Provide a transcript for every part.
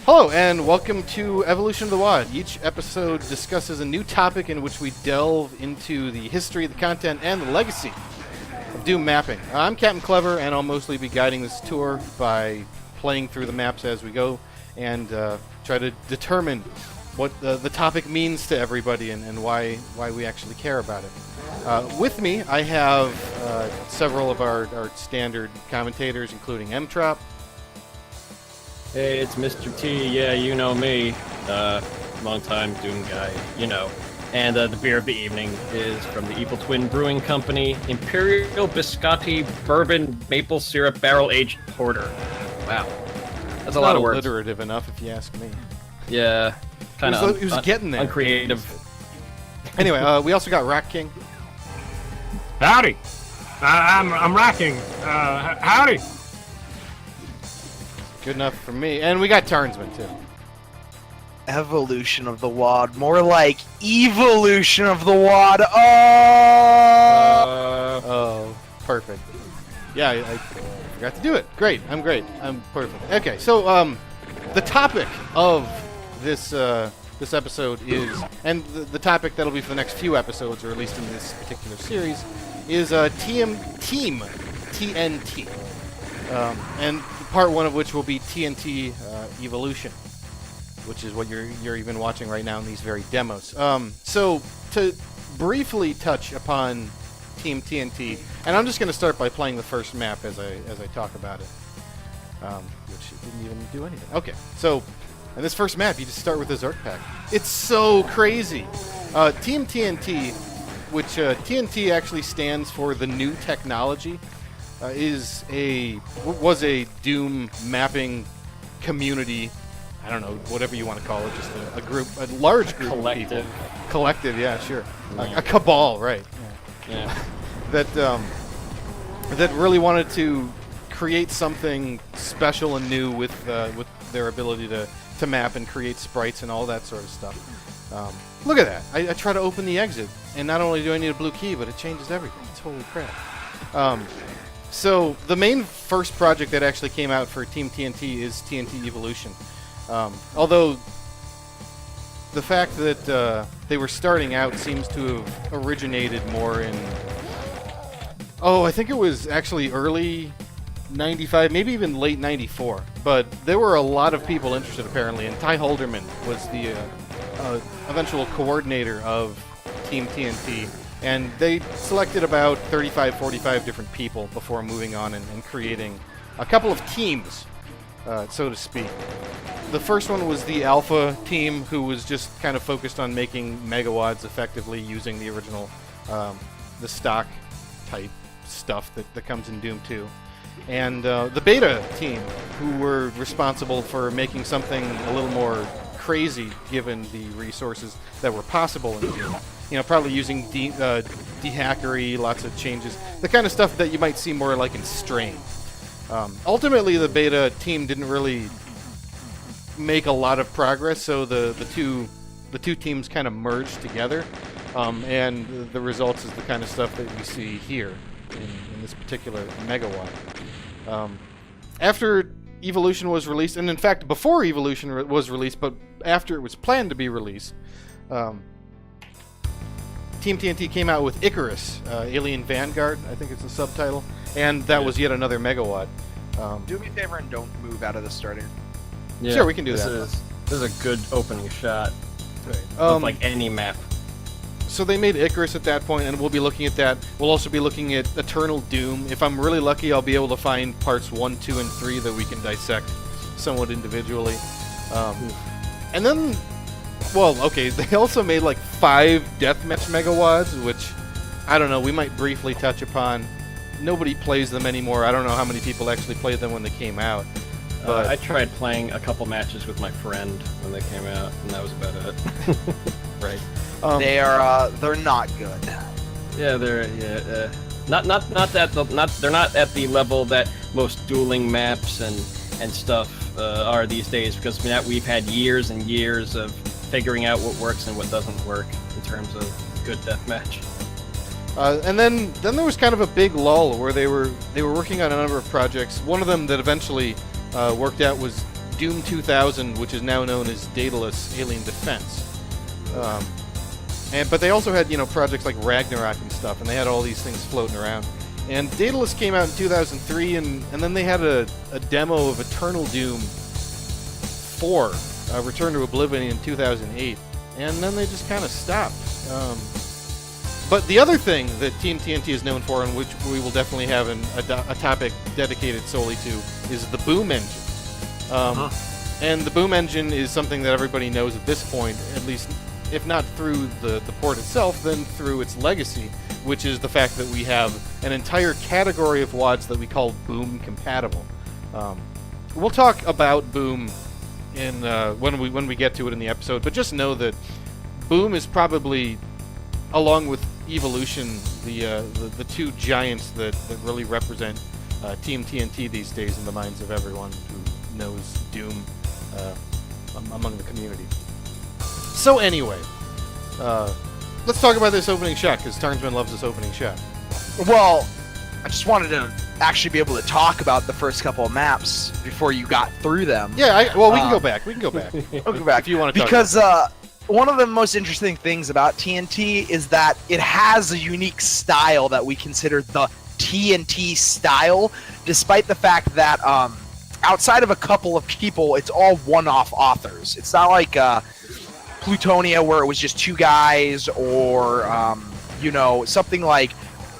Hello, and welcome to Evolution of the WAD. Each episode discusses a new topic in which we delve into the history, the content, and the legacy of Doom mapping. I'm Captain Clever, and I'll mostly be guiding this tour by playing through the maps as we go and try to determine what the topic means to everybody and why we actually care about it. With me, I have several of our standard commentators, including Mtrop. Hey, it's Mr. T. Yeah, you know me. Long-time Doom guy, you know. And the beer of the evening is from the Evil Twin Brewing Company, Imperial Biscotti Bourbon Maple Syrup Barrel-Aged Porter. Wow. That's a lot of words. Not alliterative enough, if you ask me. Yeah, kind of he was getting there. Uncreative. Anyway, we also got Rock King. Howdy. I'm rocking. Howdy. Good enough for me. And we got Tarnsman, too. Evolution of the WAD. More like evolution of the WAD. Oh, perfect. Yeah, I forgot to do it. Great. I'm great. I'm perfect. Okay, so the topic of this episode is, and the topic that'll be for the next few episodes, or at least in this particular series, is TeamTNT. And part one of which will be Tnt Evolution, which is what you're even watching right now in these very demos. So to briefly touch upon TeamTNT, and I'm just going to start by playing the first map as I talk about it, which didn't even do anything. Okay, so in this first map, you just start with the Zerk pack. It's so crazy. TeamTNT, which TNT actually stands for the new technology, was a Doom mapping community. I don't know, whatever you want to call it, just a large group Collective. of people. Collective, yeah, sure. A cabal, right? Yeah. That really wanted to create something special and new with their ability to map and create sprites and all that sort of stuff. Look at that! I try to open the exit, and not only do I need a blue key, but it changes everything. It's holy crap. So the main first project that actually came out for TeamTNT is Tnt Evolution. Although the fact that they were starting out seems to have originated more in, I think it was actually early 95, maybe even late 94. But there were a lot of people interested apparently, and Ty Holderman was the eventual coordinator of TeamTNT. And they selected about 35, 45 different people before moving on and creating a couple of teams, so to speak. The first one was the Alpha team, who was just kind of focused on making megawads effectively using the original, the stock type stuff that comes in Doom 2. And the Beta team, who were responsible for making something a little more crazy given the resources that were possible in Doom. You know, probably using dehackery, lots of changes, the kind of stuff that you might see more like in Strain. Ultimately, the Beta team didn't really make a lot of progress, so the two teams kind of merged together, and the results is the kind of stuff that we see here in this particular megawatt. After Evolution was released, and in fact before Evolution was released, but after it was planned to be released, TeamTNT came out with Icarus, Alien Vanguard, I think it's the subtitle, and that was yet another megawatt. Do me a favor and don't move out of the starter. Yeah, sure, we can do this that. This is a good opening shot. Right. Of like any map. So they made Icarus at that point, and we'll be looking at that. We'll also be looking at Eternal Doom. If I'm really lucky, I'll be able to find parts 1, 2, and 3 that we can dissect somewhat individually. And then, well, okay, they also made like 5 deathmatch megawads, which, I don't know, we might briefly touch upon. Nobody plays them anymore. I don't know how many people actually played them when they came out. But I tried playing a couple matches with my friend when they came out, and that was about it. right. They're not good. Yeah, they're they're not at the level that most dueling maps and stuff are these days, because we've had years and years of figuring out what works and what doesn't work in terms of good deathmatch. And then there was kind of a big lull where they were working on a number of projects. One of them that eventually worked out was Doom 2000, which is now known as Daedalus Alien Defense. But they also had, projects like Ragnarok and stuff, and they had all these things floating around. And Daedalus came out in 2003, and then they had a demo of Eternal Doom 4, Return to Oblivion in 2008, and then they just kind of stopped. But the other thing that TeamTNT is known for, and which we will definitely have a topic dedicated solely to, is the Boom engine. And the Boom engine is something that everybody knows at this point, at least if not through the port itself, then through its legacy, which is the fact that we have an entire category of WADs that we call Boom compatible. We'll talk about Boom in when we get to it in the episode, but just know that Boom is probably, along with Evilution, the two giants that really represent TeamTNT these days in the minds of everyone who knows Doom among the community. So anyway, let's talk about this opening shot, because Tarnsman loves this opening shot. Well, I just wanted to actually be able to talk about the first couple of maps before you got through them. Yeah, we can go back. We can go back. I'll go back if you want to talk. Because one of the most interesting things about TNT is that it has a unique style that we consider the Tnt Style, despite the fact that outside of a couple of people, it's all one-off authors. It's not like Plutonia, where it was just two guys, or something like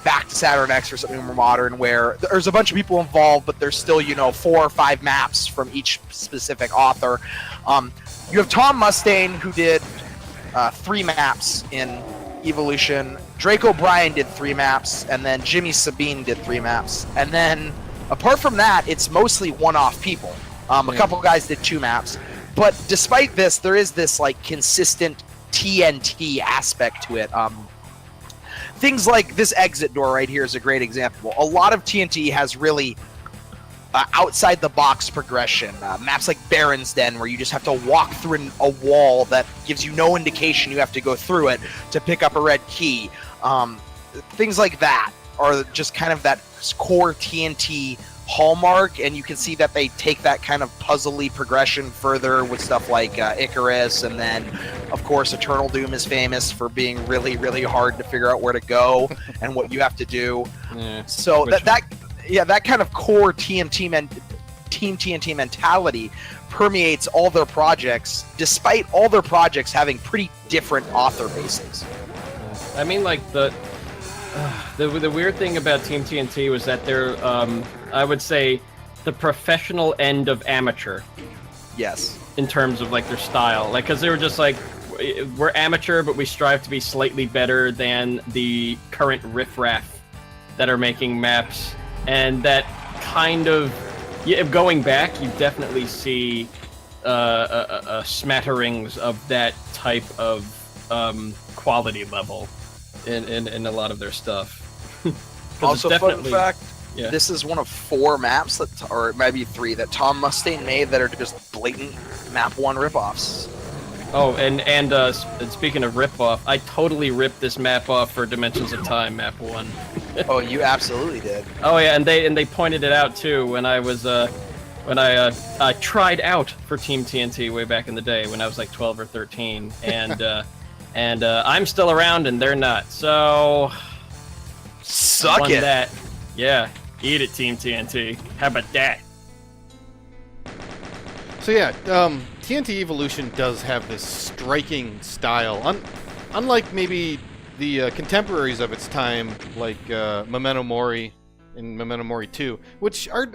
Back to Saturn X or something more modern, where there's a bunch of people involved, but there's still 4 or 5 maps from each specific author. You have Tom Mustaine, who did 3 maps in Evolution. Drake O'Brien did 3 maps, and then Jimmy Sabine did 3 maps. And then, apart from that, it's mostly one-off people. A couple guys did 2 maps. But despite this, there is this consistent TNT aspect to it. Things like this exit door right here is a great example. A lot of TNT has really outside-the-box progression. Maps like Baron's Den, where you just have to walk through a wall that gives you no indication you have to go through it to pick up a red key. Things like that are just kind of that core TNT hallmark, and you can see that they take that kind of puzzly progression further with stuff like Icarus, and then of course Eternal Doom is famous for being really, really hard to figure out where to go and what you have to do. So that kind of core TeamTNT mentality permeates all their projects, despite all their projects having pretty different author bases. I mean, like the weird thing about TeamTNT was that they're, I would say, the professional end of amateur. Yes. In terms of their style, because they were just we're amateur, but we strive to be slightly better than the current riffraff that are making maps, and that kind of, going back, you definitely see smatterings of that type of quality level in a lot of their stuff. Also, fun fact, this is one of 4 maps or maybe 3 that Tom Mustaine made that are just blatant Map 1 ripoffs. Oh, and speaking of rip-off, I totally ripped this map off for Dimensions of Time, Map 1. Oh, you absolutely did. Oh yeah, and they pointed it out too when I was when I tried out for TeamTNT way back in the day when I was 12 or 13, and I'm still around and they're not. So suck it. That. Yeah, eat it, TeamTNT. How about that? So yeah, Tnt Evolution does have this striking style, unlike maybe the contemporaries of its time, like Memento Mori and Memento Mori 2, which are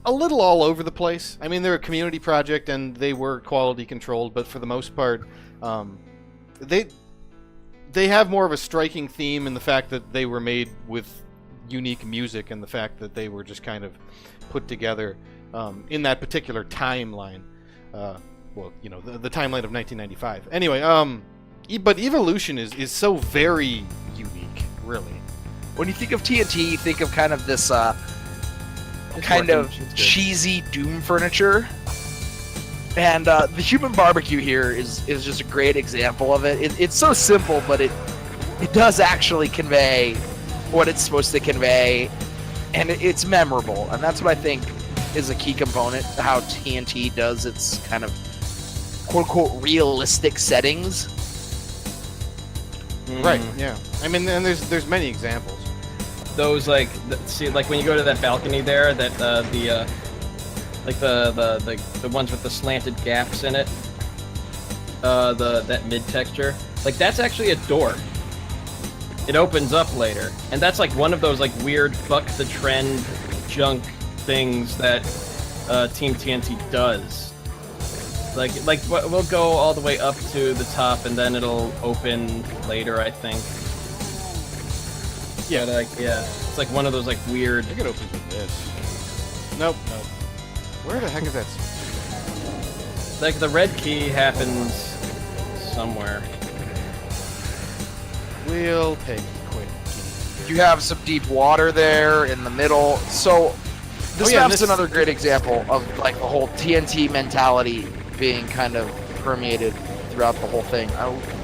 a little all over the place. I mean, they're a community project and they were quality controlled, but for the most part, they have more of a striking theme in the fact that they were made with unique music and the fact that they were just kind of put together in that particular timeline. Well, the timeline of 1995. Anyway, but Evolution is so very unique, really. When you think of TNT, you think of kind of this kind of cheesy Doom furniture. And the Human Barbecue here is just a great example of it. It's so simple, but it does actually convey what it's supposed to convey, and it's memorable. And that's what I think is a key component to how TNT does its kind of quote-unquote realistic settings. Right. Yeah. I mean, and there's many examples. Those like see like when you go to that balcony there, that the ones with the slanted gaps in it, that mid texture, like that's actually a door. It opens up later, and that's like one of those like weird buck the trend junk things that TeamTNT does. Like we'll go all the way up to the top, and then it'll open later, I think. Yeah, but, like it's like one of those like weird. I think it opens with this. Nope. Where the heck is that? Like the red key happens somewhere. We'll take a quick. You have some deep water there in the middle. So this map's another great example of like the whole TNT mentality being kind of permeated throughout the whole thing.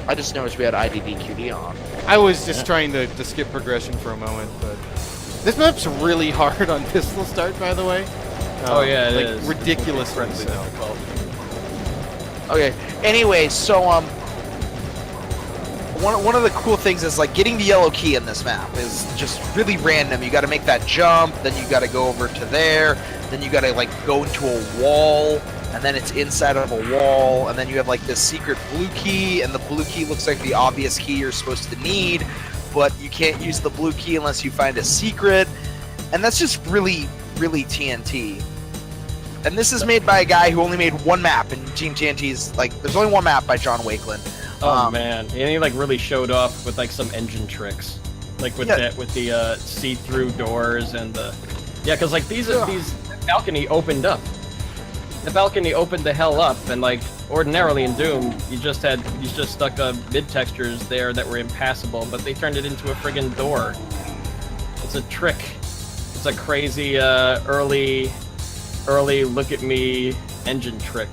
I just noticed we had IDDQD on. I was just trying to skip progression for a moment, but this map's really hard on pistol start, by the way. Oh yeah, it like is. Ridiculously so. difficult. Okay. Anyway, so one of the cool things is like getting the yellow key in this map is just really random. You got to make that jump, then you got to go over to there, then you got to like go into a wall, and then it's inside of a wall, and then you have like this secret blue key, and the blue key looks like the obvious key you're supposed to need, but you can't use the blue key unless you find a secret, and that's just really, really TNT. And this is made by a guy who only made one map, and TeamTNT's like, there's only one map by John Wakeland. Oh man, and he like really showed off with like some engine tricks, like with the see-through doors and the because like these balcony opened up. The balcony opened the hell up, and like ordinarily in Doom, you just stuck mid textures there that were impassable, but they turned it into a friggin' door. It's a trick. It's a crazy early look at me engine trick.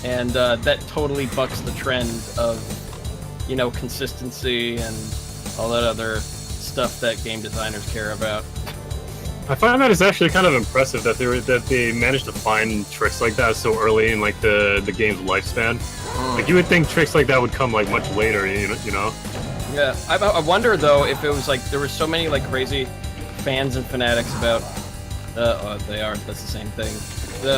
And that totally bucks the trend of, consistency and all that other stuff that game designers care about. I find that it's actually kind of impressive that they managed to find tricks like that so early in like the game's lifespan. Like you would think tricks like that would come like much later, you know? Yeah, I wonder though if it was like there were so many like crazy fans and fanatics about. That's the same thing.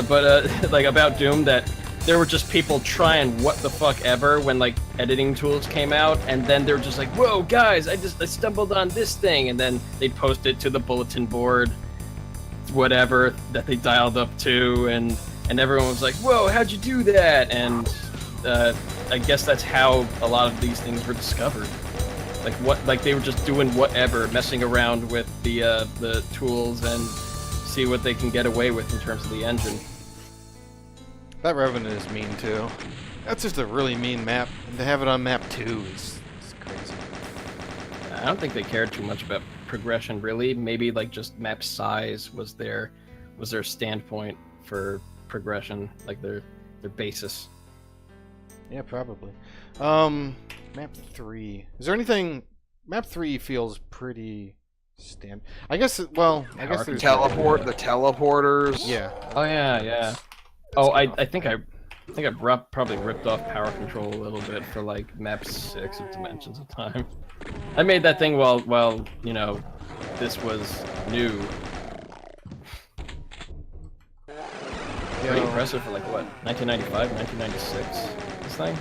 But like about Doom that. There were just people trying what the fuck ever when like editing tools came out, and then they were just like, "Whoa, guys! I stumbled on this thing," and then they'd post it to the bulletin board, whatever that they dialed up to, and everyone was like, "Whoa, how'd you do that?" And I guess that's how a lot of these things were discovered. Like they were just doing whatever, messing around with the tools and see what they can get away with in terms of the engine. That Revenant is mean too. That's just a really mean map, and to have it on map 2 is crazy. I don't think they cared too much about progression, really. Maybe like just map size was their standpoint for progression, like their basis. Yeah, probably. Map 3. Is there anything? Map 3 feels pretty I guess. Well, I guess there's the teleporters. Yeah. Oh yeah. Oh, I think I probably ripped off power control a little bit for like map 6 of Dimensions of Time. I made that thing while this was new. Pretty impressive for like what, 1995, 1996. This thing.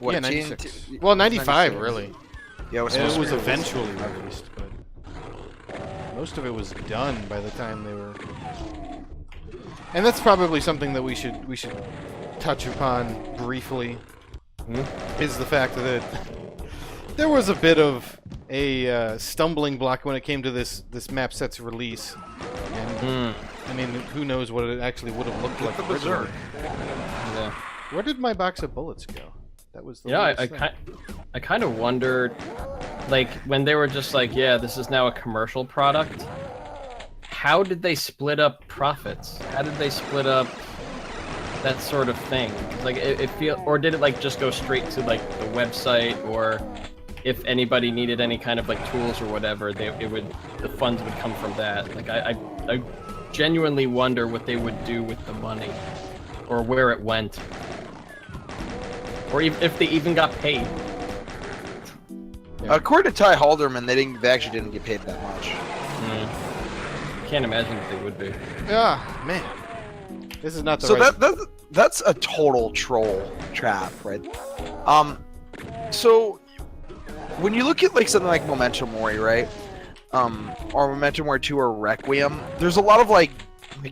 What, yeah, 96. Well, 95 really. Yeah, it was eventually released, but most of it was done by the time they were. And that's probably something that we should touch upon briefly. Is the fact that there was a bit of a stumbling block when it came to this map set's release, and I mean, who knows what it actually would have looked like originally. Yeah. Where did my box of bullets go? That was the I kind of wondered, like when they were just like, yeah, this is now a commercial product. How did they split up profits? How did they split up that sort of thing? Like it feel, or did it like just go straight to like the website, or if anybody needed any kind of like tools or whatever, the funds would come from that. Like I genuinely wonder what they would do with the money, or where it went, or if they even got paid. Yeah. According to Ty Halderman, they actually didn't get paid that much. Can't imagine that they would be. Ah, man. This is not the So right... that's a total troll trap, right? So when you look at like something like Memento Mori, right? Or Memento Mori 2 or Requiem, there's a lot of like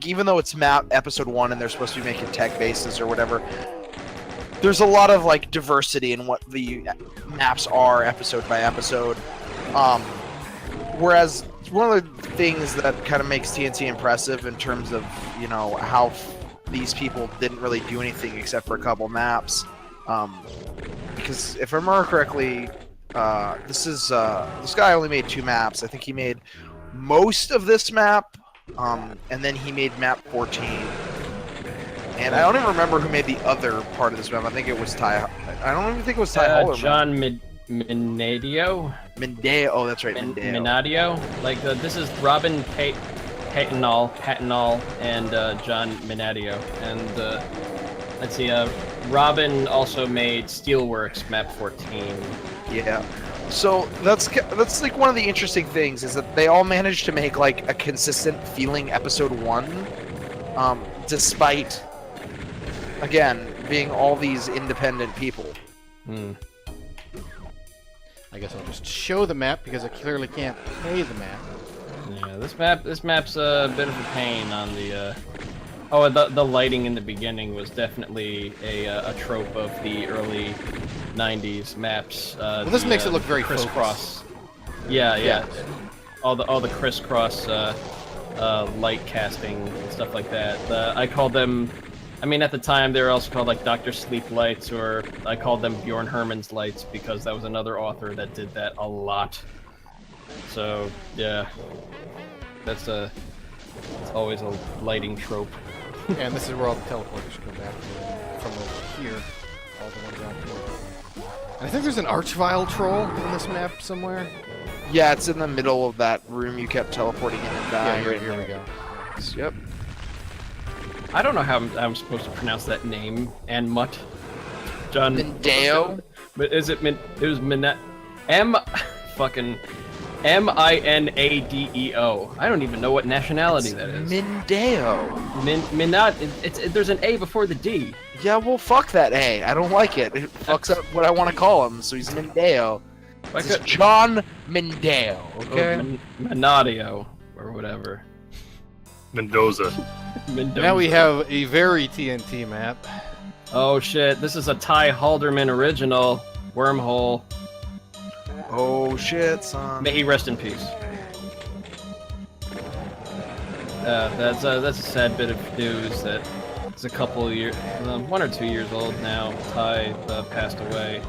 even though it's map episode 1 and they're supposed to be making tech bases or whatever, there's a lot of like diversity in what the maps are episode by episode. Whereas one of the things that kind of makes TNT impressive in terms of, you know, how these people didn't really do anything except for a couple maps. Because if I remember correctly, this guy only made 2 maps. I think he made most of this map, and then he made map 14. And I don't even remember who made the other part of this map. I think it was Ty. I don't even think it was Ty Halderman. John Minadio. Mendeo. Oh, that's right, Mendeo. Minadio. Like this is Robin Patinol, and John Minadio. And let's see. Robin also made Steelworks map 14. Yeah. So that's like one of the interesting things is that they all managed to make like a consistent feeling episode 1, despite again being all these independent people. I guess I'll just show the map because I clearly can't play the map. Yeah, this map's a bit of a pain on the. Oh, the lighting in the beginning was definitely a trope of the early '90s maps. Well, this makes it look very crisscross. Yeah. All the crisscross light casting and stuff like that. I called them. I mean, at the time they were also called like Dr. Sleep lights, or I called them Bjorn Herman's lights because that was another author that did that a lot. So yeah, it's always a lighting trope. And this is where all the teleporters come back from over here. All the ones out here. And I think there's an Archvile troll in this map somewhere. Yeah, it's in the middle of that room you kept teleporting in and dying. Yeah, here we go. Yep. I don't know how I'm supposed to pronounce that name. Anmut. John. Mendeo? But is it Min? It was Minat. Fucking. Minadeo. I don't even know what nationality that is. Mendeo. Minat. There's an A before the D. Yeah, well, fuck that A. I don't like it. It fucks up what I want to call him, so he's Mendeo. It's John Mendeo, okay? Minadio, or whatever. Mendoza. Now we have a very TNT map. Oh shit, this is a Ty Halderman original. Wormhole. Oh shit, son. May he rest in peace. That's a sad bit of news that it's a couple of years, 1 or 2 years old now. Ty passed away.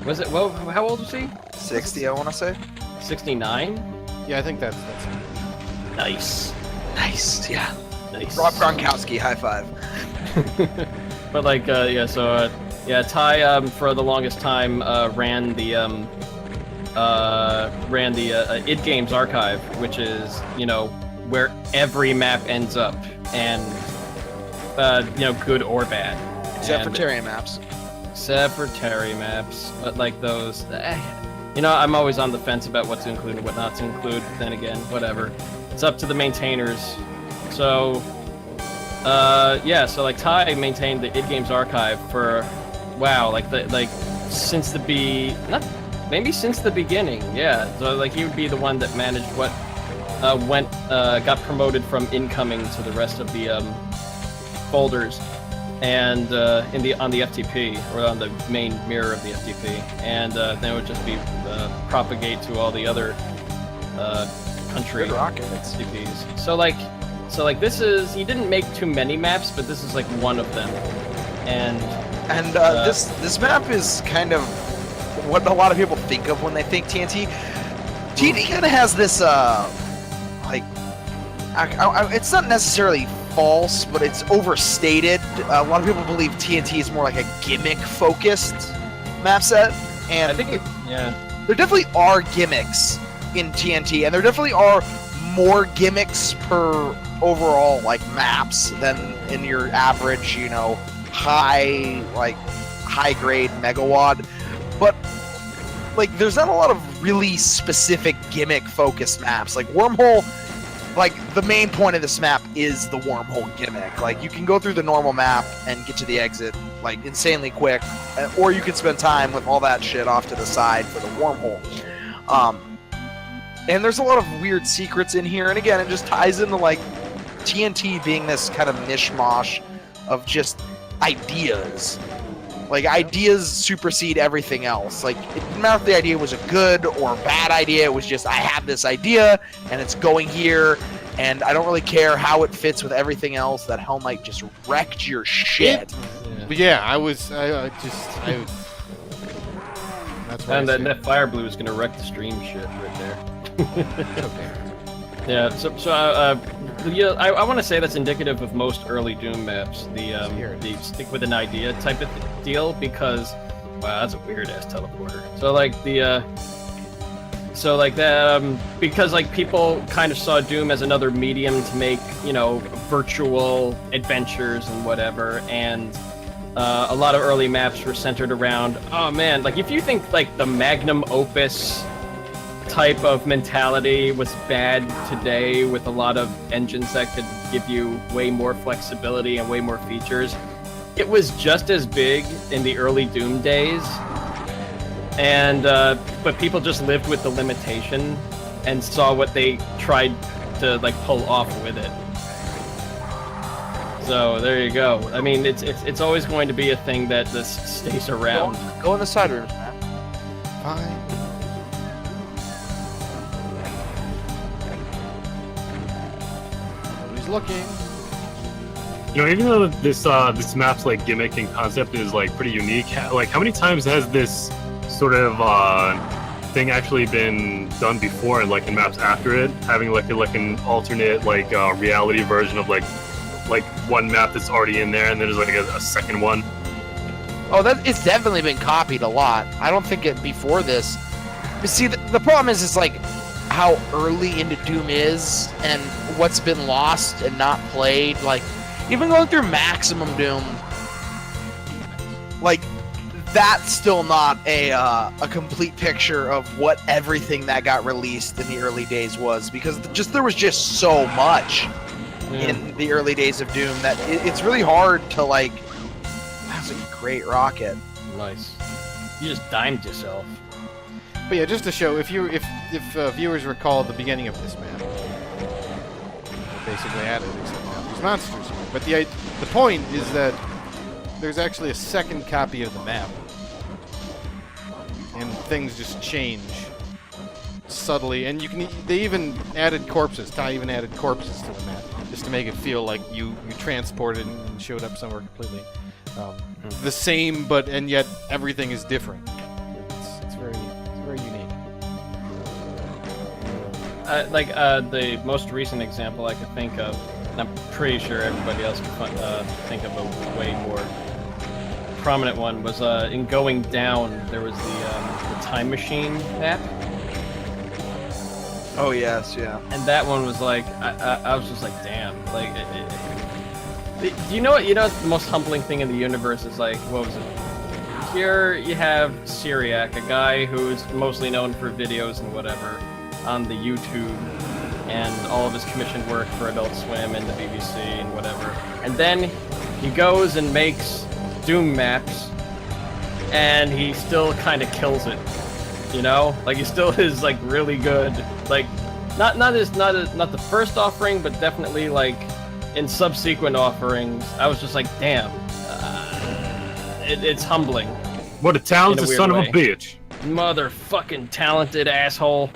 Was it? Well, how old was he? 60, I want to say. 69. Yeah, I think that's Nice. Nice, yeah. Nice. Rob Gronkowski, high five. But like, yeah. So, yeah. Ty, for the longest time, ran the id Games archive, which is, you know, where every map ends up, and you know, good or bad. Except for Terry maps. Except for Terry maps, but like those, you know, I'm always on the fence about what to include and what not to include. But then again, whatever. It's up to the maintainers. So, yeah. So like Ty maintained the id Games archive for, wow, since maybe since the beginning. Yeah. So like he would be the one that managed what got promoted from incoming to the rest of the folders. And on the FTP, or on the main mirror of the FTP, and then it would just be propagate to all the other country FTPs. So like this is, he didn't make too many maps, but this is like one of them. And this map is kind of what a lot of people think of when they think TNT. TNT kind of has this it's not necessarily false, but it's overstated. A lot of people believe TNT is more like a gimmick-focused map set, and I think there definitely are gimmicks in TNT, and there definitely are more gimmicks per overall like maps than in your average, you know, high grade MegaWAD, but like there's not a lot of really specific gimmick focused maps. Like Wormhole, like the main point of this map is the Wormhole gimmick. Like you can go through the normal map and get to the exit like insanely quick, or you can spend time with all that shit off to the side for the Wormhole. And there's a lot of weird secrets in here, and again, it just ties into like TNT being this kind of mishmash of just ideas. Like ideas supersede everything else. Like it didn't matter if the idea was a good or bad idea. It was just I have this idea and it's going here, and I don't really care how it fits with everything else. That Hell Knight just wrecked your shit. Yeah, that's what And that Fire Blue is gonna wreck the stream shit right there. okay. Yeah. I want to say that's indicative of most early Doom maps. The stick with an idea type of deal, because wow, that's a weird ass teleporter. Because like people kind of saw Doom as another medium to make, you know, virtual adventures and whatever, and a lot of early maps were centered around, oh man, like if you think like the magnum opus type of mentality was bad today with a lot of engines that could give you way more flexibility and way more features, it was just as big in the early Doom days, and but people just lived with the limitation and saw what they tried to like pull off with it. So there you go. I mean, it's always going to be a thing that this stays around. Go in the side rooms, man. Fine. Nobody's looking. You know, even though this map's like gimmick and concept is like pretty unique, like how many times has this sort of thing actually been done before, and like in maps after it, having like an alternate like reality version of like one map that's already in there, and then there's like a second one? Oh, it's definitely been copied a lot. I don't think it before this. You see, the problem is like how early into Doom is and what's been lost and not played. Like even going through Maximum Doom, like that's still not a complete picture of what everything that got released in the early days was, because there was just so much in the early days of Doom that it's really hard to like. That's a great rocket. Nice. You just dimed yourself. But yeah, just to show, if viewers recall the beginning of this map, basically added except now these monsters here. But the point is that there's actually a second copy of the map, and things just change subtly. And they even added corpses. Ty even added corpses to the map just to make it feel like you transported and showed up somewhere completely the same, and yet everything is different. It's very unique. The most recent example I could think of, and I'm pretty sure everybody else can think of a way more prominent one, was in Going Down. There was the Time Machine map. Oh yes, yeah. And that one was like, I was just like, damn. Like, do you know what? The most humbling thing in the universe is like, what was it? Here you have Syriac, a guy who's mostly known for videos and whatever on the YouTube, and all of his commissioned work for Adult Swim and the BBC and whatever. And then he goes and makes Doom maps, and he still kind of kills it. You know, like he still is like really good. Like, not the first offering, but definitely like in subsequent offerings. I was just like, damn, it's humbling. What a talented son of a bitch! Motherfucking talented asshole.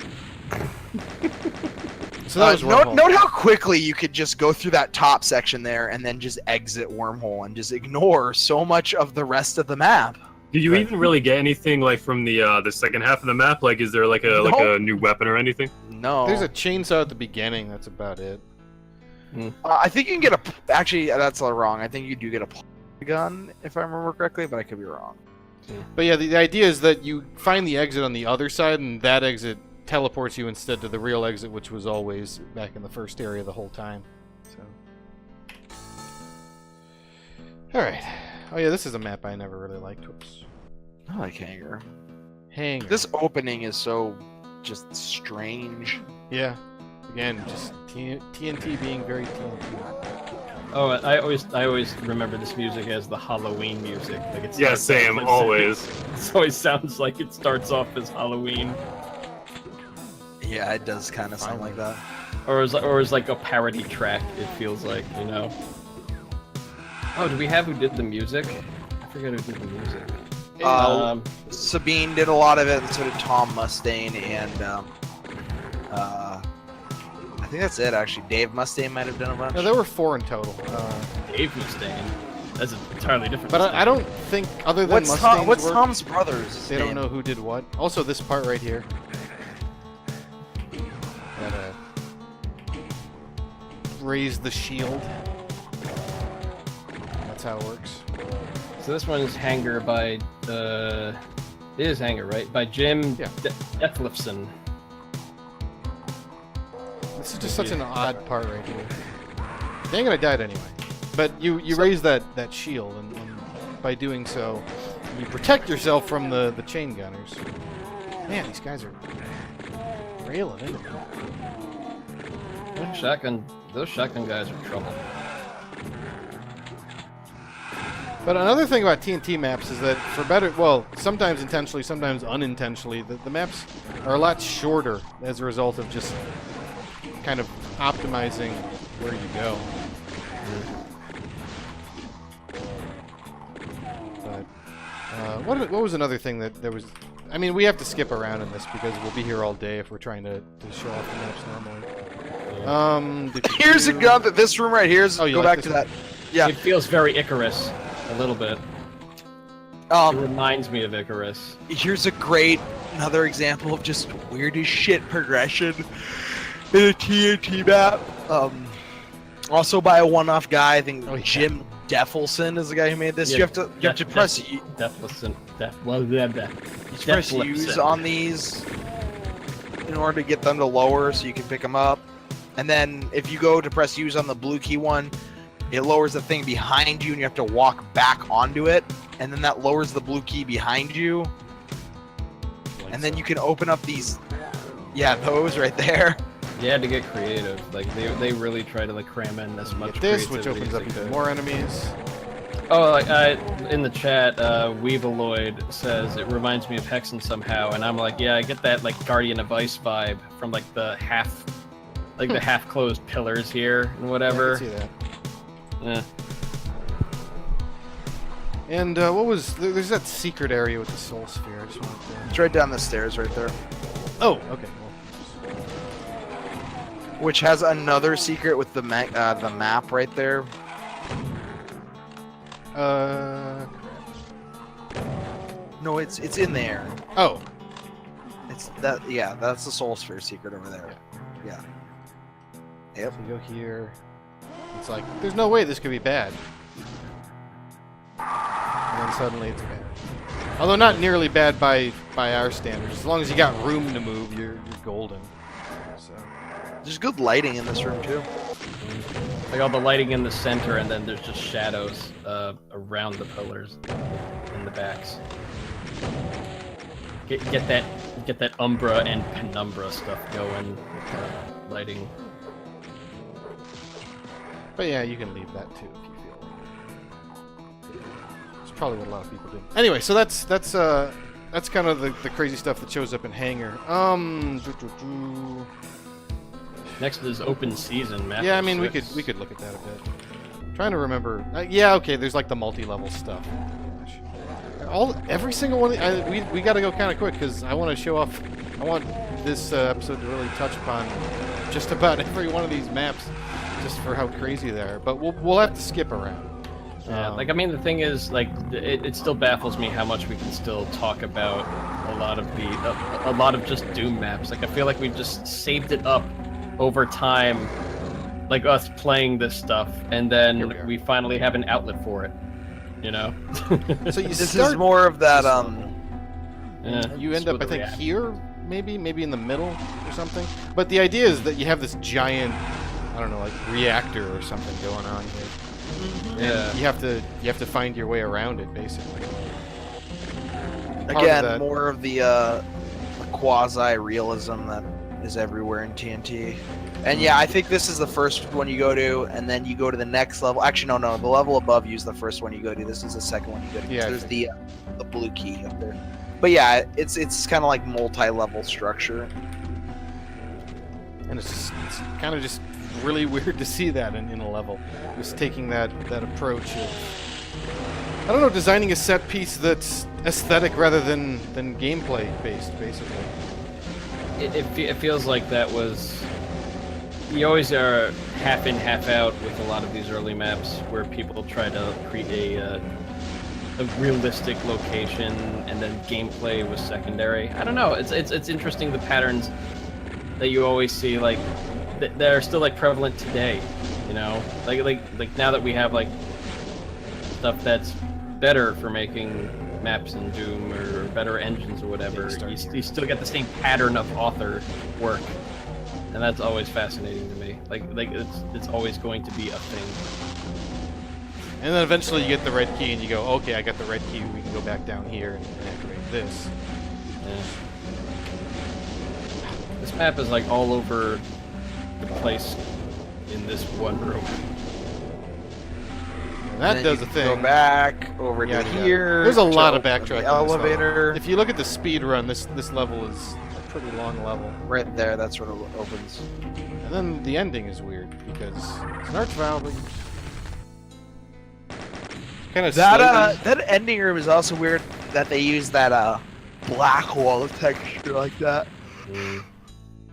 So that was note how quickly you could just go through that top section there and then just exit Wormhole and just ignore so much of the rest of the map. Did you even really get anything like from the second half of the map? Like, is there like a new weapon or anything? No. There's a chainsaw at the beginning. That's about it. I think you can get actually, that's wrong. I think you do get a gun, if I remember correctly, but I could be wrong. But yeah, the idea is that you find the exit on the other side, and that exit teleports you instead to the real exit, which was always back in the first area the whole time. So, all right. Oh yeah, this is a map I never really liked. Whoops. I like Hangar. Hangar. This opening is so just strange. Yeah. Again, just TNT being very TNT. Oh, I always remember this music as the Halloween music. Like it's Yeah, same, always. It always sounds like it starts off as Halloween, Yeah, it does kind of sound like that. or is like a parody track. It feels like, you know. Oh, do we have who did the music? I forget who did the music. Sabine did a lot of it, and so did Tom Mustaine, and I think that's it actually. Dave Mustaine might have done a bunch. No, there were 4 in total. Dave Mustaine. That's an entirely different. But I don't think, other than Mustaine's What's work, Tom's brother's they name? don't know who did what. Also, this part right here. That, raise the shield. That's how it works. So this one is Hangar by it is Hangar, right? By Jim Yeah. Detlefson. This is just such an odd part right here. Dang it, I died anyway. But you raise that shield, and by doing so, you protect yourself from the chain gunners. Man, these guys are railing into me. Those shotgun guys are trouble. But another thing about TNT maps is that, for better, well, sometimes intentionally, sometimes unintentionally, the maps are a lot shorter as a result of just kind of optimizing where you go. But what was another thing that there was? I mean, we have to skip around in this because we'll be here all day if we're trying to show off the maps normally. Here's a gun that this room right here is. Oh, you go like back to this that. Yeah. It feels very Icarus, a little bit. It reminds me of Icarus. Here's another example of just weird as shit progression in a TNT map. Also by a one-off guy. I think Jim Defelson is the guy who made this. Yeah, you have to press Detlefson. press use on these in order to get them to lower, so you can pick them up. And then if you go to press use on the blue key one, it lowers the thing behind you, and you have to walk back onto it. And then that lowers the blue key behind you. And then you can open up these, those right there. You had to get creative. Like they really try to like cram in as much. Get this, which creativity opens as up they even could. more enemies. Oh, like in the chat, Weeveloid says it reminds me of Hexen somehow, and I'm like, yeah, I get that like Guardian of Ice vibe from like the half-closed pillars here and whatever. I can see that. Yeah. And what was there's that secret area with the soul sphere. I just wanted to... It's right down the stairs right there. Oh, okay. Which has another secret with the map right there. Crap. No, it's in there. Oh, It's that. Yeah, that's the soul sphere secret over there. Yeah. Yep. so you go here. It's like there's no way this could be bad. And then suddenly it's bad. Although not nearly bad by our standards. As long as you got room to move, you're golden. So. There's good lighting in this room too. Like all the lighting in the center, and then there's just shadows around the pillars in the backs. Get that Umbra and Penumbra stuff going. Lighting. But yeah, you can leave that too if you feel like it. It's probably what a lot of people do. Anyway, so that's kind of the crazy stuff that shows up in Hangar. Next is open season map. Yeah, I mean we could look at that a bit. I'm trying to remember. Yeah, okay. There's like the multi-level stuff. Every single one. We got to go kind of quick because I want to show off. I want this episode to really touch upon just about every one of these maps, just for how crazy they are. But we'll have to skip around. Yeah, like I mean, the thing is, like, it still baffles me how much we can still talk about a lot of just Doom maps. Like I feel like we just saved it up over time, like us playing this stuff, and then we finally have an outlet for it. You know. So This is more of that. You end up, I think, here maybe in the middle or something. But the idea is that you have this giant, I don't know, like reactor or something going on here. Yeah. And you have to find your way around it, basically. Again, more of the quasi-realism that is everywhere in TNT. And yeah, I think this is the first one you go to, and then you go to the next level. Actually, no, the level above you is the first one you go to. This is the second one you go to. Yeah, So there's the blue key up there. But yeah, it's kind of like multi-level structure. And it's kind of just really weird to see that in a level. Just taking that approach of, I don't know, designing a set piece that's aesthetic rather than gameplay based, basically. It feels like that was... You always are half in, half out with a lot of these early maps where people try to create a realistic location and then gameplay was secondary. I don't know. It's interesting the patterns that you always see, like that are still like prevalent today. You know, like now that we have like stuff that's better for making maps in Doom or better engines or whatever, you still get the same pattern of author work. And that's always fascinating to me. Like it's always going to be a thing. And then eventually you get the red key and you go, okay, I got the red key, we can go back down here and activate this. Yeah. This map is like all over the place in this one room. And that does a thing. Go back over to here. There's a lot of to backtracking. the elevator. If you look at the speed run, this level is a pretty long level. Right there, that's where it opens. And then the ending is weird because it's an archvile, but kind of that ending room is also weird that they use that black wall texture like that.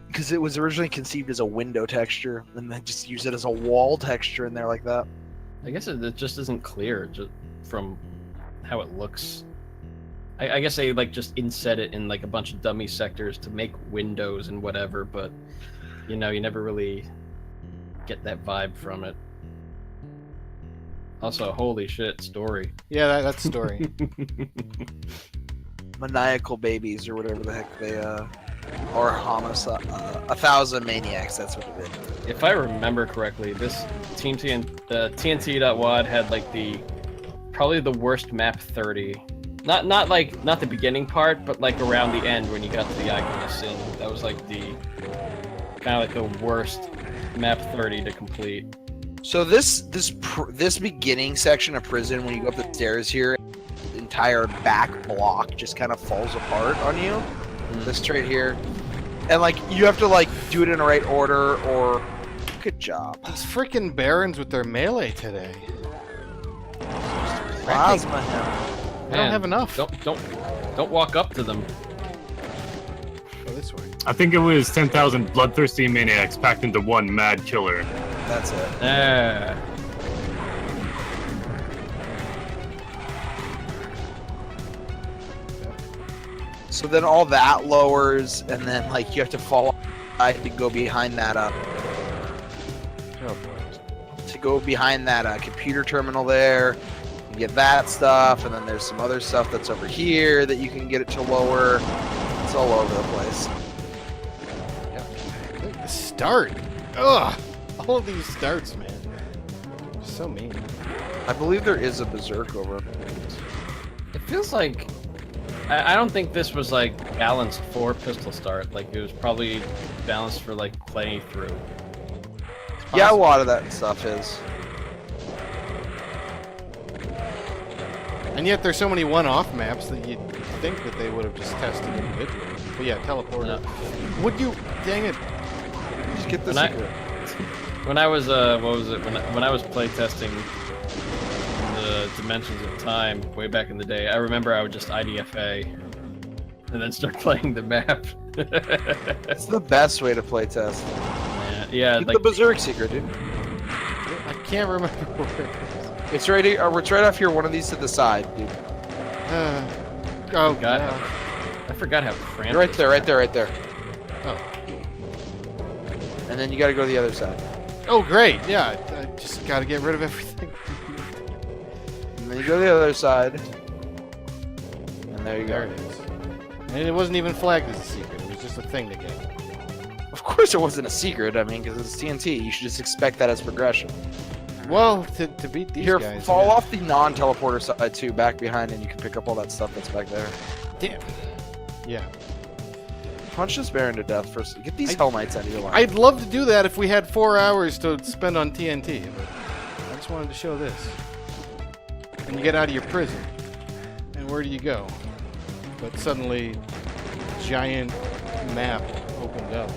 Because it was originally conceived as a window texture, and then just use it as a wall texture in there like that. I guess it just isn't clear just from how it looks. I guess they like just inset it in like a bunch of dummy sectors to make windows and whatever, but you know, you never really get that vibe from it. Also, holy shit, story. Yeah, that's story. Maniacal babies, or whatever the heck they, or homicide, 1,000 maniacs, that's what it is. If I remember correctly, this TNT.WAD had like probably the worst map 30. Not the beginning part, but like around the end when you got to the Icarus scene. That was like kind of like the worst map 30 to complete. So this beginning section of prison, when you go up the stairs here, the entire back block just kind of falls apart on you. This straight here, and like you have to like do it in the right order, or good job. These freaking barons with their melee today. Plasma him. I don't have enough. Don't walk up to them. Go this way. I think it was 10,000 bloodthirsty maniacs packed into one mad killer. That's it. So then all that lowers, and then like you have to fall to go behind that computer terminal there. You get that stuff, and then there's some other stuff that's over here that you can get it to lower. It's all over the place. Yep. The start. Ugh. All of these starts, man. They're so mean. I believe there is a berserk over. It feels like I don't think this was like balanced for pistol start. Like it was probably balanced for like play through. Yeah, a lot of that stuff is. And yet there's so many one-off maps that you'd think that they would have just tested individually. But yeah, teleporter. No. Would you? Dang it! Just get the When I- secret. When I was what was it? When I was playtesting the Dimensions of Time way back in the day, I remember I would just IDFA and then start playing the map. It's the best way to play test. Yeah, Get like the berserk secret, dude. I can't remember where. It's right here. It's right off here. One of these to the side, dude. Oh God. god. I forgot how cramped. Right there, right there, right there. Oh. And then you got to go to the other side. Oh great. Yeah. I just got to get rid of everything. And then you go to the other side. And there you There go. it is. And it wasn't even flagged as a secret. It was just a thing to get. Of course it wasn't a secret, I mean, because it's TNT. You should just expect that as progression. Well, to beat these Here, guys... fall yeah. off the non-teleporter side, too, back behind, and you can pick up all that stuff that's back there. Damn. Yeah. Punch this Baron to death first. Get these Hell Knights out of your line. I'd love to do that if we had 4 hours to spend on TNT, but I just wanted to show this. And you get out of your prison. And where do you go? But suddenly, giant map opened up.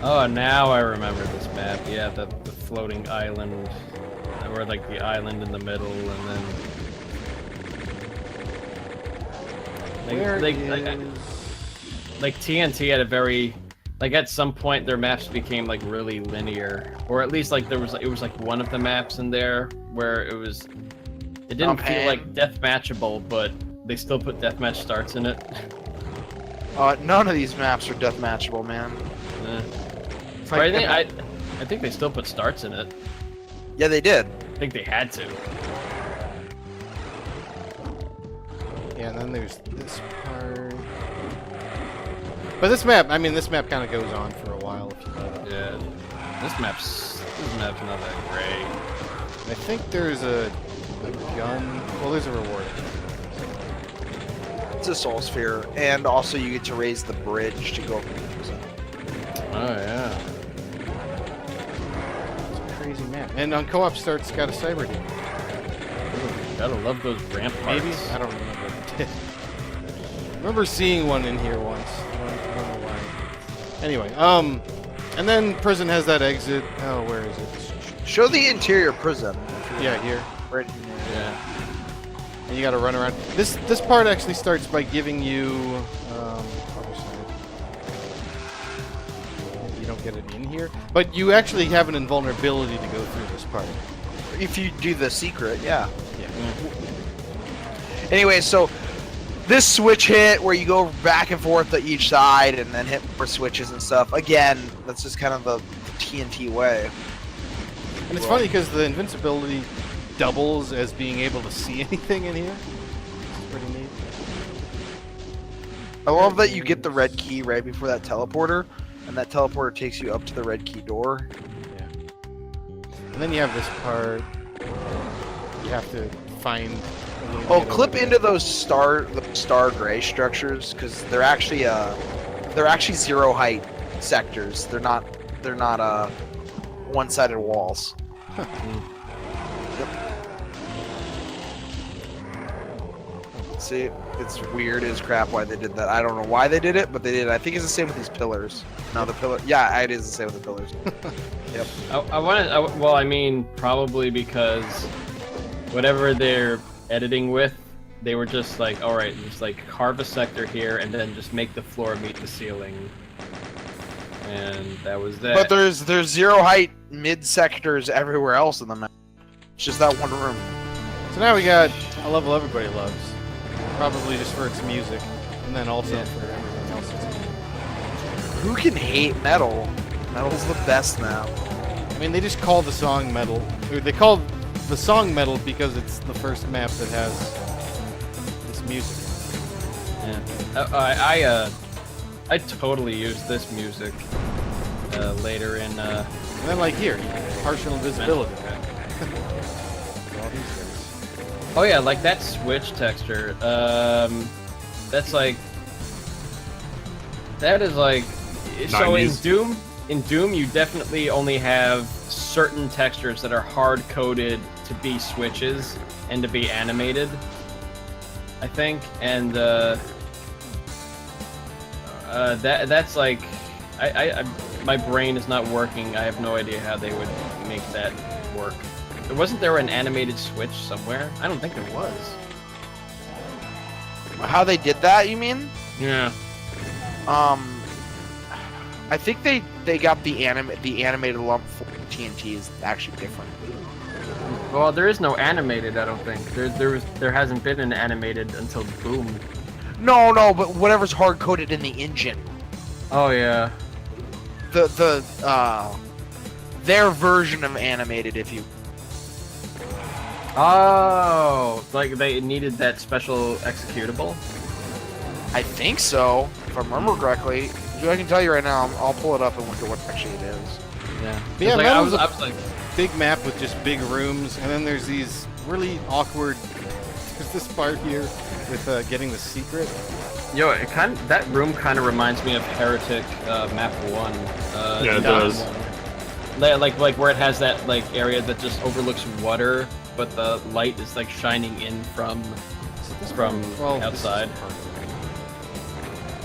Oh, now I remember this map. Yeah, the floating island, or like the island in the middle, and then like TNT had a very, like at some point their maps became like really linear, or at least like it was like one of the maps in there where it didn't feel like deathmatchable, but they still put deathmatch starts in it. None of these maps are deathmatchable, man. Like I think they still put starts in it. Yeah, they did. I think they had to. Yeah, and then there's this part. But this map kind of goes on for a while if you let it. Yeah, this map's not that great. I think there's a gun. Well, there's a reward. It's a soul sphere, and also you get to raise the bridge to go up in the prison. Oh yeah. It's a crazy map. And on co-op starts got a cyber team. Gotta love those ramp parts. Maybe? I don't remember. I remember seeing one in here once. I don't know why. Anyway, and then prison has that exit. Oh, where is it? Show the interior prison. Yeah, here. Right. Yeah. And you gotta run around. This part actually starts by giving you, other side. You don't get it in here, but you actually have an invulnerability to go through this part. If you do the secret, yeah. Yeah. Anyway, so this switch hit where you go back and forth to each side and then hit more switches and stuff. Again, that's just kind of the TNT way. And it's funny because the invincibility doubles as being able to see anything in here. It's pretty neat. I love that you get the red key right before that teleporter, and that teleporter takes you up to the red key door. Yeah. And then you have this part. You have to find. Oh, clip into those star gray structures because they're actually zero height sectors. They're not one-sided walls. Huh. Yep. See, it's weird as crap why they did that. I don't know why they did it, but they did. I think it's the same with these pillars. No, the pillar. Yeah, it is the same with the pillars. Yep. Well, I mean, probably because whatever they're editing with, they were just like, all right, just like carve a sector here and then just make the floor meet the ceiling, and that was that. But there's zero height mid sectors everywhere else in the map. It's just that one room. So now we got a level everybody loves, probably just for its music, and then also for everything else. Who can hate metal? Metal's the best now. I mean, they just call the song metal. Or they call the song metal because it's the first map that has this music. Yeah. I totally used this music later in. And then like here, partial invisibility. Okay. All these guys. Oh yeah, like that switch texture. That's like. That is like. So in Doom, you definitely only have certain textures that are hard coded to be switches and to be animated, I think, and that's like, I my brain is not working. I have no idea how they would make that work. Wasn't there an animated switch somewhere? I don't think there was. How they did that, you mean? Yeah. I think they got the animated lump for TNT is actually different. Well, there is no animated. I don't think there hasn't been an animated until Boom. No, but whatever's hard coded in the engine. Oh yeah. Their version of animated, if you. Oh, like they needed that special executable. I think so, if I remember correctly. Dude, I can tell you right now. I'll pull it up and look at what actually it is. Yeah. But yeah, Like, I I was was like, big map with just big rooms, and then there's these really awkward. There's this part here with getting the secret. yo, that room kind of reminds me of Heretic map 1. Yeah, it does. Like where it has that like area that just overlooks water, but the light is like shining in from Well, outside. This is part of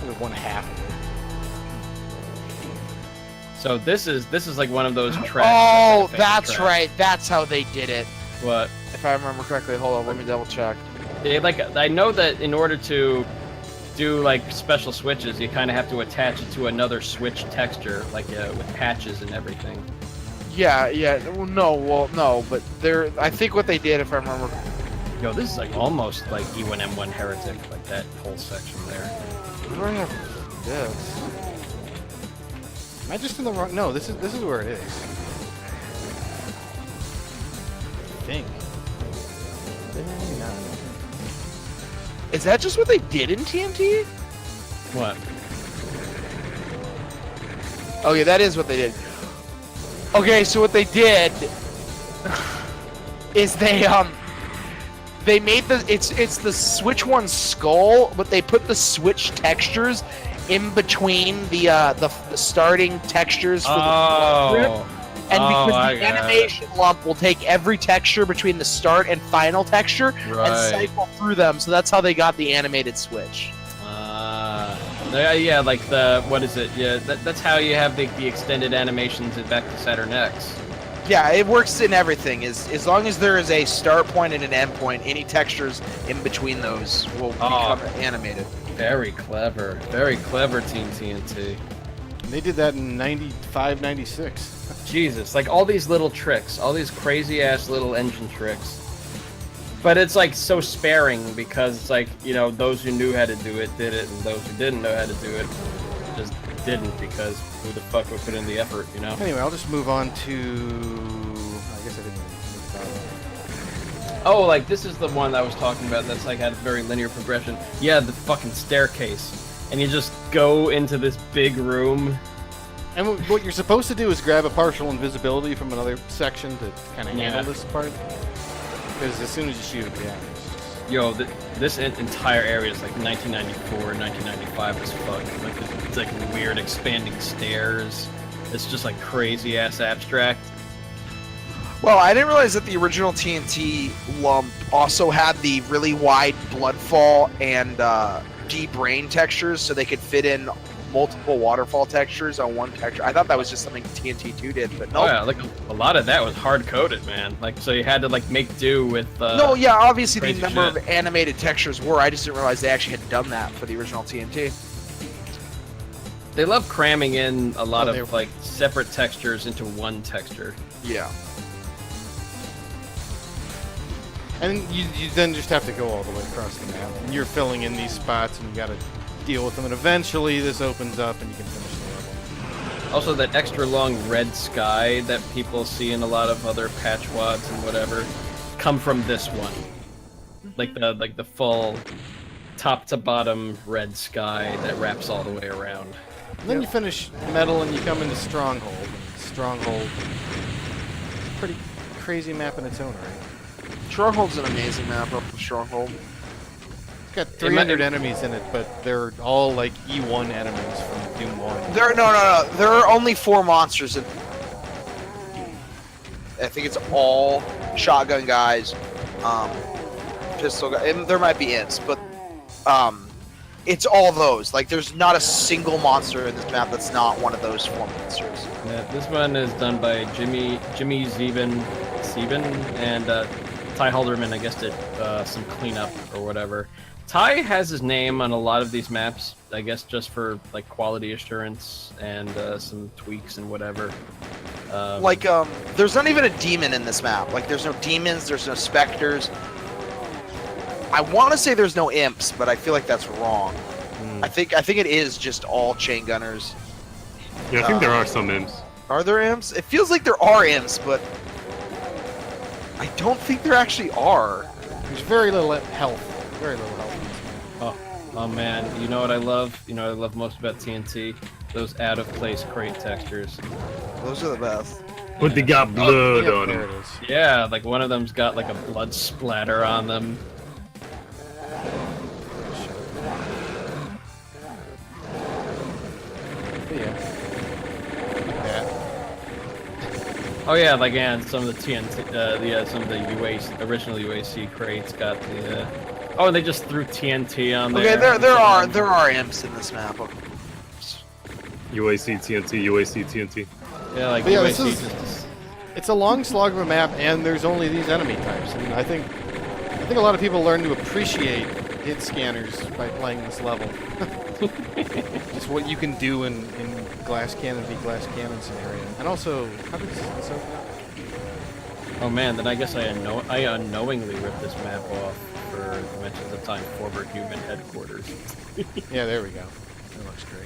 it. One half of it. So this is like one of those tracks. Oh, that's right. That's how they did it. What? If I remember correctly. Hold on, let me double check. I know that in order to do like special switches, you kind of have to attach it to another switch texture, like with patches and everything. Yeah. No, but I think what they did, if I remember. Yo, this is like almost like E1 M1 Heretic, like that whole section there. Where do I have this? Am I just in the wrong? No, this is where it is. I think. Maybe not. Is that just what they did in TNT? What? Oh yeah, that is what they did. Okay, so what they did is they made it's the Switch 1 skull, but they put the Switch textures in between the starting textures for the strip. And because the animation lump will take every texture between the start and final texture and cycle through them, so that's how they got the animated Switch. Yeah, like what is it? Yeah, that's how you have the extended animations in back to Saturn X. Yeah, it works in everything. As long as there is a start point and an end point, any textures in between those will become animated. Very clever, Team TNT. And they did that in 95, 96. Jesus, like all these little tricks, all these crazy ass little engine tricks. But it's like so sparing because it's like, you know, those who knew how to do it did it, and those who didn't know how to do it just didn't, because who the fuck would put in the effort, you know? Anyway, I'll just move on to. I guess I didn't move that. Oh, like this is the one I was talking about that's like had a very linear progression. Yeah, the fucking staircase. And you just go into this big room. And what you're supposed to do is grab a partial invisibility from another section to kind of handle this part. Because as soon as you shoot, yeah. Yo, this entire area is like 1994, 1995 as fuck. Like it's like weird expanding stairs. It's just like crazy ass abstract. Well, I didn't realize that the original TNT lump also had the really wide bloodfall and deep rain textures, so they could fit in multiple waterfall textures on one texture. I thought that was just something TNT2 did, but no. Oh yeah, like a lot of that was hard coded, man. Like so you had to like make do with. No, yeah, obviously the crazy number shit. of animated textures were. I just didn't realize they actually had done that for the original TNT. They love cramming in a lot of like separate textures into one texture. Yeah. And you then just have to go all the way across the map. And you're filling in these spots, and you got to deal with them. And eventually, this opens up, and you can finish the level. Also, that extra long red sky that people see in a lot of other patch WADs and whatever, come from this one. Like the full top to bottom red sky that wraps all the way around. And then you finish Metal, and you come into Stronghold. And Stronghold, it's a pretty crazy map in its own right. Stronghold's an amazing map up for Stronghold. It's got 300 enemies in it, but they're all like E1 enemies from Doom 1. No. There are only 4 monsters in. I think it's all shotgun guys, pistol guys, and there might be imps, but it's all those. Like, there's not a single monster in this map that's not one of those 4 monsters. Yeah, this one is done by Jimmy Zeben, and Ty Halderman, I guess, did some cleanup or whatever. Ty has his name on a lot of these maps, I guess, just for like quality assurance and some tweaks and whatever. There's not even a demon in this map. Like, there's no demons, there's no specters. I want to say there's no imps, but I feel like that's wrong. I think it is just all chain gunners. Yeah, I think there are some imps. Are there imps? It feels like there are imps, but I don't think there actually are. There's very little health. Very little health. Oh man, you know what I love? You know what I love most about TNT? those out of place crate textures. Those are the best. But they got blood Yep, on there them. it is. Yeah, like one of them's got like a blood splatter on them. Yeah. Like that. Oh yeah, like and some of the TNT, some of the UAC, original UAC crates got the. Oh, and they just threw TNT on there. Okay, there are imps in this map. UAC TNT, UAC TNT. Yeah, like But yeah, UAC this is- just. It's a long slog of a map, and there's only these enemy types. And I think a lot of people learn to appreciate hit scanners by playing this level. Just what you can do in glass cannon v glass cannon scenario. And also, how does this open up? Oh man, then I guess I unknowingly ripped this map off for Dimensions of Time former human headquarters. Yeah, there we go. That looks great.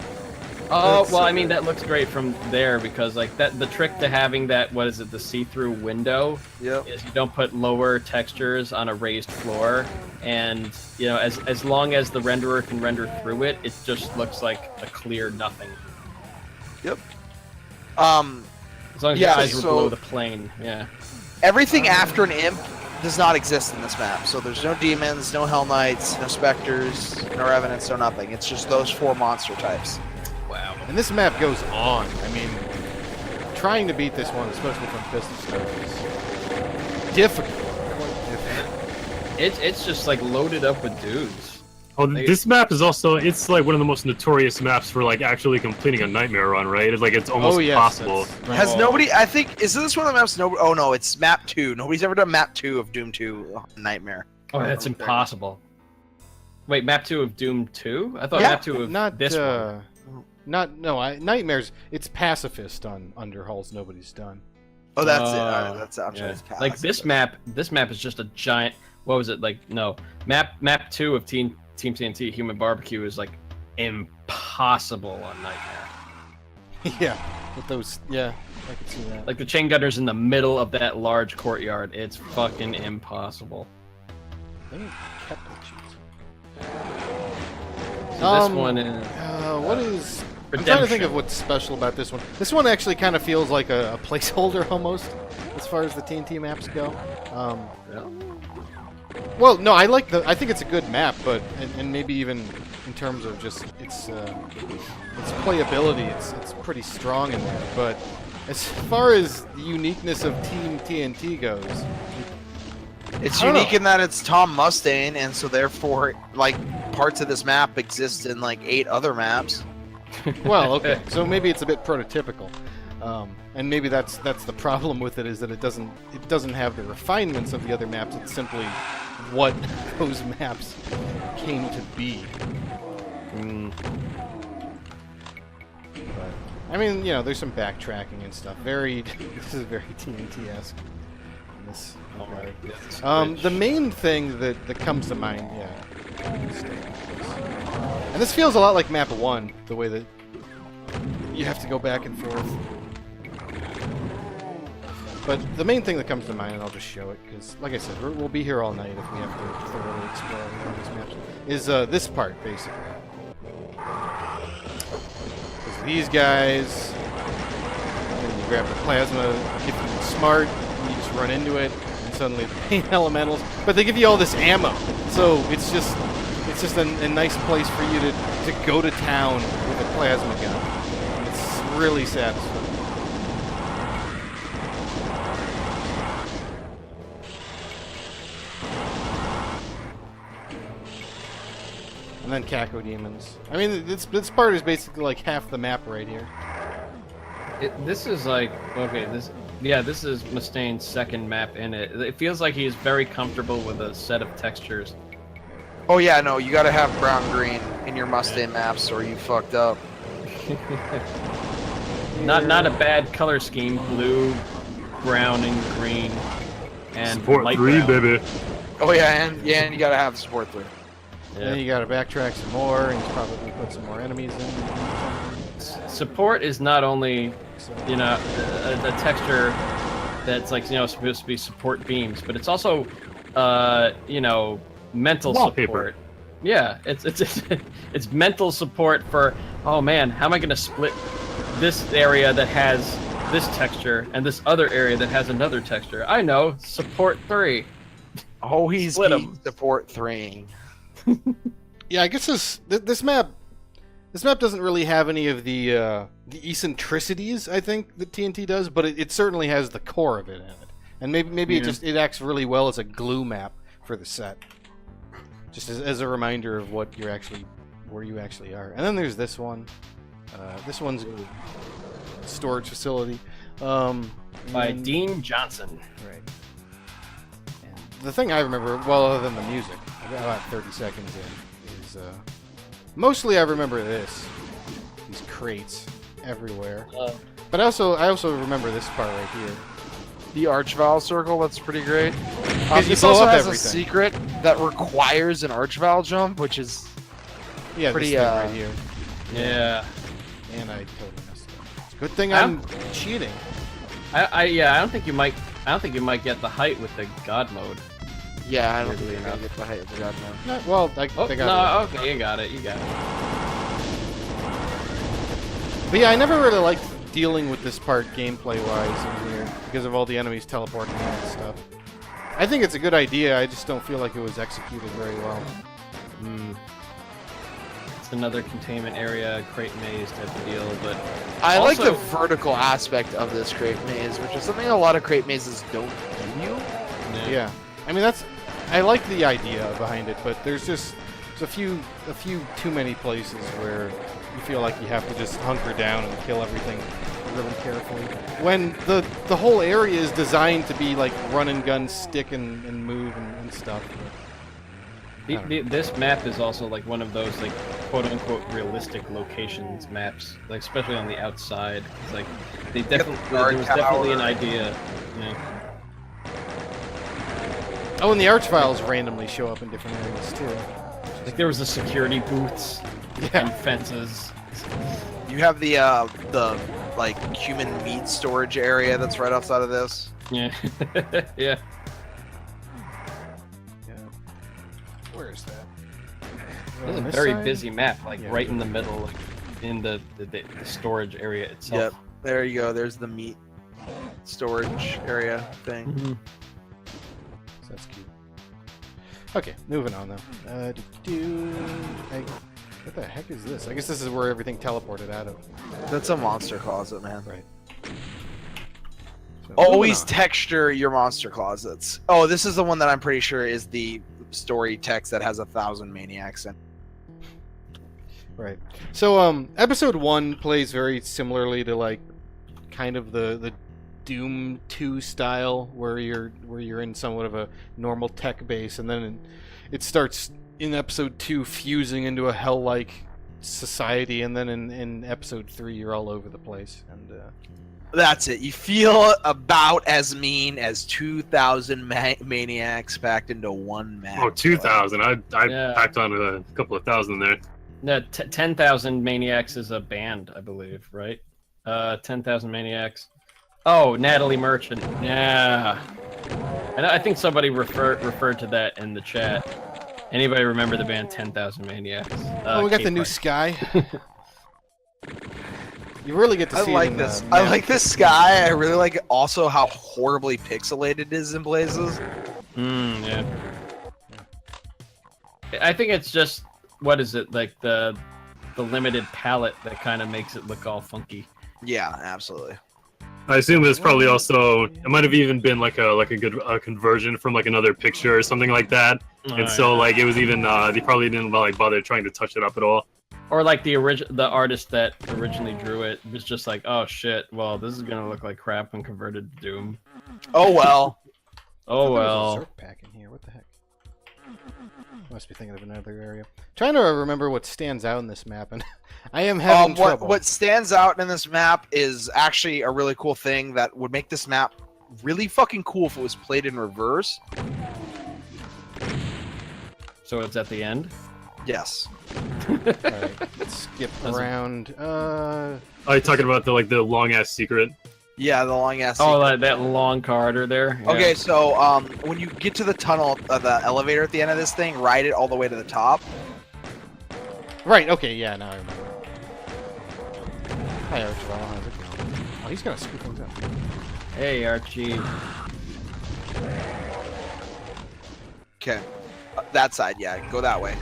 Oh, That's well, so I mean, good. that looks great from there because, like, the trick to having that, what is it, the see-through window Yep. is you don't put lower textures on a raised floor, and, you know, as long as the renderer can render through it, it just looks like a clear nothing. Yep. As long as Yeah, your eyes were so- below the plane, yeah. Everything after an imp does not exist in this map. So there's no demons, no hell knights, no specters, no revenants, no nothing. It's just those 4 monster types. Wow. And this map goes on. I mean, trying to beat this one, especially from pistol start, is difficult. Quite difficult. It's just, like, loaded up with dudes. Oh, this map is also, it's like one of the most notorious maps for like actually completing a nightmare run, right? It's like, it's almost Oh, yes, impossible. that's right. Has nobody? I think is this one of the maps? No. Oh no, it's map 2. Nobody's ever done map 2 of Doom 2 Nightmare. Oh, that's impossible. Wait, map 2 of Doom 2? I thought Yeah. map 2 of Not this one. Nightmares. It's pacifist on Underhulls. Nobody's done. Oh, that's it. That's I'm sure Yeah. it's past. Like this map is just a giant. What was it like? No, map 2 of Team TNT Human Barbecue is like impossible on Nightmare. Yeah, with those. Yeah, I can see that. Like the chain gunner's in the middle of that large courtyard. It's fucking impossible. I think Kepler cheats. So this one is What is? I'm trying to think of Redemption. what's special about this one. This one actually kind of feels like a placeholder almost, as far as the TNT maps go. Well, no, I think it's a good map, but and maybe even in terms of just its playability, it's pretty strong in there. But as far as the uniqueness of Team TNT goes, it's I don't unique know. in that it's Tom Mustaine, and so therefore, like parts of this map exist in like 8 other maps. well, okay, so maybe it's a bit prototypical, and maybe that's the problem with it is that it doesn't have the refinements of the other maps. It's simply what those maps came to be. But, I mean, you know, there's some backtracking and stuff. This is very TNT-esque. This regard. The main thing that comes to mind, yeah. And this feels a lot like Map 1, the way that you have to go back and forth. But the main thing that comes to mind, and I'll just show it, because, like I said, we'll be here all night if we have to thoroughly explore all these maps, is this part, basically. Because these guys, you grab the plasma, if you're smart, you just run into it, and suddenly the pain elementals, but they give you all this ammo, so it's just a nice place for you to go to town with a plasma gun. It's really satisfying. And then Caco Demons. I mean, this part is basically like half the map right here. This is like okay. This is Mustaine's second map in it. It feels like he's very comfortable with a set of textures. Oh yeah, no, you gotta have brown green in your Mustaine maps, or you fucked up. Not a bad color scheme. Blue, brown, and green, and Support light 3, brown. baby. Oh yeah, and you gotta have support 3. And then you gotta backtrack some more, and probably put some more enemies in. Support is not only, So, you know, a texture that's like, you know, supposed to be support beams, but it's also, you know, mental Wallpaper. support. Yeah, it's mental support for, oh man, how am I gonna split this area that has this texture and this other area that has another texture? I know, support 3. Always Split be 'em. support 3. Yeah, I guess this map doesn't really have any of the eccentricities I think that TNT does, but it certainly has the core of it in it, and maybe it acts really well as a glue map for the set, just as a reminder of where you actually are. And then there's this one. This one's a storage facility By Dean Johnson. Right. And the thing I remember, well, other than the music, about 30 seconds in, is mostly I remember these crates everywhere. But I also remember this part right here. The Archvile circle, that's pretty great. You This blow also up has everything. a secret that requires an Archvile jump, which is Yeah, pretty, this thing right here. Yeah. And I totally messed up. It's a good thing I'm cheating. I don't think you might get the height with the God mode. yeah. I don't Weirdly think you're gonna enough. get the height of the god now. Well, they Oh, got no, okay, you got it. But yeah, I never really liked dealing with this part gameplay-wise in here because of all the enemies teleporting and stuff. I think it's a good idea, I just don't feel like it was executed very well. It's another containment area, crate maze type of deal, but I like the also- vertical aspect of this crate maze, which is something a lot of crate mazes don't give you. Yeah. I mean, I like the idea behind it, but there's a few too many places where you feel like you have to just hunker down and kill everything really carefully. When the whole area is designed to be like run and gun, stick and move and stuff. This map is also like one of those like quote unquote realistic locations maps, like especially on the outside. It's like there was definitely an idea. Yeah. Oh, and the archviles randomly show up in different areas too. Like there was the security booths Yeah. and fences. You have the like human meat storage area that's right outside of this. Yeah. Yeah. Yeah. Where is that? This is On a this very side? busy map, like Yeah. right in the middle, like in the storage area itself. Yep. There you go. There's the meat storage area thing. Mhm. So that's cute. Okay, moving on though. What the heck is this? I guess this is where everything teleported out of. That's a monster closet, man. Right. So, Always moving texture your monster closets. Oh, this is the one that I'm pretty sure is the story text that has 1,000 maniacs in. on. Right. So episode 1 plays very similarly to like kind of the Doom 2 style where you're in somewhat of a normal tech base, and then it starts in episode 2 fusing into a hell-like society, and then in episode 3 you're all over the place. And That's it. You feel about as mean as 2,000 maniacs packed into one map. Oh, 2,000. I Yeah. packed on a couple of thousand there. No, 10,000 Maniacs is a band, I believe, right? 10,000 Maniacs. Oh, Natalie Merchant. Yeah. And I think somebody referred to that in the chat. Anybody remember the band 10,000 Maniacs? we got the new K-Pop. sky. You really get to I see like it in this. the I map. like this sky. I really like also how horribly pixelated it is in places. Yeah. I think it's just, what is it, like the limited palette that kind of makes it look all funky. Yeah, absolutely. I assume it's probably also, it might have even been like a good conversion from like another picture or something like that. And so like it was even they probably didn't like bother trying to touch it up at all. Or like the artist that originally drew it was just like, oh shit, well this is gonna look like crap when converted to Doom. Oh well. Oh There was a well. Zerk pack in here. What the heck? Must be thinking of another area. Trying to remember what stands out in this map, and I am having trouble. What stands out in this map is actually a really cool thing that would make this map really fucking cool if it was played in reverse. So it's at the end. Yes. Alright, let's skip around. Are you talking about the long ass secret? Yeah, the long ass. Oh, that long corridor there. Yeah. Okay, so when you get to the tunnel, the elevator at the end of this thing, ride it all the way to the top. Right, okay, yeah, now I remember. Hi, Archibald. How's it going? Oh, he's gonna screw things up. Hey, Archie. Okay. That side, yeah. Go that way.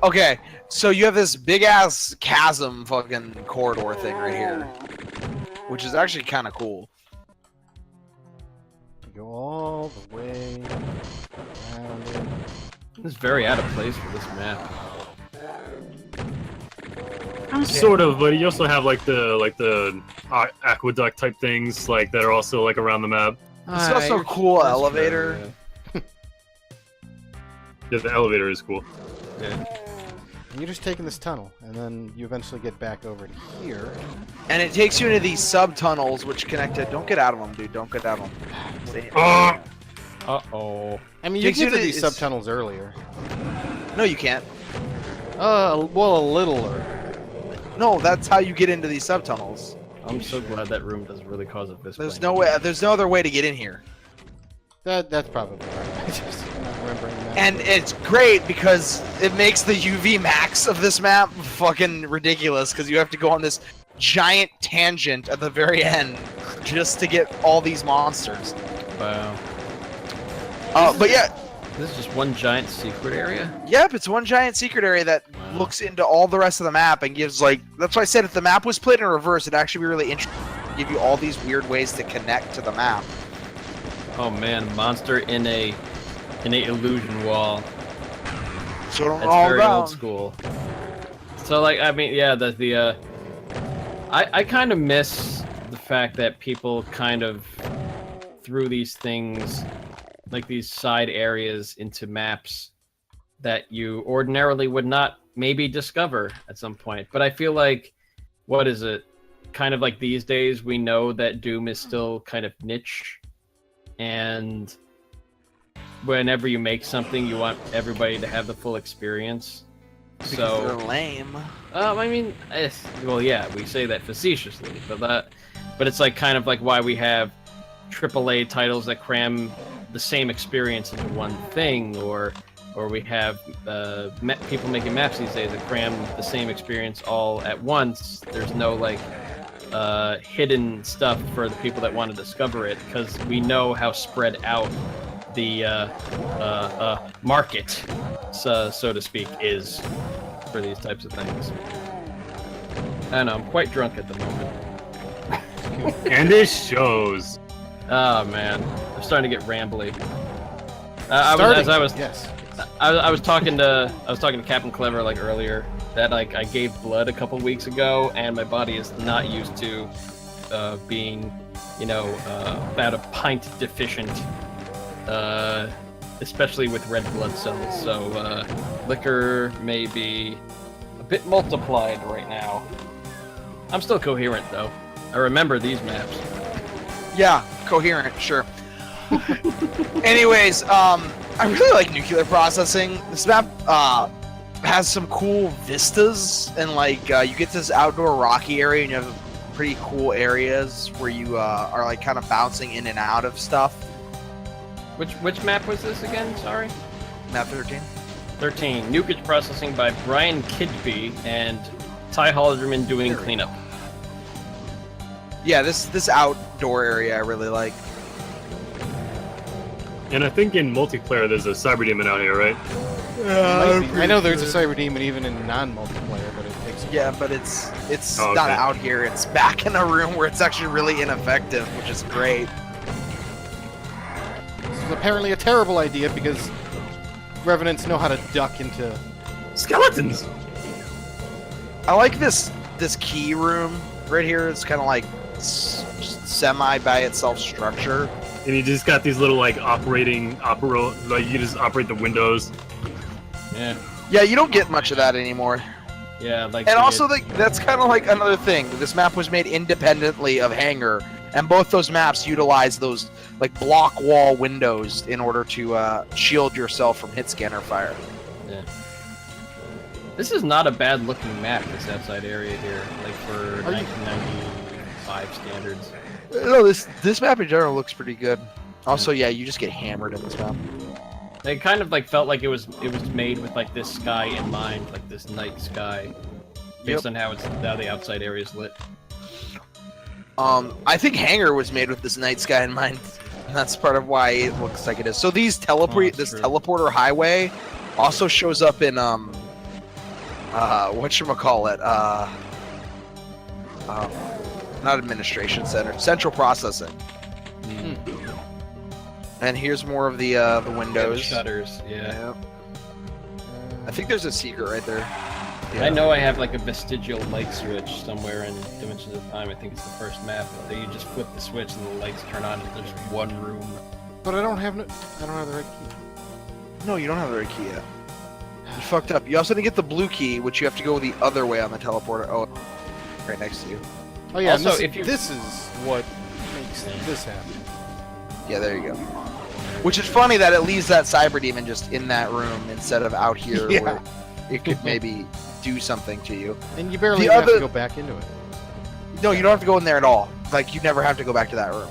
Okay, so you have this big-ass chasm fucking corridor thing right here. Which is actually kind of cool. Go all the way around it. This is very out of place for this map. Sort of, but you also have like the aqueduct type things like that are also like around the map. It's also a cool That's elevator. true, Yeah, the elevator is cool. yeah. And you're just taking this tunnel, and then you eventually get back over to here. And it takes you into these sub-tunnels which connect to... Don't get out of them, dude. Don't get out of them. Stay in. Uh-oh. I mean, you Takes get you to to- these it's- sub-tunnels earlier. No, you can't. Well, a little earlier. No, that's how you get into these sub-tunnels. I'm so glad that room doesn't really cause a fist There's fight. no way. There's no other way to get in here. That's probably right. I just am not remembering that. And it's great because it makes the UV max of this map fucking ridiculous because you have to go on this giant tangent at the very end just to get all these monsters. Wow. But yeah, This is just one giant secret area? yep, it's one giant secret area that Wow. looks into all the rest of the map and gives like. That's why I said if the map was played in reverse, it'd actually be really interesting. Give you all these weird ways to connect to the map. Oh man, monster in a illusion wall. So That's all very around. old school. So like, I mean, yeah, I kind of miss the fact that people kind of threw these things, like these side areas, into maps that you ordinarily would not maybe discover at some point. But I feel like, what is it? Kind of like these days, we know that Doom is still kind of niche, and whenever you make something, you want everybody to have the full experience. Because So, they're lame. I mean, well, yeah, we say that facetiously, but it's like kind of like why we have AAA titles that cram the same experience into one thing, or we have people making maps these days that cram the same experience all at once. There's no like hidden stuff for the people that want to discover it, because we know how spread out the market, so to speak, is for these types of things. I know, I'm quite drunk at the moment. And it shows. Oh man, I'm starting to get rambly. Yes. I was talking to Captain Clever like earlier that like I gave blood a couple weeks ago, and my body is not used to being, about a pint deficient, especially with red blood cells. So liquor may be a bit multiplied right now. I'm still coherent though. I remember these maps. Yeah, coherent, sure. Anyways, I really like nuclear processing. This map has some cool vistas, and like you get this outdoor rocky area, and you have pretty cool areas where you are like kind of bouncing in and out of stuff. Which map was this again? Sorry. Map 13. 13. Nuclear processing by Brian Kidby and Ty Halderman doing cleanup. Yeah, this outdoor area I really like. And I think in multiplayer there's a cyber demon out here, right? I know there's a cyber demon even in non-multiplayer, but it takes. Yeah, but it's Oh, not okay. out here. It's back in a room where it's actually really ineffective, which is great. This is apparently a terrible idea because revenants know how to duck into. Skeletons! I like this key room right here. It's kind of like semi by itself structure. And you just got these little like like you can just operate the windows. Yeah. Yeah, you don't get much of that anymore. Yeah, like. And also, that's kind of like another thing. This map was made independently of Hangar, and both those maps utilize those like block wall windows in order to shield yourself from hit scanner fire. Yeah. This is not a bad looking map, this outside area here, like for 1995 standards. No, this map in general looks pretty good. Also, yeah, you just get hammered in this map. It kind of like felt like it was made with like this sky in mind, like this night sky, based on how the outside area is lit. I think Hangar was made with this night sky in mind. That's part of why it looks like it is. So these teleporter highway also shows up in whatchamacallit, not administration center, central processing. And here's more of the windows. Shutters, yeah. I think there's a secret right there. Yeah. I know I have like a vestigial light switch somewhere in Dimensions of Time. I think it's the first map. That you just flip the switch and the lights turn on. And there's one room. But I don't have the right key. No, you don't have the right key yet. You fucked up. You also didn't get the blue key, which you have to go the other way on the teleporter. Oh, right next to you. Oh yeah. Also, this is what makes this happen. Yeah, there you go. Which is funny that it leaves that cyber demon just in that room instead of out here where it could maybe do something to you. And you barely have to go back into it. No, you don't have to go in there at all. Like, you never have to go back to that room.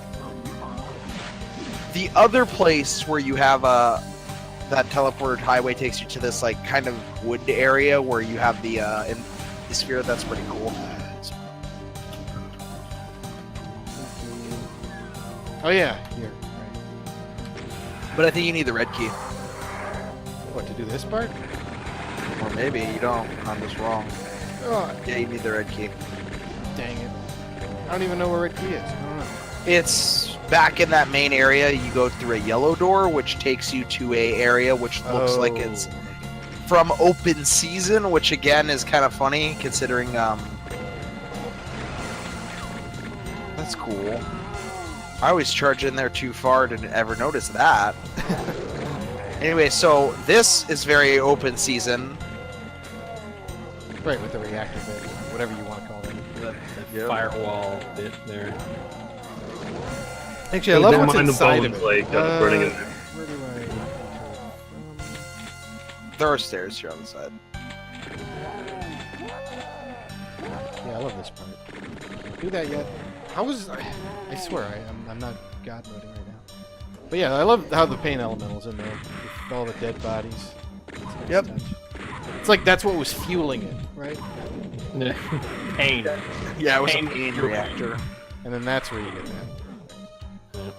The other place where you have that teleported highway takes you to this like kind of wood area where you have the sphere. That's pretty cool. Oh yeah, here. Right. But I think you need the red key. What, to do this part? Or maybe you don't. I'm just wrong. Oh, Yeah, you need the red key. dang it. I don't even know where red key is. I don't know. It's back in that main area. You go through a yellow door, which takes you to a area which looks like it's from open season, which again is kind of funny considering. That's cool. I always charge in there too far to ever notice that. Anyway, so this is very open season. Right, with the reactor bit, whatever you want to call it. The firewall bit there. Actually, I love Never what's mind the inside bones, of it. like, burning in there. Where do There are stairs here on the side. Yeah, I love this part. Do that yet? I swear, I'm not god moding right now. But yeah, I love how the pain elemental's in there with all the dead bodies. Yep. It's like that's what was fueling it, right? Pain. Yeah, it was Pain a pain reactor. And then that's where you get that.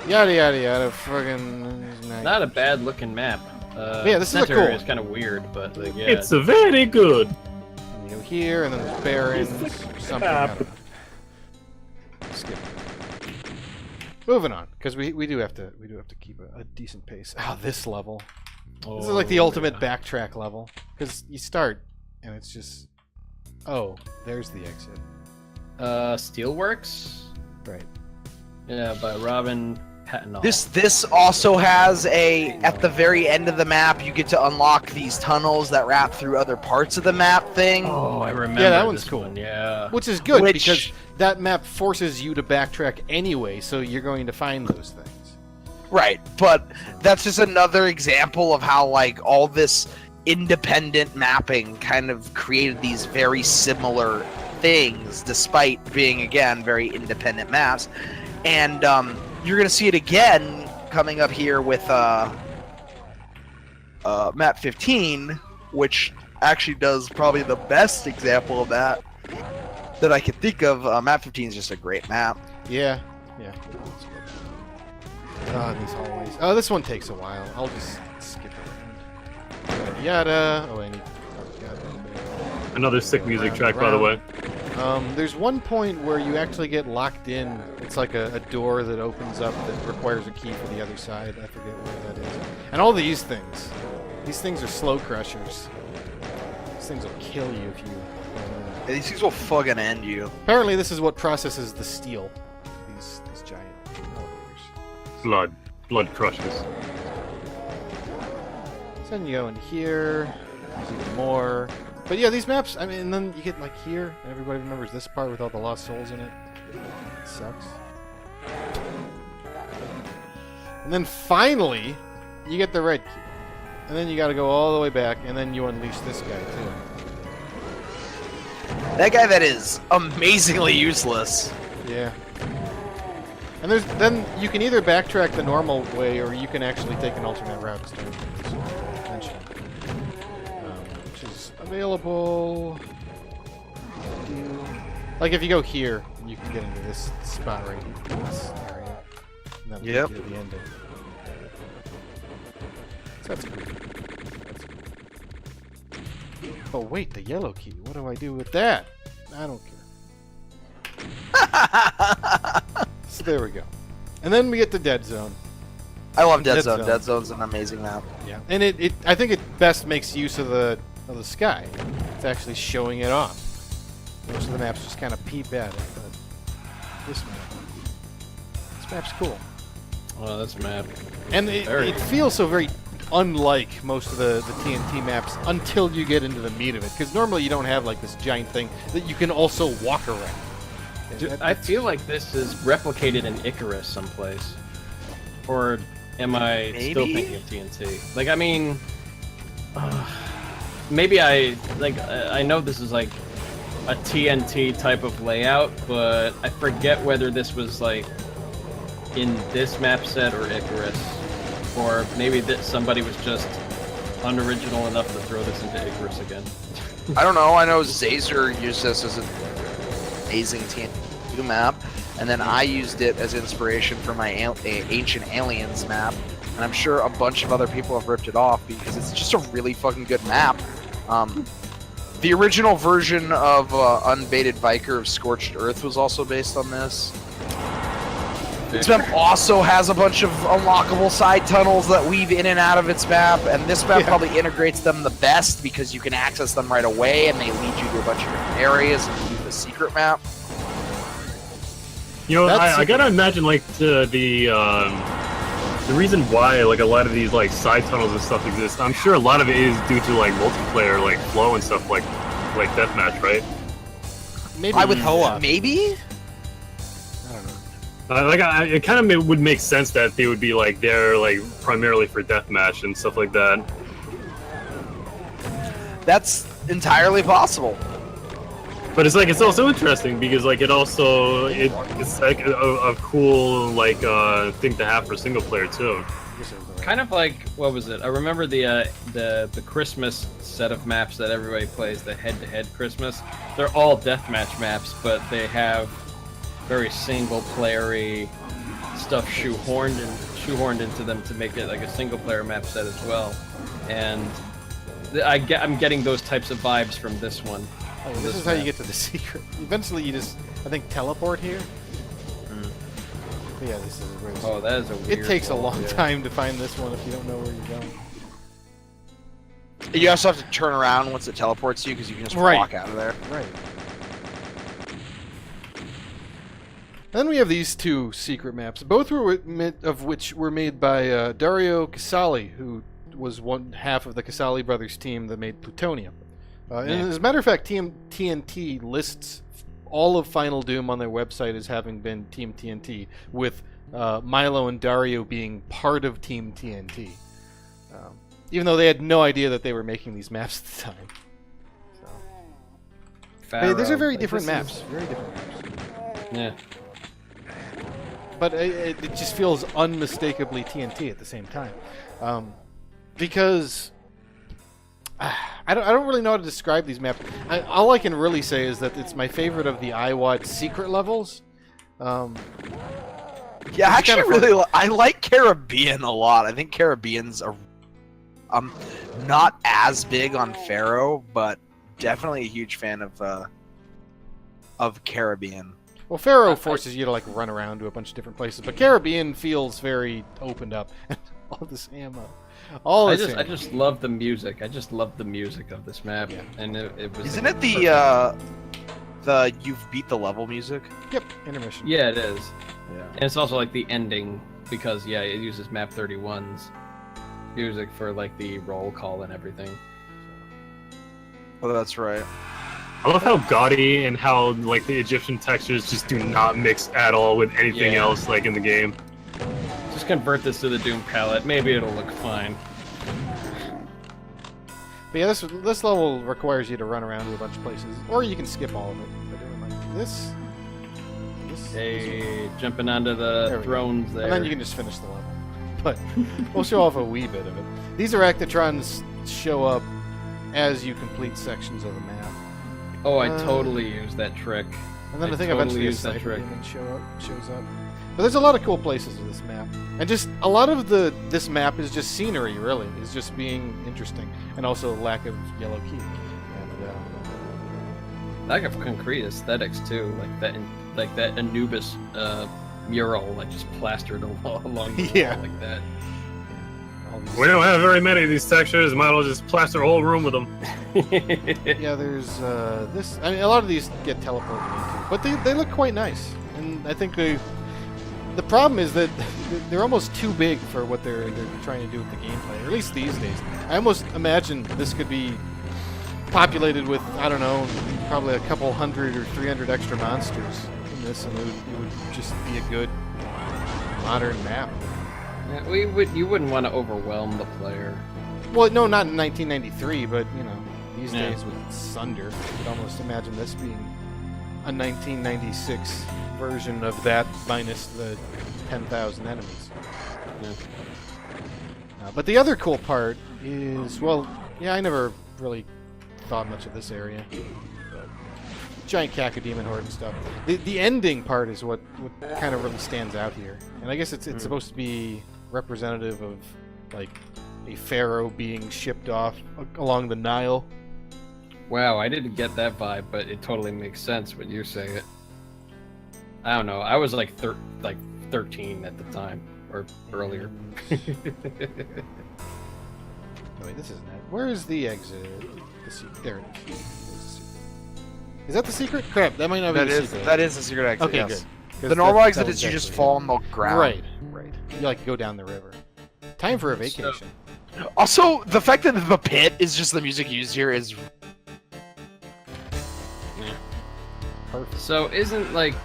Yada yada yada. Fucking. Not a bad looking map. Yeah, this is center cool. is kind of weird, but like, yeah. It's a very good. You know, here, and then there's barons, something. I don't know. Skip. Moving on, because we do have to keep a decent pace. Ah, this level. This is like the ultimate backtrack level, because you start and it's just, oh, there's the exit. Steelworks. Right. Yeah, by Robin Patton. This also has at the very end of the map, you get to unlock these tunnels that wrap through other parts of the map thing. Oh, I remember. Yeah, that one's this cool. one, yeah. Which is good because that map forces you to backtrack anyway, so you're going to find those things. Right, but that's just another example of how like all this independent mapping kind of created these very similar things, despite being again very independent maps. And you're gonna see it again coming up here with map 15, which actually does probably the best example of that I can think of. Map 15 is just a great map. Yeah, yeah. Oh, these hallways. Oh, this one takes a while. I'll just skip it. Yada. Oh, I need. Another sick music track, by the way. There's one point where you actually get locked in. It's like a door that opens up that requires a key for the other side. I forget where that is. And all these things are slow crushers. These things will kill you if you. These things will fucking end you. Apparently, this is what processes the steel. These giant elevators. Blood crushes. So then you go in here. There's even more. But yeah, these maps, I mean, and then you get like here, and everybody remembers this part with all the lost souls in it. It sucks. And then finally, you get the red key. And then you gotta go all the way back, and then you unleash this guy too. That guy that is amazingly useless. Yeah. And then you can either backtrack the normal way, or you can actually take an alternate route instead of this mention, which is available. Like if you go here, you can get into this spot right here, this area. And that'll Yep. take you to the ending. So that's cool. Oh wait, the yellow key. What do I do with that? I don't care. So there we go. And then we get to Dead Zone. I love Dead Dead Zone. Zone. Dead Zone's an amazing map. Yeah. And I think it best makes use of the sky. It's actually showing it off. Most of the maps just kind of peep at it, but this map's cool. Oh, that's mad. And it feels so very unlike most of the TNT maps until you get into the meat of it. Because normally you don't have like this giant thing that you can also walk around. Dude, I feel like this is replicated in Icarus someplace. Or am I still Maybe? thinking of TNT? Like, I mean... maybe I know this is like a TNT type of layout, but I forget whether this was like in this map set or Icarus. Or maybe that somebody was just unoriginal enough to throw this into Icarus again. I don't know. I know Zazer used this as an amazing TNT map, and then I used it as inspiration for my Ancient Aliens map, and I'm sure a bunch of other people have ripped it off because it's just a really fucking good map. The original version of Unbaited Viker of Scorched Earth was also based on this. This map also has a bunch of unlockable side tunnels that weave in and out of its map, and this map probably integrates them the best because you can access them right away, and they lead you to a bunch of different areas, including the secret map. You know, I gotta imagine like the reason why like a lot of these like side tunnels and stuff exist. I'm sure a lot of it is due to like multiplayer like flow and stuff like deathmatch, right? Maybe I would co-op. maybe. I don't know. It kind of would make sense that they would be like there like primarily for deathmatch and stuff like that. That's entirely possible. But it's like it's also interesting because like it's like a cool like thing to have for single player too. Kind of like, what was it? I remember the Christmas set of maps that everybody plays, the head-to-head Christmas. They're all deathmatch maps, but they have very single-playery stuff shoehorned into them to make it like a single-player map set as well. And I'm getting those types of vibes from this one. Oh, this is how you get to the secret. Eventually, you just, I think, teleport here. Yeah, this is where. Oh, that is a weird. It takes a wall, long time to find this one if you don't know where you're going. You also have to turn around once it teleports you because you can just Right. walk out of there. Right. Then we have these two secret maps, both of which were made by Dario Casali, who was one half of the Casali brothers team that made Plutonium. And as a matter of fact, TeamTNT lists all of Final Doom on their website as having been TeamTNT, with Milo and Dario being part of TeamTNT. Even though they had no idea that they were making these maps at the time. So. These are very different maps. Very different maps. Yeah. But it just feels unmistakably TNT at the same time. Because... I don't really know how to describe these maps. All I can really say is that it's my favorite of the IWAD secret levels. Yeah, actually, I like Caribbean a lot. I think Caribbean's not as big on Pharaoh, but definitely a huge fan of Caribbean. Well, Pharaoh forces you to like run around to a bunch of different places, but Caribbean feels very opened up. All this ammo. I just love the music. I just love the music of this map, and it was. Isn't it the you've beat the level music? Yep, intermission. Yeah, it is. Yeah. And it's also like the ending because it uses Map 31's music for like the roll call and everything. Oh, that's right. I love how gaudy and how like the Egyptian textures just do not mix at all with anything else like in the game. Just convert this to the Doom palette. Maybe it'll look fine. But yeah, this level requires you to run around to a bunch of places, or you can skip all of it by doing like this, Hey, jumping onto There the we go. thrones there. And then you can just finish the level. But we'll show off a wee bit of it. These Arachnotrons show up as you complete sections of the map. Oh, I totally used that trick. And then I think totally eventually a used that sniper trick. demon shows up. But there's a lot of cool places in this map. And just a lot of this map is just scenery, really. Is just being interesting. And also lack of yellow key. And, Lack of concrete aesthetics too, like that Anubis mural, like just plastered along the Yeah. wall like that. all these- We don't have very many of these textures. Might as well just plaster a whole room with them. Yeah, there's this. I mean, a lot of these get teleported into, but they look quite nice. And I think the problem is that they're almost too big for what they're trying to do with the gameplay. Or at least these days. I almost imagine this could be populated with, I don't know, probably a couple 100 or 300 extra monsters in this, and it would just be a good modern map. Yeah, you wouldn't want to overwhelm the player. Well, no, not in 1993, but you know, these Yeah. days with Sunder, you could almost imagine this being a 1996 version of that minus the 10,000 enemies. Yeah. But the other cool part is, well, yeah, I never really thought much of this area. Giant cacodemon horde and stuff. The ending part is what kind of really stands out here, and I guess it's supposed to be representative of like a pharaoh being shipped off along the Nile. Wow, I didn't get that vibe, but it totally makes sense when you say it. I don't know. I was like 13 at the time, or earlier. Oh, wait, this isn't it. Where is the exit? There it is. Where's the secret? Is that the secret? Crap, that might not be the secret. That is the secret exit. Okay, yes. good. The normal exit that is you just exactly fall it. on the ground. Right. You like go down the river. Time for a vacation. Also, the fact that the pit is just the music used here is Perfect. So isn't like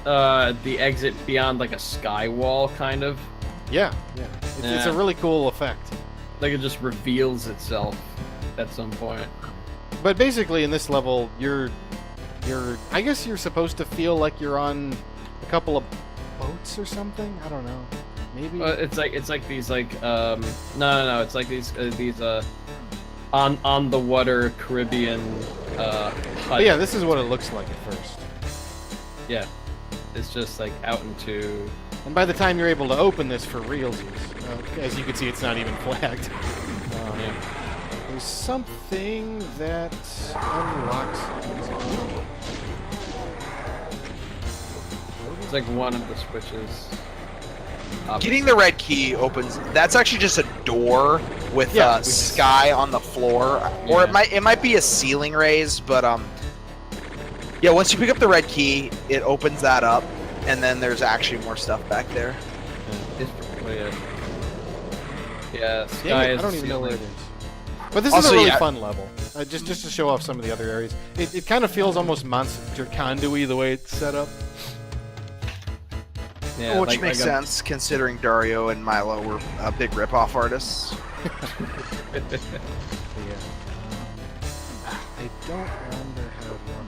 the exit beyond like a sky wall kind of? Yeah. It's a really cool effect. Like it just reveals itself at some point. But basically, in this level, I guess you're supposed to feel like you're on a couple of boats or something. I don't know. Maybe. It's like these like no, it's like these on the water Caribbean hut. But yeah, this is what it looks like at first. Yeah, it's just like out into. And by the time you're able to open this for realsies, as you can see, it's not even flagged. Yeah. There's something that unlocks. It's like one of the switches. getting the red key opens. That's actually just a door with Yeah, sky on the floor, or Yeah. it might be a ceiling raise, but yeah. Once you pick up the red key, it opens that up, and then there's actually more stuff back there. It's yeah, Dang sky it, is I don't even know where it ceiling. is. But this is Also, a really yeah. fun level. Just to show off some of the other areas. It kind of feels almost Monster Conduit the way it's set up. Yeah, Which like, makes like a- sense considering Dario and Milo were big rip-off artists. But yeah. I don't remember how to run.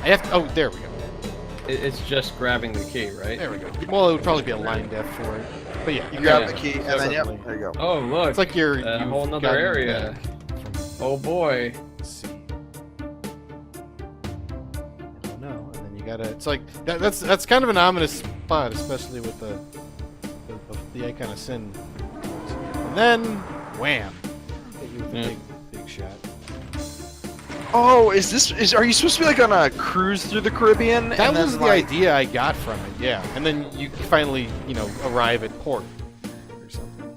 I have to. Oh, there we go. It's just grabbing the key, right? There we go. Well, it would probably be a line def for it. But yeah. You and grab then- the key, and then yep, Definitely. there you go. Oh, look. It's like you're a you've whole nother gotten area. back from- Oh boy. Let's see. I don't know. And then you gotta. It's like that's kind of an ominous spot, especially with the icon of sin. And then wham! Hit you with a Yeah. big shot. Oh, are you supposed to be like on a cruise through the Caribbean? That and then, was the like, idea I got from it. Yeah. And then you finally, arrive at port or something.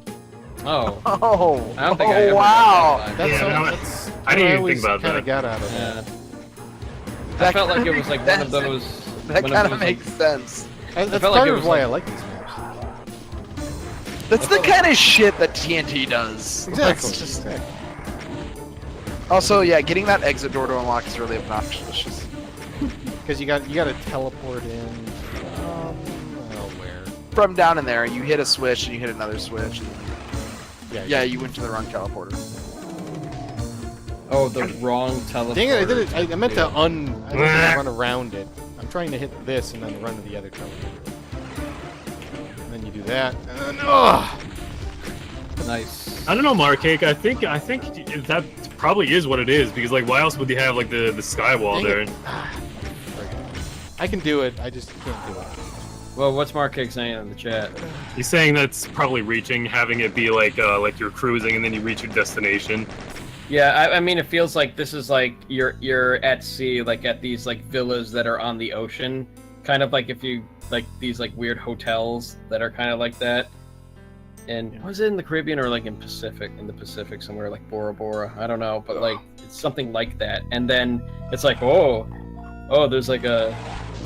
Oh. Oh, I don't think I ever got wow. that vibe. That's Yeah, all, no, that's I didn't even always think about kind that. of got out of that. Yeah. I That felt like kinda it was like makes one of sense. those. That one kind of those, makes sense. That's felt part like it of was why like- I like these maps. That's the kind of shit that TNT does. Exactly. It's just- Also, yeah, getting that exit door to unlock is really obnoxious. Because you got to teleport in from where? From down in there, you hit a switch and you hit another switch. And, Yeah. you went to the wrong teleporter. Oh, the wrong teleport. Dang it! I did it. I meant to I don't want to run around it. I'm trying to hit this and then run to the other teleporter. And then you do that, and then, ugh! Nice. I don't know, Marcake. I think that probably is what it is, because like, why else would you have like the sky wall Dang there? it. I can do it. I just can't do it. Well, what's Marcake saying in the chat? He's saying that's probably reaching, having it be like you're cruising and then you reach your destination. Yeah, I mean, it feels like this is like you're at sea, like at these like villas that are on the ocean, kind of like if you like these like weird hotels that are kind of like that. And was it in the Caribbean or like in the Pacific somewhere, like Bora Bora? I don't know, but like it's something like that. And then it's like, oh, there's like a.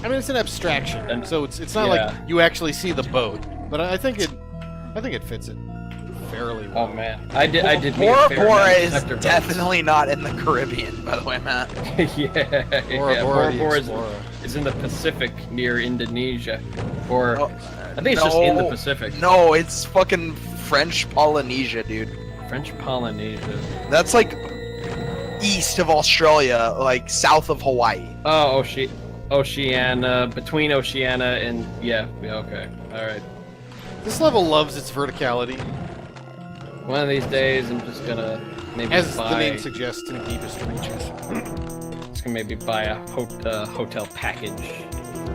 I mean, it's an abstraction, so it's not like you actually see the boat, but I think it fits it fairly well. Oh man, I did. Bora Bora is definitely not in the Caribbean, by the way, Matt. Bora Bora is in the Pacific near Indonesia, or I think it's just in the Pacific. No, it's fucking French Polynesia, dude. French Polynesia. That's like east of Australia, like south of Hawaii. Oh, Oceania, between Oceania and yeah, okay, all right. This level loves its verticality. One of these days, I'm just gonna maybe As buy. the name suggests, in deepest reaches. Just gonna maybe buy a hotel package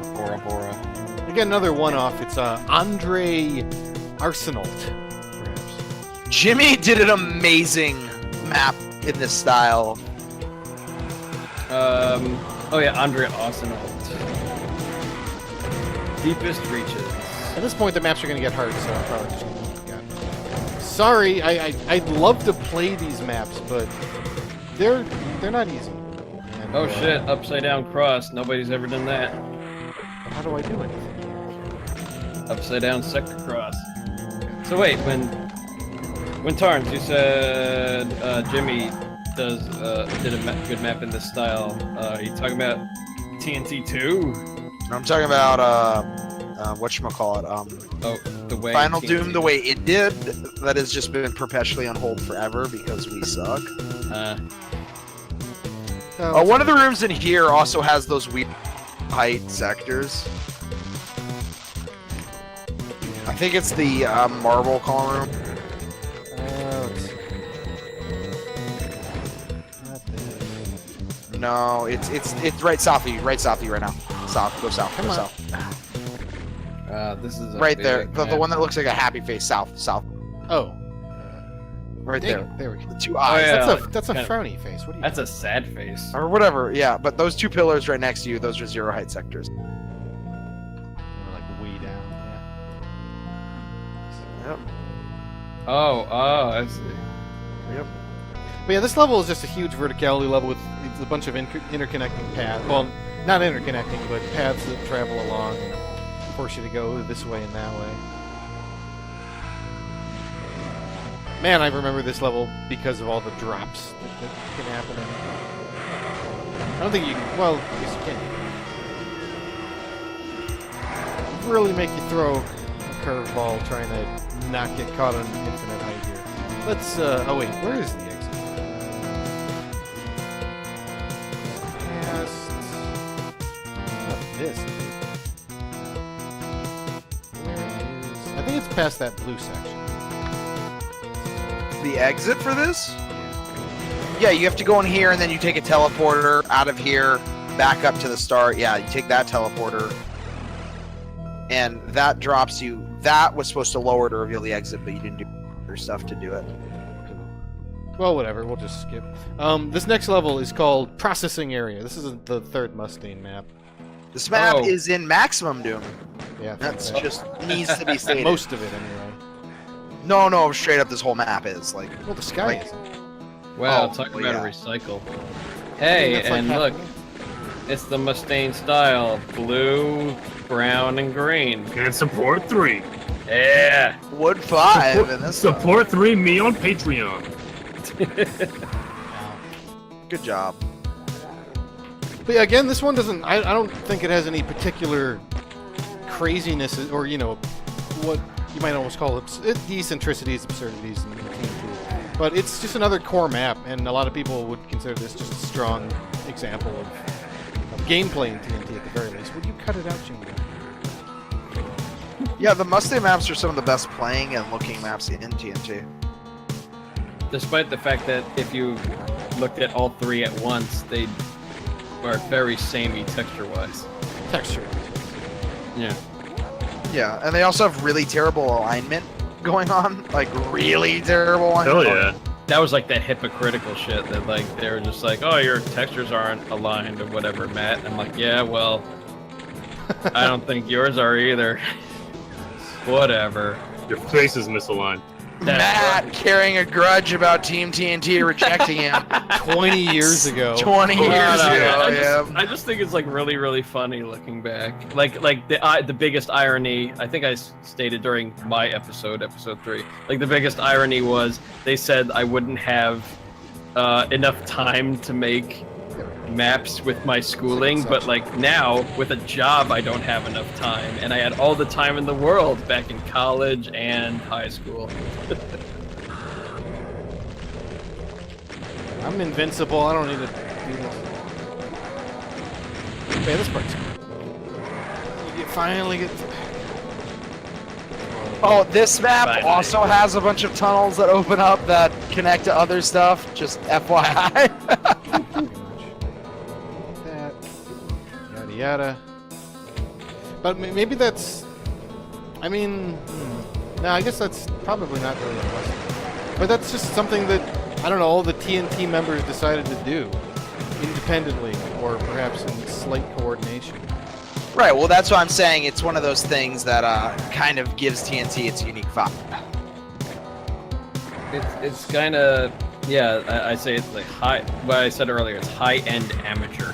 for Bora Bora. Again, another one-off. It's Andre Arsenault, perhaps. Jimmy did an amazing map in this style. Oh yeah, Andre Arsenault. Deepest reaches. At this point, the maps are going to get hard, so I'm probably just going to keep going. Sorry, I'd love to play these maps, but they're not easy. And, Oh shit, upside down cross. Nobody's ever done that. How do I do anything? Upside down sector cross. So wait, when Tarns, you said Jimmy did a good map in this style. Are you talking about TNT 2? I'm talking about whatchamacallit, the way Final TNT. Doom the way it did. That has just been perpetually on hold forever because we suck. One of the rooms in here also has those weird height sectors. I think it's the marble column room. Let's see. Not this. No, it's right south of you, right now. South, go south, Come go on. south. This is a Right there, big the map. one that looks like a happy face, south. Oh. Right Dang there. it, there we go. The two eyes. yeah. That's a kinda- frowny face. What do you That's a sad face. Or whatever, yeah, but those two pillars right next to you, those are zero height sectors. Or like way down, Yep. Oh, I see. Yep. But yeah, this level is just a huge verticality level with it's a bunch of interconnecting paths. Well, not interconnecting, but paths that travel along and force you to go this way and that way. Man, I remember this level because of all the drops that can happen in it. I don't think you can... Well, I guess you can. Really make you throw a curveball trying to not get caught on infinite height here. Let's... oh wait, where is the exit? Not this. Where is... I think it's past that blue section. The exit for this? Yeah, you have to go in here and then you take a teleporter out of here, back up to the start. Yeah, you take that teleporter. And that drops you. That was supposed to lower to reveal the exit, but you didn't do other stuff to do it. Well, whatever. We'll just skip. This next level is called Processing Area. This is the third Mustaine map. This map Oh. is in Maximum Doom. Yeah, That's okay. just needs to be stated. Most of it, anyway. No, straight up, this whole map is like. Well, the sky Like- isn't. Wow, Oh, talk well, about yeah. a recycle. I think Hey, that's like and half look, of it. it's the Mustaine style: blue, brown, and green. And support 3. Yeah. Wood 5 in this one. Support 3 me on Patreon. Good job. But yeah, again, this one doesn't. I don't think it has any particular craziness, or what you might almost call the eccentricities, absurdities, and TNT. But it's just another core map, and a lot of people would consider this just a strong example of gameplay in TNT at the very least. Would you cut it out, Jimmy? Yeah, the Mustang maps are some of the best playing and looking maps in TNT. Despite the fact that if you looked at all three at once, they are very samey texture-wise. Texture. Yeah. Yeah, and they also have really terrible alignment going on. Like, really terrible alignment. Hell yeah. That was like that hypocritical shit that like they were just like, oh, your textures aren't aligned or whatever, Matt. And I'm like, yeah, well, I don't think yours are either. Whatever. Your face is misaligned. Matt carrying a grudge about Team TNT rejecting him 20 years ago. 20 years ago. I just think it's like really, really funny looking back. Like the biggest irony, I think I stated during my episode 3. Like the biggest irony was they said I wouldn't have enough time to make maps with my schooling, but like now with a job I don't have enough time, and I had all the time in the world back in college and high school. I'm invincible. I don't need to do this. Okay, this part's cool. You finally get to... Oh, this map also has a bunch of tunnels that open up that connect to other stuff. Just FYI. that. Yada yada. But maybe that's... I mean... No, I guess that's probably not really impressive. But that's just something that, I don't know, all the TNT members decided to do. Independently, or perhaps in slight coordination. Right, well that's what I'm saying. It's one of those things that kind of gives TNT its unique vibe. It's kind of, yeah, I say it's like high, what I said earlier, it's high-end amateur.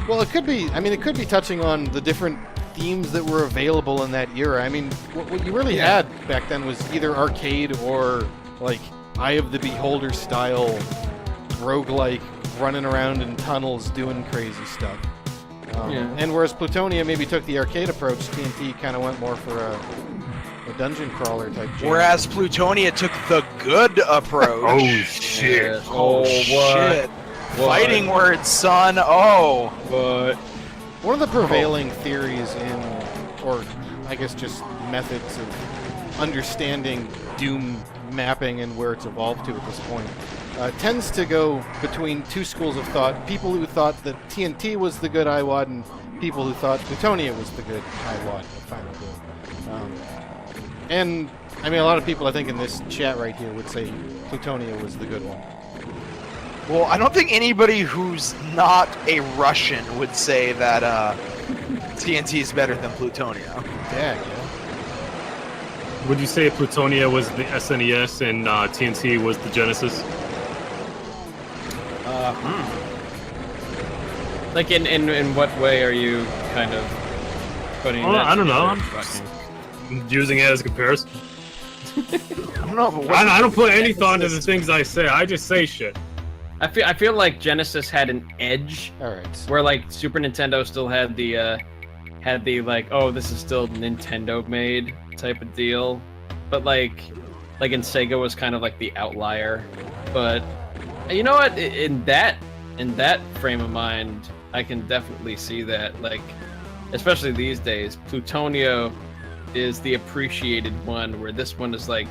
Well, it could be, I mean, it could be touching on the different themes that were available in that era. I mean, what you really had back then was either arcade or, like, Eye of the Beholder style roguelike running around in tunnels doing crazy stuff. And whereas Plutonia maybe took the arcade approach, TNT kind of went more for a dungeon crawler type jam. Whereas Plutonia took the good approach. Oh shit. Yes. Oh, What? shit. Fighting words, son. Oh. But One of the prevailing theories in, or I guess just methods of understanding Doom mapping and where it's evolved to at this point, tends to go between two schools of thought. People who thought that TNT was the good IWAD and people who thought Plutonia was the good IWAD, the final good. And, I mean, a lot of people, I think, in this chat right here would say Plutonia was the good one. Well, I don't think anybody who's not a Russian would say that TNT is better than Plutonia. Yeah. Would you say Plutonia was the SNES and TNT was the Genesis? like in what way are you kind of putting that I don't know. together? I'm using it as a comparison. I don't know. But I don't put any thought into the things I say. I just say shit. I feel like Genesis had an edge All right. where like Super Nintendo still had the like, oh, this is still Nintendo made type of deal, but like in Sega was kind of like the outlier. But you know what, in that frame of mind, I can definitely see that, like, especially these days, Plutonia is the appreciated one, where this one is like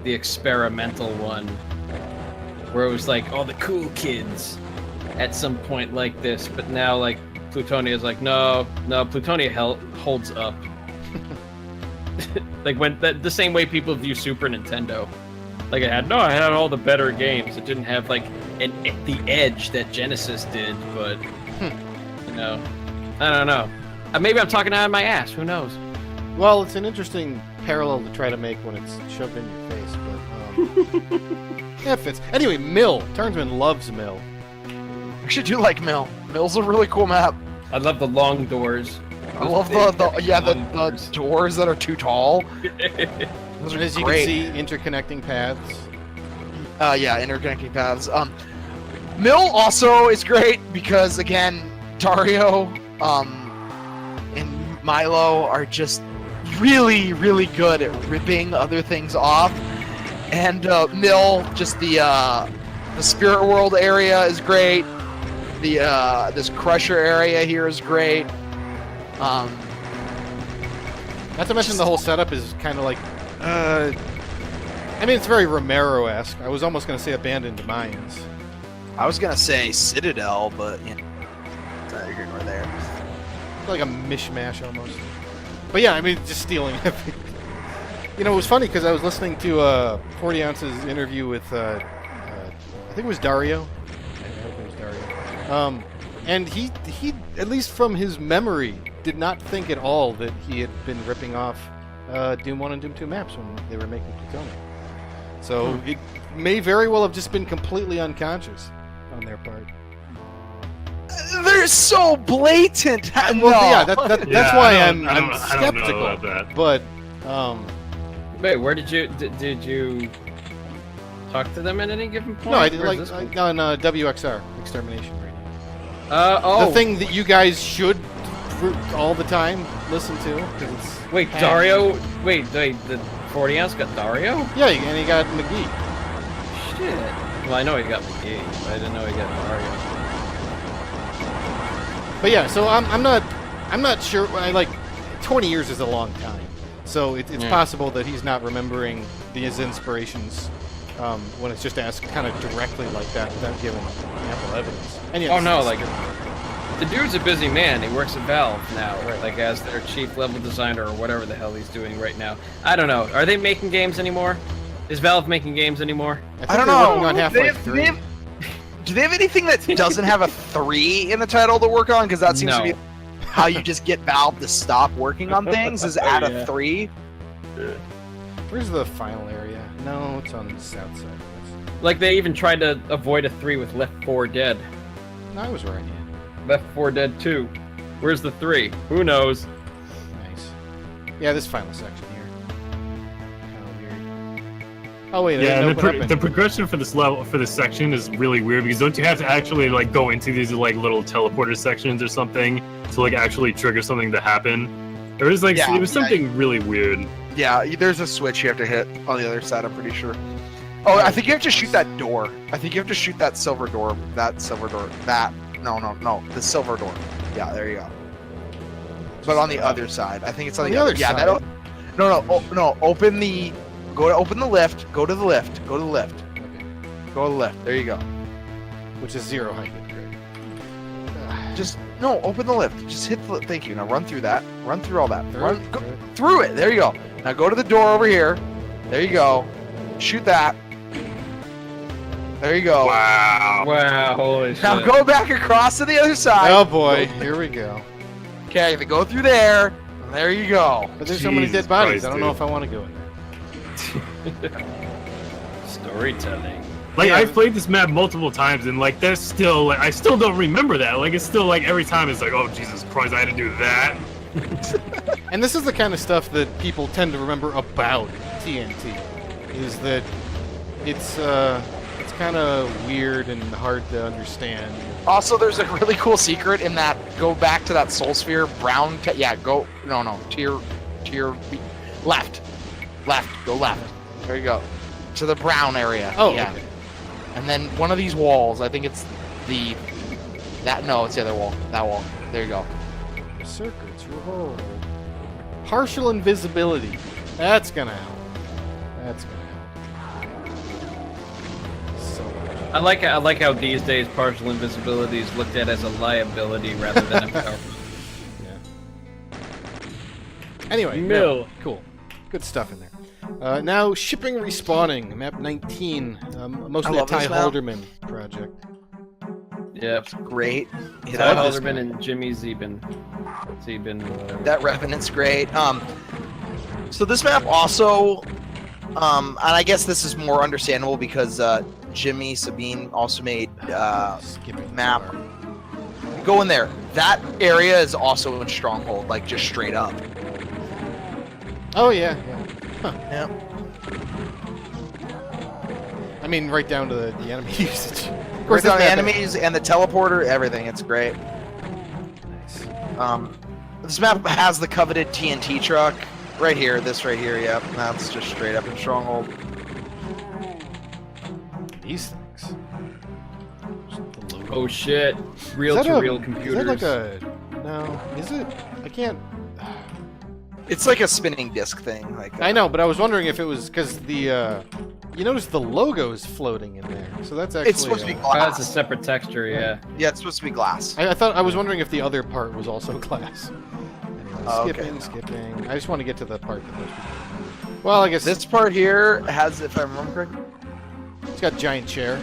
the experimental one, where it was like, oh, the cool kids at some point like this, but now like Plutonia is like, no, Plutonia holds up. Like when the same way people view Super Nintendo. Like I had all the better games. It didn't have like the edge that Genesis did, but you know, I don't know. Maybe I'm talking out of my ass. Who knows? Well, it's an interesting parallel to try to make when it's shoved in your face, but yeah, it fits. Anyway, Mill. Turnsman loves Mill. I actually do like Mill. Mill's a really cool map. I love the long doors. I love the doors that are too tall. Those are And as you great. can see, interconnecting paths. Yeah, interconnecting paths. Mill also is great because, again, Dario and Milo are just really, really good at ripping other things off. And Mill, just the The Spirit World area is great. The this Crusher area here is great. Not to mention the whole setup is kind of like, I mean, it's very Romero-esque. I was almost going to say Abandoned Mayans. I was gonna say Citadel, but you know, it's neither here nor there. Like a mishmash almost. But yeah, I mean, just stealing everything. You know, it was funny because I was listening to 40 Ounce's interview with, I think it was Dario. I hope it was Dario. And he, at least from his memory, did not think at all that he had been ripping off Doom 1 and Doom 2 maps when they were making Plutonium. So it may very well have just been completely unconscious on their part. They're so blatant. Well, yeah, that's why I'm I don't know skeptical. about that. But Wait, where did you talk to them at any given point? no, I did Where's like this one? on WXR Extermination Radio. Oh, The thing that you guys should all the time listen to. 'Cause it's wait, hack. Dario. Wait, the 40 ounce got Dario? Yeah, and he got McGee. Shit. Well, I know he got McGee, but I didn't know he got Dario. But yeah, so I'm not sure. I like 20 years is a long time, so it's Yeah. possible that he's not remembering his inspirations when it's just asked kind of directly like that without giving ample evidence. And yeah, Oh no, it's- like the dude's a busy man. He works at Valve now, Right. like as their chief level designer or whatever the hell he's doing right now. I don't know. Are they making games anymore? Is Valve making games anymore? think I don't they're know. working on Half-Life 3. Do they have anything that doesn't have a 3 in the title to work on? Because that seems to No. be how you just get Valve to stop working on things, is add Yeah. a 3. Where's the final area? No, it's on the south side. Like they even tried to avoid a 3 with Left 4 Dead. No, I was right. Yeah. Left 4 Dead 2. Where's the 3? Who knows? Nice. Yeah, this final section here. Kind of weird. Oh wait, I Yeah, didn't and open up the in- progression for this level, for this section, is really weird because don't you have to actually like go into these like little teleporter sections or something to like actually trigger something to happen? There was like Yeah, it was something really weird. Yeah, there's a switch you have to hit on the other side, I'm pretty sure. Oh, I think you have to shoot that door. I think you have to shoot that silver door. That silver door. That. No. The silver door. Yeah, there you go. But on the other side. I think it's on the other side. Yeah, that. No. Open the. Open the lift. Go to the lift. Go to the lift. Okay. Go to the lift. There you go. Which is 0 height. Great. Just no. Open the lift. Just hit the. Thank you. Now run through that. Run through all that. Run. Go through it. There you go. Now go to the door over here. There you go. Shoot that. There you go. Wow. Wow, holy shit. Now go back across to the other side. Oh boy, here we go. Okay, they go through there. And there you go. But there's so many Jesus dead bodies. Christ, I don't know dude. if I want to go in there. Storytelling. Like Yeah. I've played this map multiple times and like there's still like I still don't remember that. Like it's still like every time it's like, oh Jesus Christ, I had to do that. And this is the kind of stuff that people tend to remember about TNT. Is that it's kind of weird and hard to understand. Also, there's a really cool secret in that. Go back to that soul sphere. Brown. Yeah. Go. No. To your left. Left. Go left. There you go. To the brown area. Oh, yeah. okay. And then one of these walls. I think it's the. That no, it's the other wall. That wall. There you go. Circuits, revolve. Partial invisibility. That's gonna help. That's gonna help. So much. I like how these days partial invisibility is looked at as a liability rather than a power. Yeah. Anyway, Mill. cool. Good stuff in there. Now, shipping respawning, map 19, mostly I a love Ty this map. Halderman project. Yep. Great. Ty love this Halderman guy. and Jimmy Zeben. Whatever. That Revenant's great. So this map also, and I guess this is more understandable because Jimmy Sabine also made Skipping map. the bar. Go in there. That area is also in Stronghold, like just straight up. Oh, yeah. Huh. Yeah. I mean, right down to the enemy usage. Of Where's this the map- enemies and the teleporter, everything. It's great. Nice. This map has the coveted TNT truck right here. This right here. Yep. That's just straight up in Stronghold. These things. Oh shit! Real Is that to a- real Is computers. that like a... No, is it? I can't... It's like a spinning disc thing. Like I know, but I was wondering if it was because the... You notice the logo is floating in there, so that's actually... It's supposed to be Oh, that's a glass. separate texture. Yeah. Yeah, it's supposed to be glass. I was wondering if the other part was also glass. Anyway, Oh, okay, skipping, no. skipping. I just want to get to the part that most people... Well, I guess This part here has, if I remember correctly, it's got giant chair.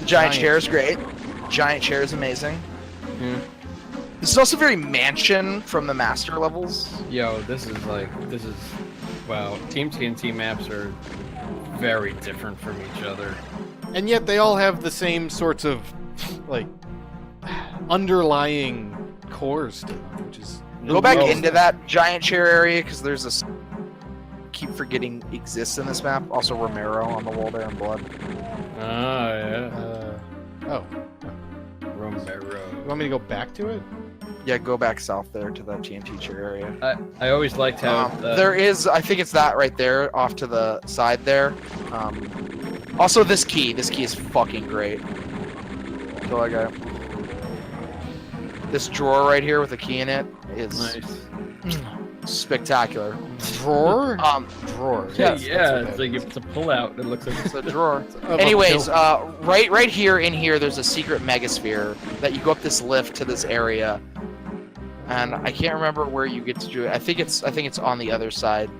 the giant Giant. chair is great. Giant chair is amazing. Yeah. This is also very mansion from the master levels. Yo, this is wow. Team TNT maps are very different from each other. And yet they all have the same sorts of, like, underlying cores to them, which is... Go back Well, into that giant chair area because there's this. Keep forgetting exists in this map. Also Romero on the wall there in blood. Ah, yeah. Oh. Romero. You want me to go back to it? Yeah, go back south there to that TNT chair area. I always liked how There is, I think it's that right there, off to the side there. Also, this key is fucking great. So I got this drawer right here with a key in it is nice. spectacular. Drawer? Drawer. Yeah, Yes, yeah. that's It's what like it's a pull out. It looks like It's a drawer. that is. Anyways, right here in here, there's a secret megasphere that you go up this lift to this area, and I can't remember where you get to do it. I think it's on the other side.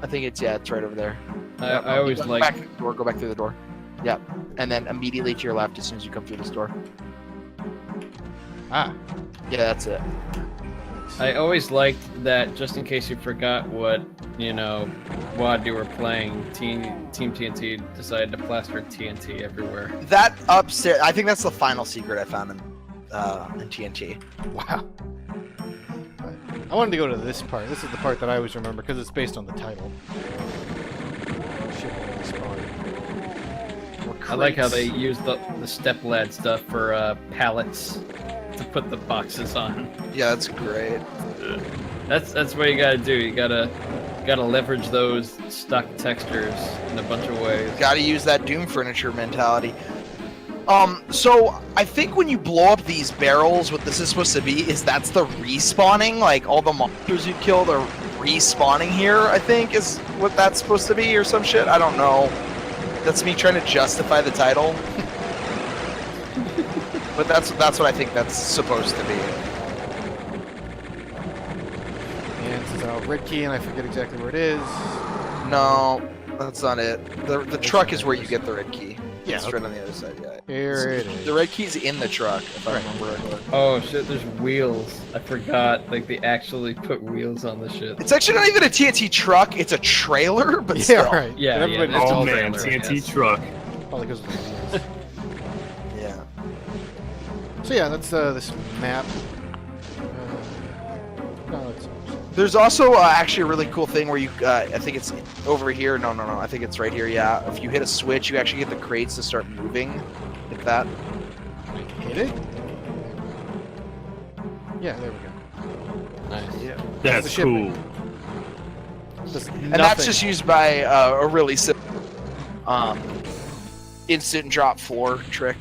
I think it's right over there. I always go like. back through the door. Go back through the door. Yep, and then immediately to your left as soon as you come through this door. Ah. Yeah, that's it. I always liked that. Just in case you forgot what WAD you were playing, Team TNT decided to plaster TNT everywhere. That upstairs. I think that's the final secret I found in TNT. Wow. I wanted to go to this part. This is the part that I always remember because it's based on the title. Shipping spawn. More I like how they crates. use the step lad stuff for pallets to put the boxes on. Yeah, that's great. That's what you gotta do. You gotta leverage those stock textures in a bunch of ways. Got to use that Doom furniture mentality. So I think when you blow up these barrels, what this is supposed to be is that's the respawning. Like all the monsters you killed are respawning here. I think is what that's supposed to be, or some shit. I don't know. That's me trying to justify the title. But that's what I think that's supposed to be. And it's a red key, and I forget exactly where it is. No, that's not it. The truck is where you get the red key. Yeah, It's right on the other side. Yeah. Here it is. The red key's in the truck, if I remember right. Oh shit, there's wheels. I forgot. Like they actually put wheels on the shit. It's actually not even a TNT truck, it's a trailer, but Yeah, still. right. Yeah, And everybody yeah, knows it's Oh all man, trailer, TNT yes. truck. probably because of the wheels. Yeah. So yeah, that's this map. No, it's There's also actually a really cool thing where you, I think it's over here. No, I think it's right here. Yeah. If you hit a switch, you actually get the crates to start moving. Hit that. hit it. Yeah, there we go. Nice. Yeah. That's the shipment. cool. Just And that's just used by a really simple instant drop floor trick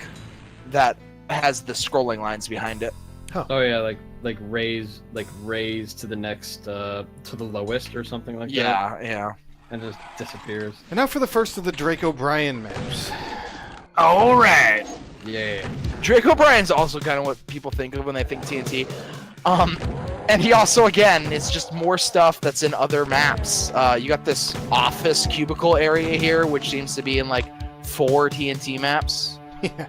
that has the scrolling lines behind it. Oh yeah, like raise to the next to the lowest or something like that. Yeah. And just disappears. And now for the first of the Drake O'Brien maps. All right. Yeah. Drake O'Brien's also kind of what people think of when they think TNT. And he also, again, it's just more stuff that's in other maps. You got this office cubicle area here, which seems to be in like 4 TNT maps Yeah.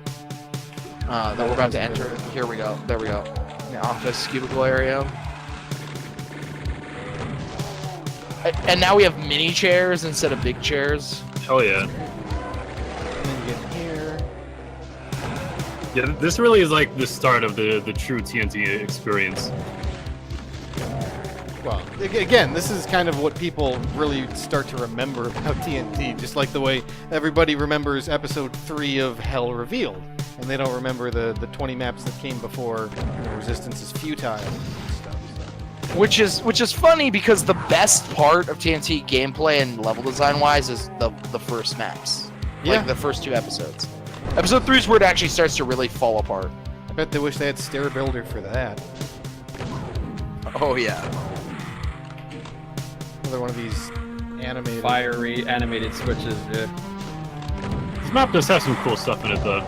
that we're about to enter. Here we go. There we go. The office cubicle area. And now we have mini chairs instead of big chairs. Hell yeah. And then you get here. Yeah, this really is like the start of the true TNT experience. Well, again, this is kind of what people really start to remember about TNT, just like the way everybody remembers episode 3 of Hell Revealed, and they don't remember the 20 maps that came before Resistance is Futile and stuff. So. Which is funny because the best part of TNT gameplay and level design wise is the first maps. Yeah. Like the first 2 episodes. Episode 3 is where it actually starts to really fall apart. I bet they wish they had Stair Builder for that. Oh yeah. Another one of these animated... Fiery animated switches, yeah. This map does have some cool stuff in it, though.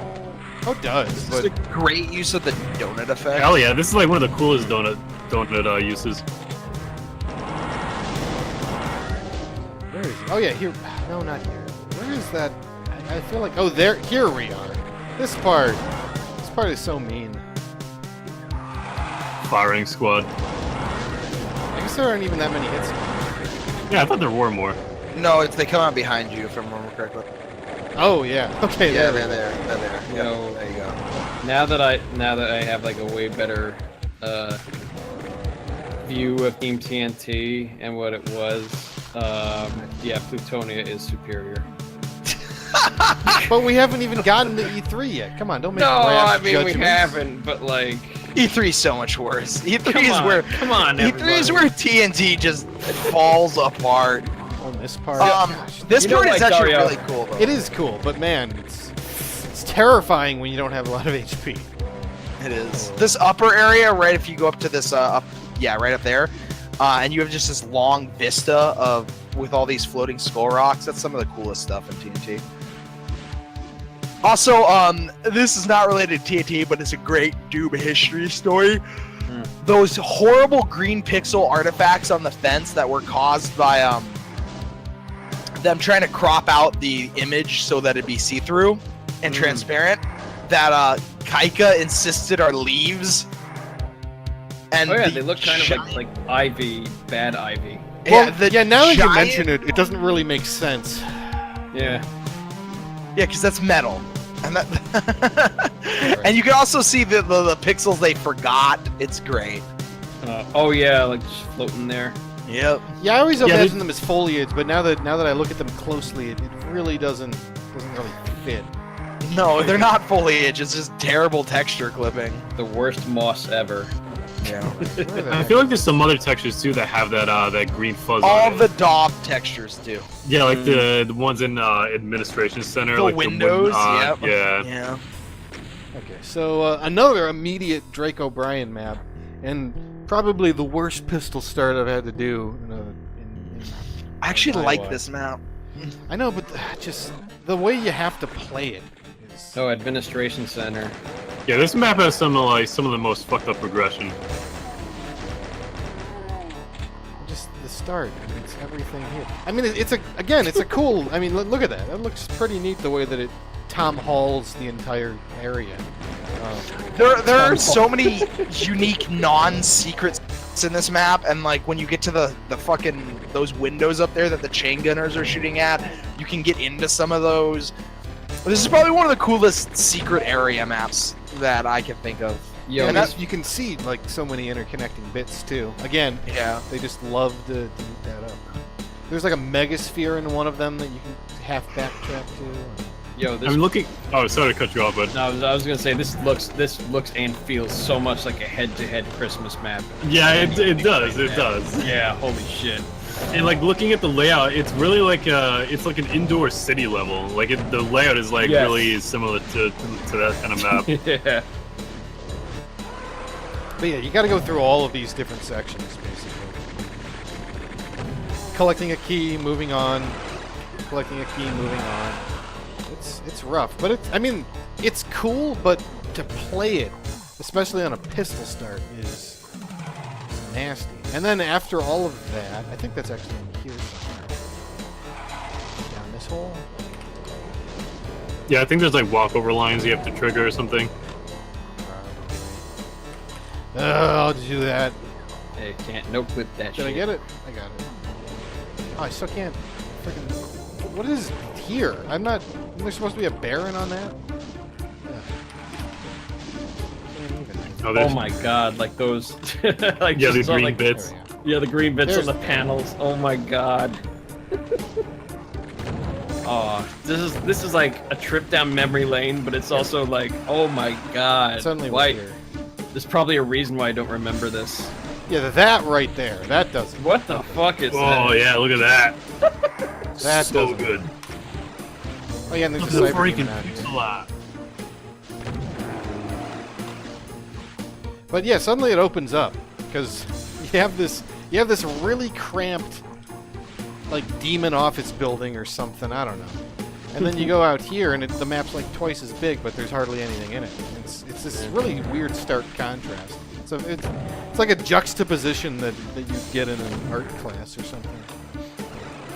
Oh, it does, It's but... a great use of the donut effect. Hell yeah, this is like one of the coolest donut uses. Where is it? Oh yeah, here. No, not here. Where is that? I feel like... Oh, there. Here we are. This part. This part is so mean. Firing squad. I guess there aren't even that many hits. Yeah, I thought there were more. No, they come out behind you, if I remember correctly. Oh yeah. Okay. Yeah, there. they're there. They're there. You Yep, know, there you go. Now that I have like a way better view of Team TNT and what it was, yeah, Plutonia is superior. But we haven't even gotten to E3 yet. Come on, don't make No, rash I mean judgments. we haven't, but like, E3 is so much worse. E3 come is on, where come on, E3 is everybody. where TNT just falls apart. On this part. This You know part what, is actually Dario? really cool though. It is cool, but man, it's terrifying when you don't have a lot of HP. It is. This upper area, right? If you go up to this, right up there, and you have just this long vista of with all these floating skull rocks. That's some of the coolest stuff in TNT. Also, this is not related to TNT, but it's a great Doom history story. Those horrible green pixel artifacts on the fence that were caused by them trying to crop out the image so that it'd be see-through and transparent. That Kaika insisted are leaves. And Oh yeah, the they look kind of like Ivy, bad Ivy. Well, the yeah, now that you giant- mention it, it doesn't really make sense. Yeah. Yeah, because that's metal. And that and you can also see the pixels they forgot. It's great. Oh yeah, like just floating there. Yep. Yeah, I always Yeah, imagine them as foliage, but now that I look at them closely, it really doesn't really fit. No, they're not foliage. It's just terrible texture clipping. The worst moss ever. Yeah. I feel like there's some other textures too that have that green fuzz All on the it. daub textures do. Yeah, like the ones in administration center, The like windows, the wooden, yep. yeah. Yeah. Okay, so another immediate Drake O'Brien map, and probably the worst pistol start I've had to do. I actually IWAD. like this map. I know, but just the way you have to play it is. Oh, administration center. Yeah, this map has some of the most fucked up progression. Just the start. I mean, it's everything here. I mean, it's a cool. I mean, look at that. That looks pretty neat the way that it Tom Halls the entire area. There are so many unique non-secrets in this map, and like when you get to the fucking those windows up there that the chain gunners are shooting at, you can get into some of those. This is probably one of the coolest secret area maps that I can think of. Yo, and this- you can see like so many interconnecting bits too. Again, Yeah. they just love to eat that up. There's like a megasphere in one of them that you can half backtrack to. yo, this. I'm looking. Oh, sorry to cut you off, but No, I was gonna say this looks and feels so much like a head-to-head Christmas map. yeah, it does. It does. Yeah, holy shit. And like looking at the layout, it's really like it's like an indoor city level. Like the layout is like Yes. really similar to that kind of map. Yeah. But yeah, you got to go through all of these different sections basically. Collecting a key, moving on. Collecting a key, moving on. It's rough, but it's cool. But to play it, especially on a pistol start, is nasty. And then after all of that, I think that's actually in here somewhere. Down this hole. Yeah, I think there's like walkover lines you have to trigger or something. I'll do that. Hey, can't no clip that Did shit. I get it? I got it. Oh, I still can't. Freaking. What is here? I'm not. There's supposed to be a Baron on that. Oh, Oh there's, my god, like those like yeah, just these on, green like, bits. There we go. Yeah, the green bits There's on the the- panels. Oh my god. Oh, this is like a trip down memory lane, but it's also like, oh my god. Suddenly we're why? here. There's probably a reason why I don't remember this. Yeah, that right there. That does it. What the fuck is Oh that? yeah, look at that. That so doesn't- good. Oh yeah, and there's Look a at the cyber freaking demon out here. pixel art. But yeah, suddenly it opens up because you have this really cramped, like, demon office building or something. I don't know. And then you go out here, and the map's like twice as big, but there's hardly anything in it. It's this really weird stark contrast. So it's like a juxtaposition that you get in an art class or something.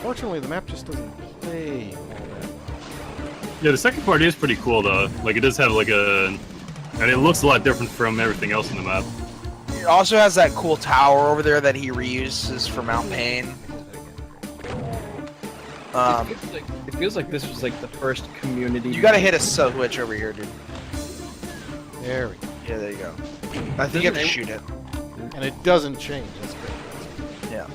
Fortunately, the map just doesn't play all that well. Yeah, the second part is pretty cool though. Like it does have like and it looks a lot different from everything else in the map. It also has that cool tower over there that he reuses for Mount Pain. It feels like this was like the first community. You gotta hit a switch over here, dude. There we go. Yeah, there you go. I think you have to shoot it. And it doesn't change. That's great. Yeah.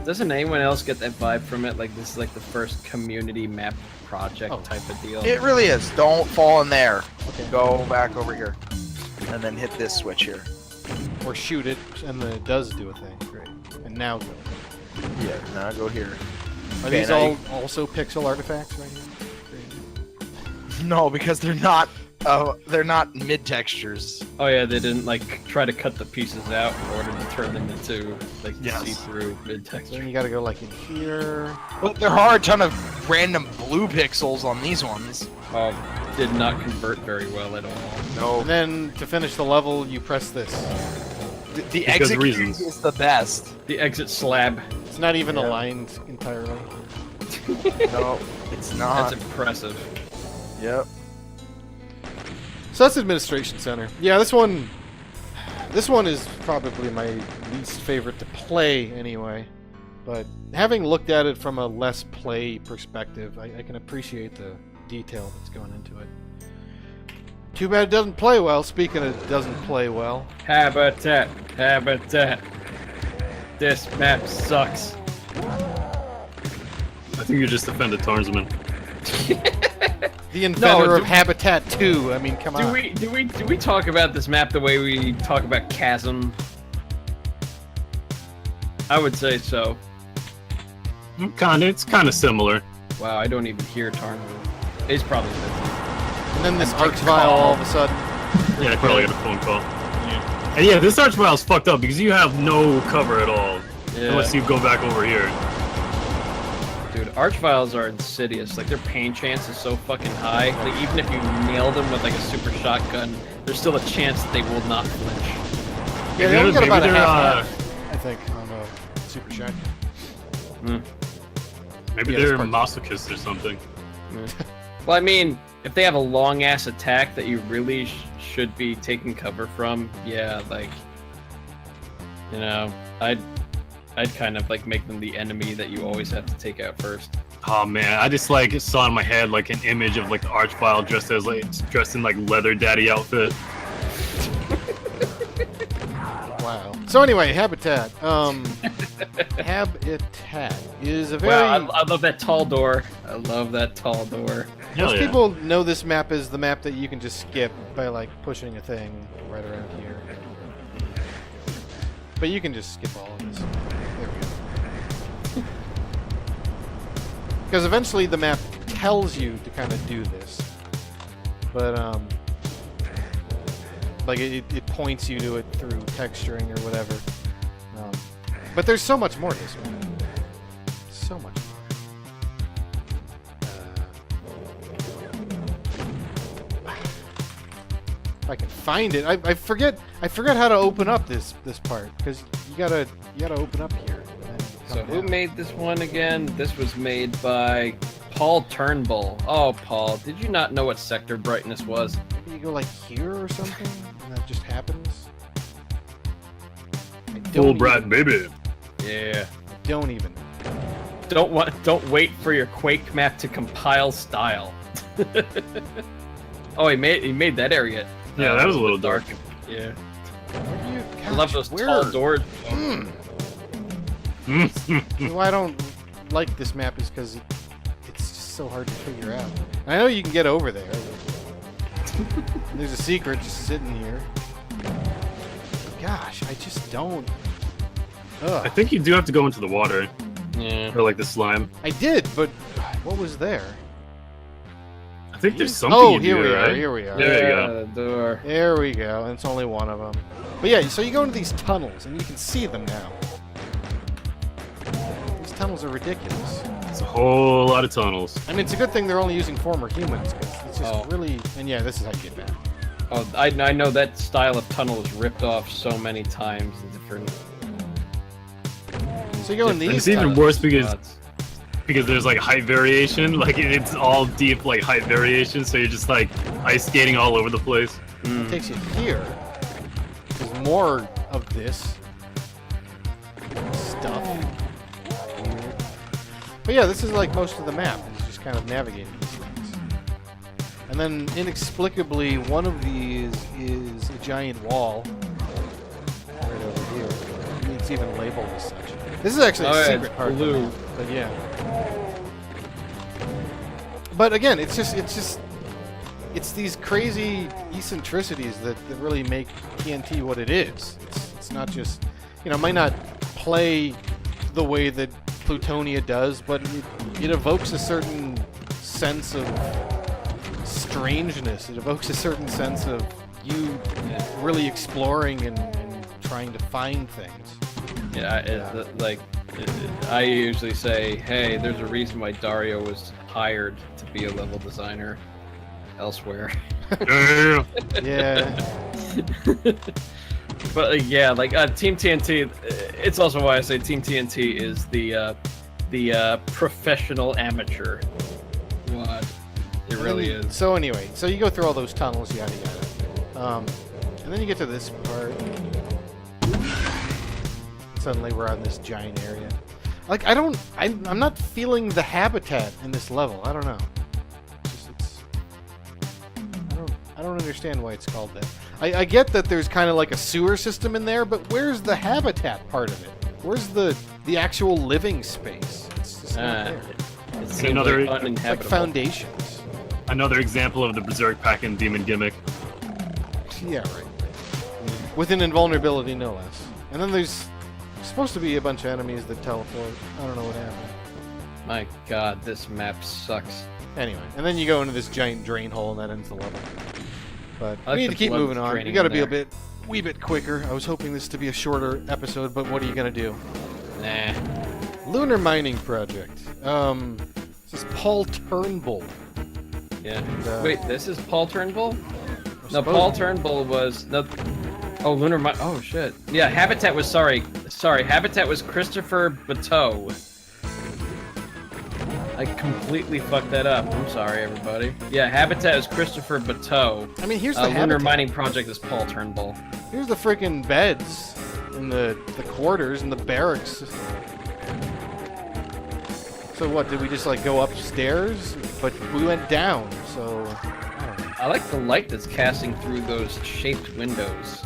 Doesn't anyone else get that vibe from it? Like this is like the first community map project type of deal. It really is. Don't fall in there. Okay. Go back over here. And then hit this switch here. Or shoot it, and then it does do a thing. Great. And now go. Yeah, now go here. Are Okay, these now all also pixel artifacts right here? Great. No, because they're not mid textures. Oh yeah, they didn't like try to cut the pieces out in order to turn them into like Yes. see-through mid So texture. then you gotta go like in here. But there are a ton of random blue pixels on these ones. Did not convert very well at all. No. And then to finish the level, you press this. The Because exit key reasons. is the best. The exit slab. It's not even Yeah. aligned entirely. No, it's not. That's impressive. Yep. So that's Administration Center. Yeah, this one is probably my least favorite to play anyway. But having looked at it from a less play perspective, I can appreciate the detail that's going into it. Too bad it doesn't play well. Speaking of doesn't play well. Habitat. This map sucks. I think you just offended Tarnsman. The inventor No, of Habitat 2. I mean, come on. Do we talk about this map the way we talk about Chasm? I would say so. It's kind of similar. Wow, I don't even hear Tarn. He's probably busy. And then this I'm Archvile all of a sudden. Yeah, I probably got a phone call. And yeah, this Archvile's fucked up because you have no cover at all. Yeah. Unless you go back over here. Dude, Archviles are insidious. Like, their pain chance is so fucking high. Like, even if you nail them with, like, a super shotgun, there's still a chance that they will not flinch. Yeah, they only got Maybe about a they're, half, I think, on a super shotgun. Maybe Yeah, they're that's masochists or something. Well, I mean, if they have a long-ass attack that you really should be taking cover from, yeah, like, you know, I'd kind of, like, make them the enemy that you always have to take out first. Oh man, I just like saw in my head like an image of like the Archvile dressed in like leather daddy outfit. Wow. So anyway, Habitat. Habitat is a very... Wow, I love that tall door. I love that tall door. Hell Most yeah. people know this map as the map that you can just skip by like pushing a thing right around here. But you can just skip all of this. There we go. Because eventually the map tells you to kind of do this. But like it points you to it through texturing or whatever. But there's so much more to this map. So much more. If I can find it, I forget how to open up this part because you gotta open up here. And then So come who down. made this one again? This was made by Paul Turnbull. Oh, Paul, did you not know what sector brightness was? Maybe you go like here or something, and that just happens. I Full don't brat even- baby. Yeah. Don't even. Don't wait for your Quake map to compile style. Oh, he made that area. Yeah, that was a little dark. Yeah. Where do you, I love those where? tall doors. Why I don't like this map is because it's just so hard to figure out. I know you can get over there. There's a secret just sitting here. Gosh, I just don't. I Ugh. think you do have to go into the water Yeah. or like the slime. I did, but what was there? I think there's something. Oh, you here do, we right? are. Here we are. There you go. The door. There we go. And it's only one of them. But yeah, so you go into these tunnels, and you can see them now. These tunnels are ridiculous. It's a whole lot of tunnels. I mean, it's a good thing they're only using former humans, because it's just really... And yeah, this is how you get back. Oh, I know that style of tunnel is ripped off so many times in different. So you go in these It's even tunnels. worse spots. because there's like height variation. Like it's all deep like height variation, so you're just like ice skating all over the place. It takes you here. There's more of this stuff. Weird. But yeah, this is like most of the map. It's just kind of navigating these things. And then inexplicably, one of these is a giant wall. Right over here. I mean, it's even labeled as such. This is actually a secret it's part. of the blue. map, but yeah. But again, it's these crazy eccentricities that really make TNT what it is. It's not just, it might not play the way that Plutonia does, but it evokes a certain sense of strangeness. It evokes a certain sense of you really exploring and trying to find things. I usually say, hey, there's a reason why Dario was hired to be a level designer elsewhere. Yeah. But yeah, like Team TNT, it's also why I say Team TNT is the professional amateur WAD. It really is. So anyway, so you go through all those tunnels, yada yada, and then you get to this part. Suddenly we're on this giant area. Like I'm not feeling the habitat in this level. I don't know. I don't understand why it's called that. I get that there's kind of like a sewer system in there, but where's the habitat part of it? Where's the actual living space? It's just not there. It seems Another- like It's like uninhabitable. foundations. Another example of the Berserk Pack and Demon gimmick. Yeah, right. With an invulnerability, no less. And then there's supposed to be a bunch of enemies that teleport. I don't know what happened. My God, this map sucks. Anyway, and then you go into this giant drain hole, and that ends the level. But I like we need the to keep blood moving on. draining You got to in be a there. wee bit quicker. I was hoping this to be a shorter episode, but what are you gonna do? Nah. Lunar mining project. This is Paul Turnbull. Yeah. And, Wait, this is Paul Turnbull? No, supposed- Paul Turnbull was no. Oh, Lunar Mine. Oh shit. Yeah, Habitat was sorry. Habitat was Christopher Bateau. I completely fucked that up. I'm sorry, everybody. Yeah, Habitat is Christopher Bateau. I mean, here's the Lunar habitat. Mining Project is Paul Turnbull. Here's the freaking beds and the quarters and the barracks. So what? Did we just like go upstairs? But we went down. So I don't know. I like the light that's casting through those shaped windows.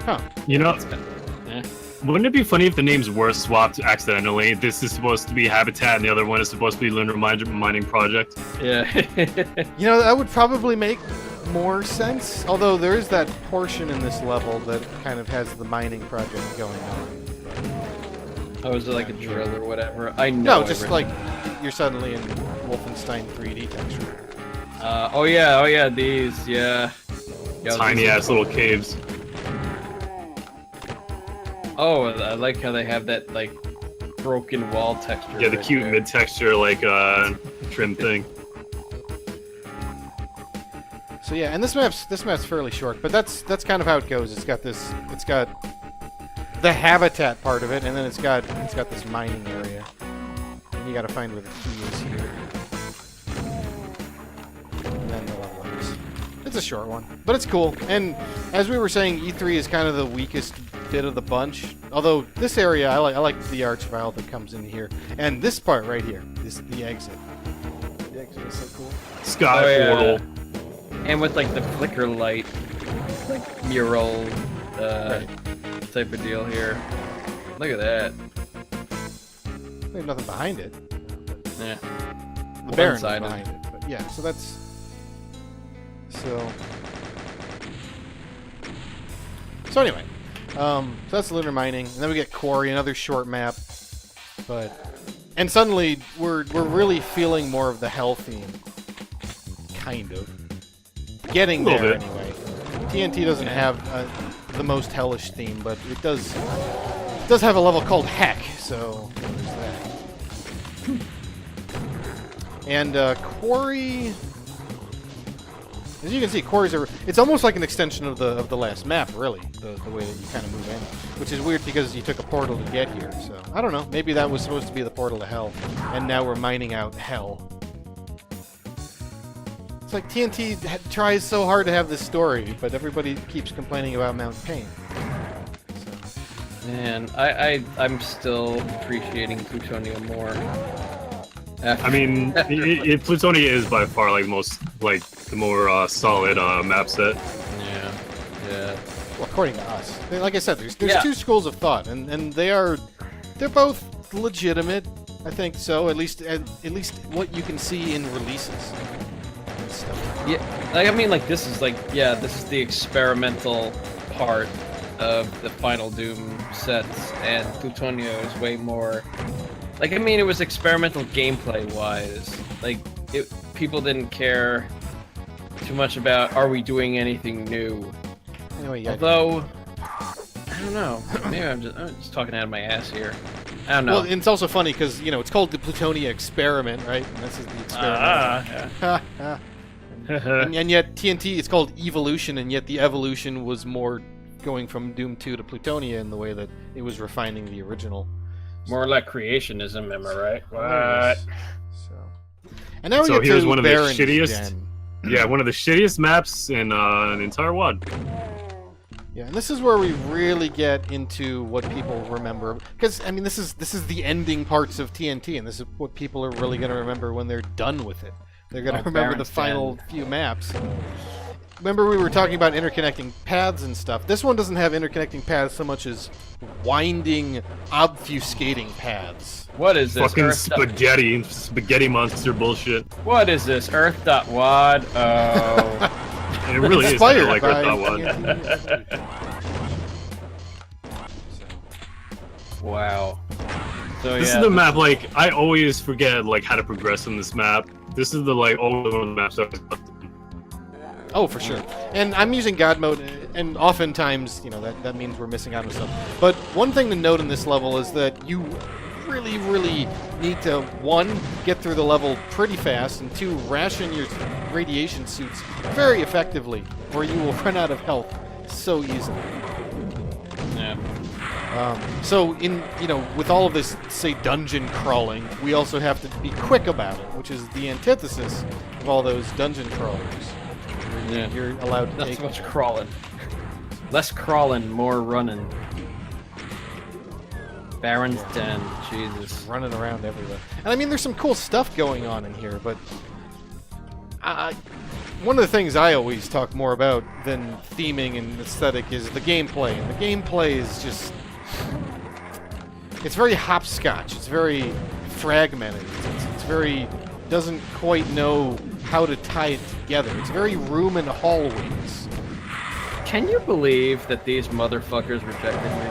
Huh? You know, It's kind of, wouldn't it be funny if the names were swapped accidentally? This is supposed to be Habitat, and the other one is supposed to be Lunar Mining Project. yeah. You know, that would probably make more sense. Although there is that portion in this level that kind of has the mining project going on. Oh, is it like a drill or whatever? I know. No, just like you're suddenly in Wolfenstein 3D texture. Oh yeah, these, yeah. Yeah, Tiny these- ass little caves. Oh, I like how they have that like broken wall texture. Yeah, the right cute there. mid-texture like trim thing. So yeah, and this map's fairly short, but that's kind of how it goes. It's got the habitat part of it, and then it's got this mining area. And you got to find where the key is here. And then the level ends. It's a short one, but it's cool. And as we were saying, E3 is kind of the weakest bit of the bunch. Although this area, I like the archvile that comes in here, and this part right here is the exit. The exit is so cool. Sky Oh, yeah. portal. And with like the flicker light, like mural Right. type of deal here. Look at that. There's nothing behind it. Yeah. The Baron is One-sided. behind it, but yeah. So that's so anyway. So that's lunar mining, and then we get Quarry, another short map, and suddenly we're really feeling more of the hell theme. kind of. Getting A little there, bit. anyway. TNT doesn't have the most hellish theme, but it does have a level called Heck, so there's that. And Quarry, as you can see, quarries it's almost like an extension of the last map, really, the way that you kind of move in, which is weird because you took a portal to get here. So I don't know, maybe that was supposed to be the portal to hell, and now we're mining out hell. It's like TNT tries so hard to have this story, but everybody keeps complaining about Mount Pain. Man, I'm still appreciating Plutonia more. I mean, Plutonia is by far like the more solid map set. Yeah. Well, according to us, like I said, there's two schools of thought, and they're both legitimate. I think so. At least what you can see in releases and stuff. Yeah, like I mean, like this is the experimental part of the final Doom sets, and Plutonia is way more. Like, I mean, it was experimental gameplay-wise. Like, people didn't care too much about, are we doing anything new? Anyway, yeah. Although, I don't know. Maybe I'm just talking out of my ass here. I don't know. Well, it's also funny because, it's called the Plutonia experiment, right? And this is the experiment. And yet TNT, it's called Evolution, and yet the evolution was more going from Doom 2 to Plutonia in the way that it was refining the original. More like creationism, am I right? What? And now we So get here's to one of the Baron's shittiest. Den. Yeah, one of the shittiest maps in an entire WAD. Yeah, and this is where we really get into what people remember, because I mean, this is the ending parts of TNT, and this is what people are really going to remember when they're done with it. They're going to remember Baron's the final Den. few maps. Remember we were talking about interconnecting paths and stuff. This one doesn't have interconnecting paths so much as winding, obfuscating paths. What is this? Fucking Earth. spaghetti monster bullshit. What is this? Earth.wad? Oh. And it really is Inspired like by Earth.wad. Wow. So This yeah, is the map, like, I always forget, like, how to progress in this map. This is the, like, only one of the maps that Oh, for sure. And I'm using God mode, and oftentimes, that means we're missing out on stuff. But one thing to note in this level is that you really, really need to, 1, get through the level pretty fast, and 2, ration your radiation suits very effectively, or you will run out of health so easily. yeah. So, with all of this, say, dungeon crawling, we also have to be quick about it, which is the antithesis of all those dungeon crawlers. Yeah. You're allowed to Not take... so much crawling. Less crawling, more running. Baron's Den, Jesus. running around everywhere. And I mean, there's some cool stuff going on in here, but one of the things I always talk more about than theming and aesthetic is the gameplay. And the gameplay is just... It's very hopscotch. It's very fragmented. It's very... doesn't quite know how to tie it together. It's very room and hallways. Can you believe that these motherfuckers rejected me?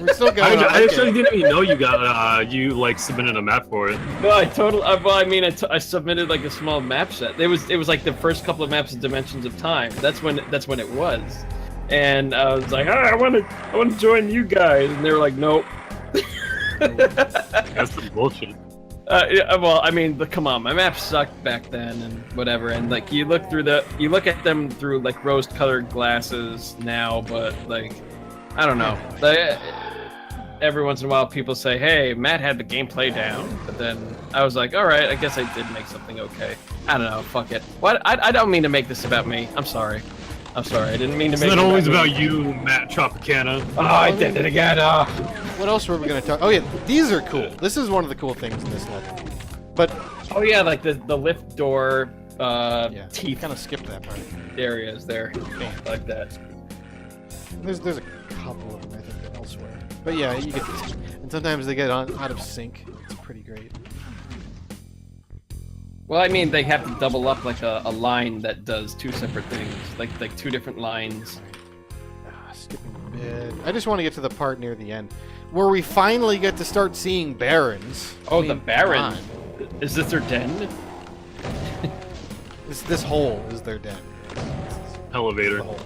We're still going on. I actually didn't even know you got, you submitted a map for it. No, I submitted like a small map set. It was like the first couple of maps of Dimensions of Time. That's when it was. And I was like, I want to join you guys, and they were like, nope. That's some bullshit. Well, I mean, come on, my map sucked back then, and whatever. And like, you look at them through like rose-colored glasses now, but like, I don't know. Every once in a while, people say, "Hey, Matt had the gameplay down," but then I was like, "All right, I guess I did make something okay." I don't know. Fuck it. What? I don't mean to make this about me. I'm sorry. I didn't mean to make It's it not always me. about you, Matt Tropicana. Oh, I did it again. What else were we going to talk? Oh yeah, these are cool. This is one of the cool things in this level. But Oh yeah, like the lift door yeah, teeth kind of skipped that part. areas there, Bam. like that. There's a couple of them I think elsewhere. But yeah, you get these, and sometimes they get out of sync. It's pretty great. Well, I mean, they have to double up like a line that does two separate things, like two different lines. Skipping a bit. I just want to get to the part near the end where we finally get to start seeing barons. Oh, I the mean, Baron. come on. Is this their den? This hole is their den. Elevator. The hole.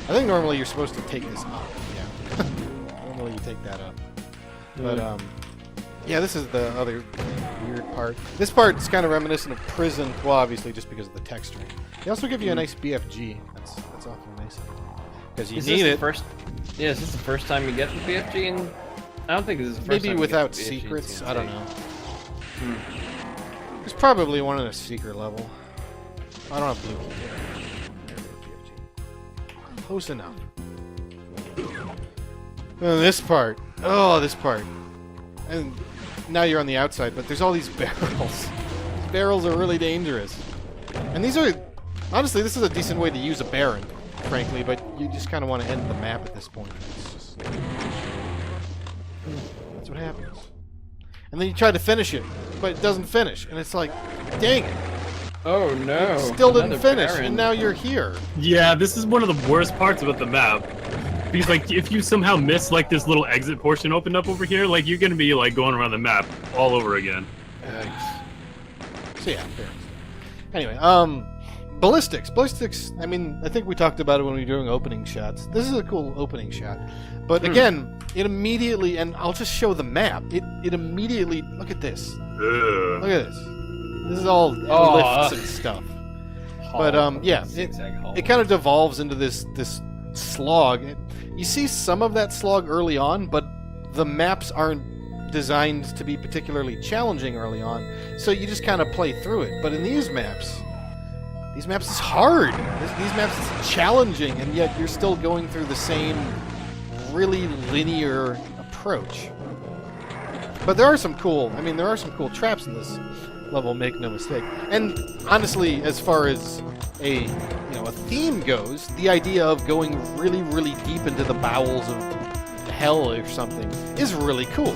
I think normally you're supposed to take this up. Yeah. Normally you take that up. But yeah, this is the other weird part. This part is kind of reminiscent of Prison. Well, obviously just because of the texturing. They also give you a nice BFG. That's awfully nice. Because you need it. Yeah, is this the first time you get the BFG? And I don't think this is the first time. Maybe you get without the BFG in secrets. TNT. I don't know. There's probably one in a secret level. I don't have blue key. Close enough. This part. Oh, this part. And now you're on the outside, but there's all these barrels. These barrels are really dangerous. And these are... Honestly, this is a decent way to use a Baron, frankly, but you just kind of want to end the map at this point. It's just... That's what happens. And then you try to finish it, but it doesn't finish. And it's like, dang it. Oh no! Still didn't finish, Baron. and now you're here. Yeah, this is one of the worst parts about the map. Because, like, if you somehow miss, like, this little exit portion opened up over here, like, you're gonna be, like, going around the map all over again. So yeah, fair. Anyway, ballistics. Ballistics, I mean, I think we talked about it when we were doing opening shots. This is a cool opening shot. But again, it immediately, and I'll just show the map, it immediately, look at this. Ugh. Look at this. This is all lifts and stuff. But yeah, it kind of devolves into this slog. You see some of that slog early on, but the maps aren't designed to be particularly challenging early on, so you just kind of play through it. But in these maps is hard. These maps is challenging, and yet you're still going through the same really linear approach. But there are some cool traps in this level, make no mistake. And honestly, as far as a theme goes, the idea of going really, really deep into the bowels of hell or something is really cool.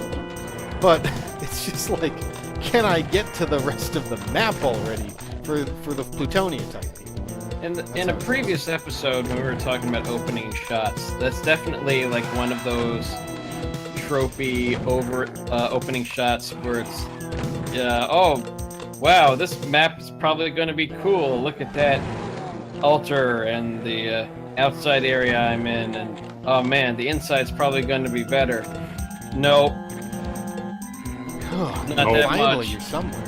But it's just like, can I get to the rest of the map already for the Plutonian type people? In a previous episode, when we were talking about opening shots, that's definitely like one of those tropey opening shots where it's, oh, wow, this map is probably going to be cool. Look at that altar and the outside area I'm in, and oh man, the inside's probably going to be better. Nope. Not No. that finally, much. you're somewhere.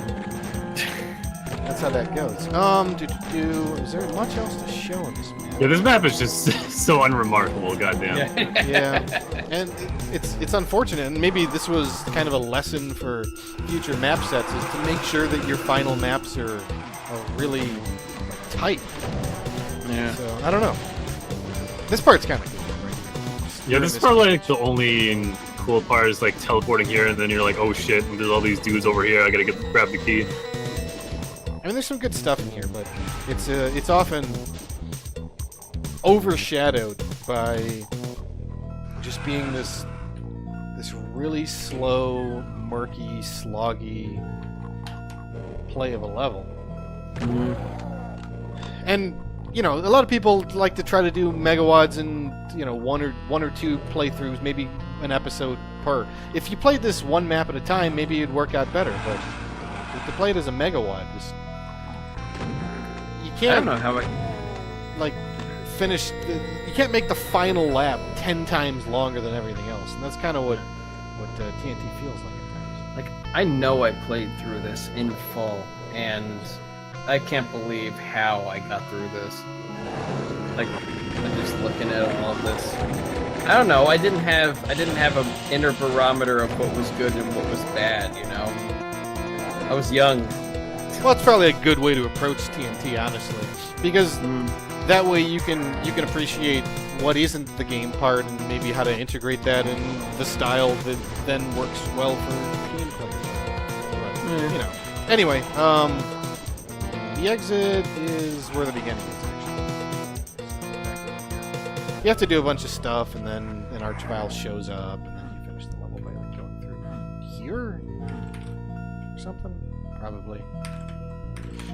That's how that goes. Is there much else to show in this map? Yeah, this map is just so unremarkable, goddamn. Yeah, and it's unfortunate, and maybe this was kind of a lesson for future map sets, is to make sure that your final maps are really tight. Yeah. So, I don't know. This part's kind of cool. Right? Yeah, this is probably like the only cool part is like teleporting here, and then you're like, oh shit, there's all these dudes over here. I gotta grab the key. I mean, there's some good stuff in here, but it's often overshadowed by just being this really slow, murky, sloggy play of a level. And a lot of people like to try to do megawads in one or two playthroughs, maybe an episode per. If you played this one map at a time, maybe it'd work out better. But to play it as a megawad, you can't. I don't know how finish. You can't make the final lap 10 times longer than everything else, and that's kind of what TNT feels like at times. Like, I know I played through this in full, and I can't believe how I got through this. Like, I'm just looking at all of this. I don't know. I didn't have an inner barometer of what was good and what was bad. I was young. Well, it's probably a good way to approach TNT, honestly, because that way you can appreciate what isn't the game part and maybe how to integrate that in the style that then works well for team players. But, Anyway, the exit is where the beginning is, actually. You have to do a bunch of stuff, and then an archvile shows up, and then you finish the level by going through here or something? Probably.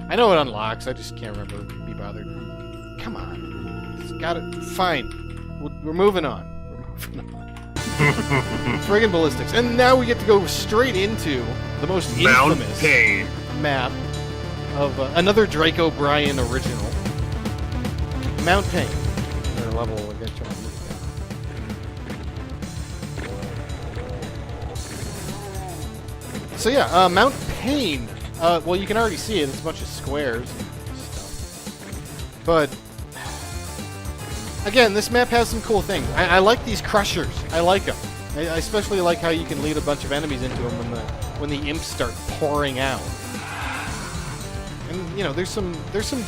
I know it unlocks, I just can't remember. Be bothered. Come on. It's got it. Fine. We're moving on. We're moving on. Friggin' ballistics. And now we get to go straight into the most Mount infamous Pain. map of another Drake O'Brien original. Mount Pain. Their level will get you. So yeah, Mount Pain. Well, you can already see it. It's a bunch of squares and stuff. But again, this map has some cool things. I like these crushers. I like them. I especially like how you can lead a bunch of enemies into them when the imps start pouring out. And you know, there's some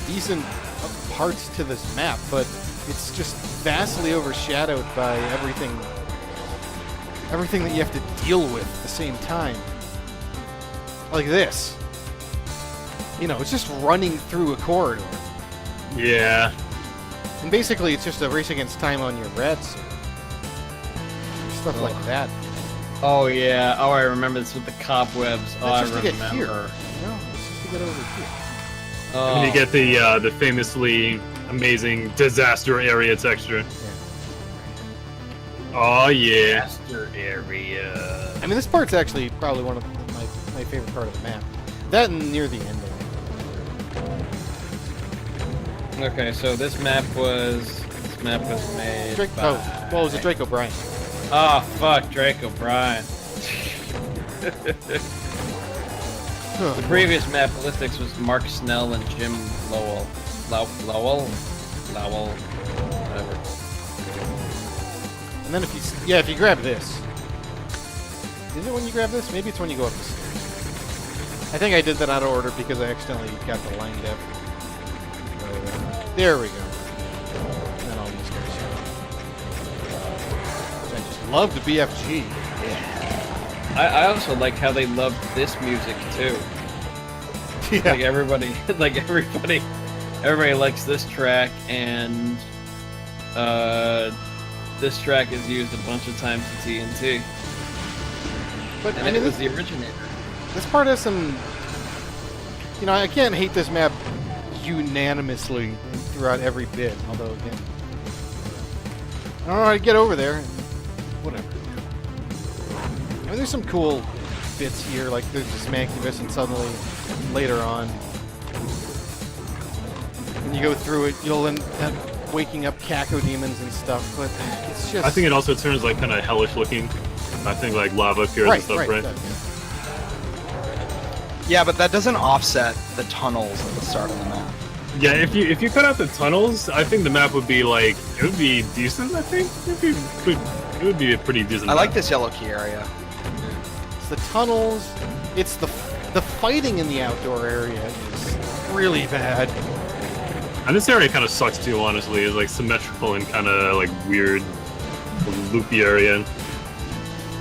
decent parts to this map, but it's just vastly overshadowed by everything that you have to deal with at the same time. Like this. You know, it's just running through a corridor. Yeah. And basically, it's just a race against time on your red suit. Stuff like that. Oh yeah. Oh, I remember this with the cobwebs. Oh, That's I just to get remember. here. No, it's just to get over here. Oh. And you get the famously amazing disaster area texture. Yeah. Oh yeah. Disaster area. I mean, this part's actually probably one of my favorite part of the map. That and near the ending. Okay, so this map was made Drake, by... oh, well, it was a Drake O'Brien. Oh, fuck, Drake O'Brien. The previous map, Ballistics, was Mark Snell and Jim Lowell. Lowell? Whatever. And then if you grab this. Is it when you grab this? Maybe it's when you go up the stairs. I think I did that out of order because I accidentally got the line depth. There we go. And then all these guys show up. I just love the BFG. Yeah. I also like how they loved this music too. Yeah. Like everybody likes this track, and this track is used a bunch of times in TNT. But And I mean, it was this, the originator. this part has some. You know, I can't hate this map unanimously throughout every bit. Although again, I don't know how to get over there. Whatever. I mean, there's some cool bits here, like there's this Mancubus, and suddenly, later on, when you go through it, you'll end up waking up cacodemons and stuff, but it's just... I think it also turns like kind of hellish looking. I think like lava appears and stuff, right? Yeah, but that doesn't offset the tunnels at the start of the map. Yeah, if you cut out the tunnels, I think the map would be like, it would be decent. I think it would be a pretty decent. I map. like this yellow key area. It's the tunnels, it's the fighting in the outdoor area is really bad. And this area kind of sucks too, honestly. It's like symmetrical and kind of like weird, loopy area.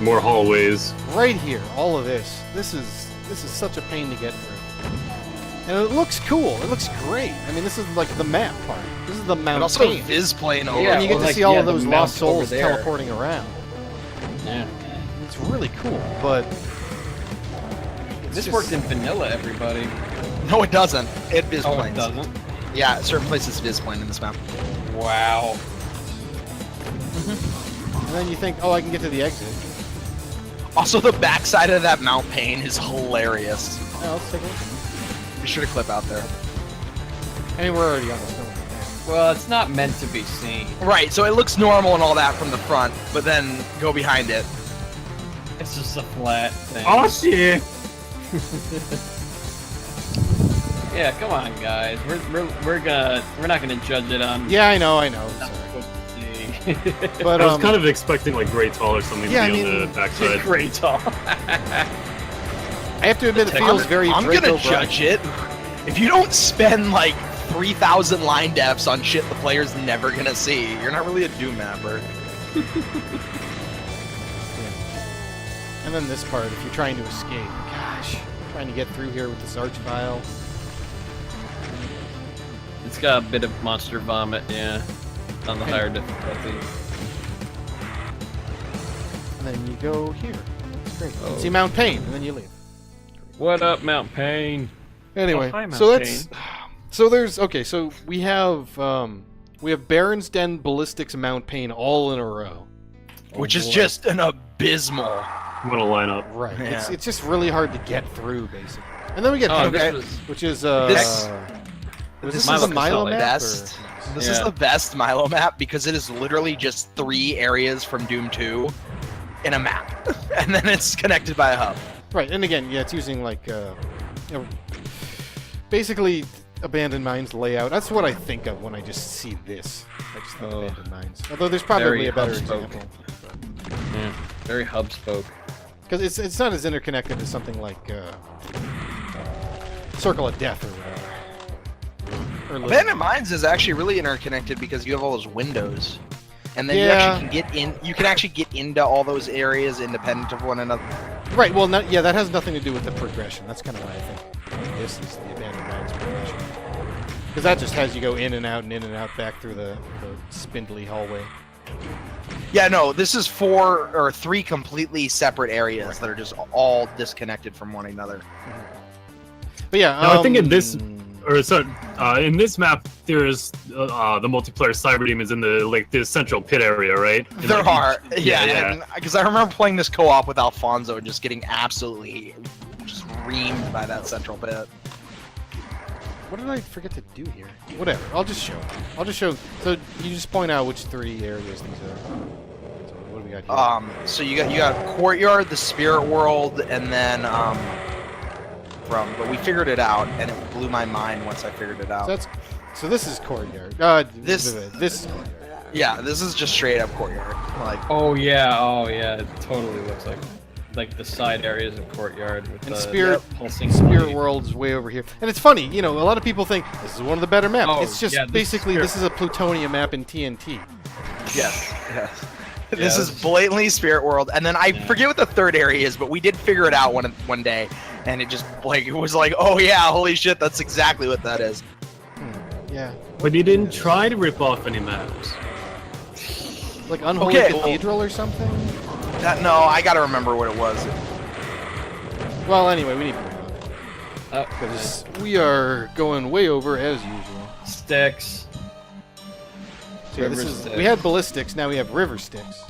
More hallways. Right here, all of this. This is such a pain to get through. And it looks cool. It looks great. I mean, this is like the map part. This is the And Mount also Pain. Viz plane over. Yeah, And you get well, to like, see all yeah, of the those mount lost over souls there. teleporting around. Yeah. It's really cool, but This just- worked in vanilla, everybody. No, it doesn't. It Viz Oh, it planes. doesn't? Yeah, certain places Viz plane in this map. Wow. and then you think, oh, I can get to the exit. Also, the backside of that Mount Pain is hilarious. Yeah, let's take a look. Be sure to clip out there. I mean, we're already on the stone. Well, it's not meant to be seen. Right, so it looks normal and all that from the front, but then go behind it. It's just a flat thing. Oh shit! Yeah, come on, guys. We're not gonna judge it on. Yeah, I know. But I was kind of expecting like Great Tall or something yeah, to be I on mean, the backside. Great tall. I have to admit, it feels very I'm Drake gonna O'Brien. judge it. If you don't spend like 3,000 line depths on shit the player's never gonna see, you're not really a Doom mapper. And then this part, if you're trying to escape, gosh, trying to get through here with this archvile. It's got a bit of monster vomit, yeah, on the higher difficulty. And then you go here. It's great. You Oh. see Mount Pain, and then you leave. What up, Mount Pain? Anyway, Oh, hi, Mount so that's so there's okay. So we have Baron's Den, Ballistics, Mount Pain all in a row. which is boy. just an abysmal. What a lineup. Right. Yeah. It's just really hard to get through, basically. And then we get Oh, Pink, this was which is This- was this this is a the Milo map? best. or- This is Yeah. the best Milo map because it is literally just 3 areas from Doom 2 in a map, and then it's connected by a hub. Right, and again, yeah, it's using like basically abandoned mines layout. That's what I think of when I just see this. I just think Oh. abandoned mines. Although there's probably Very a better hub-spoke. example. Yeah, very hub spoke. Because it's not as interconnected as something like Circle of Death or whatever. Or Abandoned Mines is actually really interconnected because you have all those windows, and then you Yeah. actually can get in. You can actually get into all those areas independent of one another. Right, well, yeah, that has nothing to do with the progression. That's kind of why I think this is the abandoned mines progression. Because that just has you go in and out back through the spindly hallway. Yeah, no, this is 4 or 3 completely separate areas that are just all disconnected from one another. But yeah, Now, I think in this, or so, in this map, there's the multiplayer cyber demons in the central pit area, right? And, There like, are, each- yeah, because I remember playing this co-op with Alfonso and just getting absolutely just reamed by that central pit. What did I forget to do here? Whatever. I'll just show. So you just point out which 3 areas these are. So what do we got here? So you got Courtyard, the Spirit World, and then but we figured it out, and it blew my mind once I figured it out. So this is Courtyard. This- this is Courtyard. Yeah, this is just straight up Courtyard. Like, Oh yeah, it totally looks like the side areas of Courtyard with And the Spirit pulsing Spirit light. World's way over here. And it's funny, you know, a lot of people think this is one of the better maps. Oh, It's just yeah, this basically Spirit- this is a plutonium map in TNT. yes. This Yeah, is this- blatantly Spirit World, and then I Yeah. forget what the third area is, but we did figure it out one day, and it just it was like, oh yeah, holy shit, that's exactly what that is. Yeah. But you didn't try to rip off any maps. Like Unholy Okay, well- Cathedral or something? No, I gotta remember what it was. Well, anyway, we need to move on. Oh, Because we are going way over as usual. sticks. So yeah, River sticks. we had ballistics, now we have river sticks.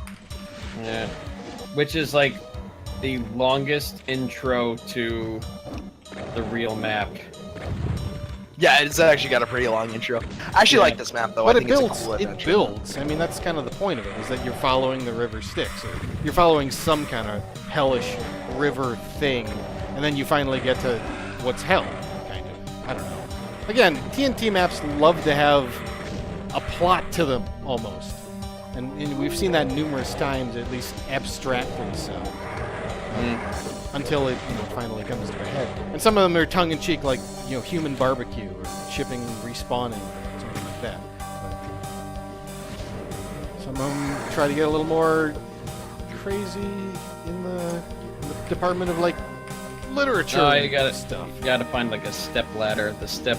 Yeah, which is like the longest intro to the real map. Yeah, it's actually got a pretty long intro. I actually like this map though. But I it think it's builds. a cool It adventure. builds. I mean, that's kind of the point of it, is that you're following the river Styx. Or you're following some kind of hellish river thing, and then you finally get to what's hell, kind of. I don't know. Again, TNT maps love to have a plot to them, almost. And we've seen that numerous times, at least abstractly so. Until it, finally comes to a head. And some of them are tongue-in-cheek, like, human barbecue, or shipping respawning, or something like that. But some of them try to get a little more crazy in the department of, like, literature Oh, and you gotta stuff. You gotta find like a step ladder. The step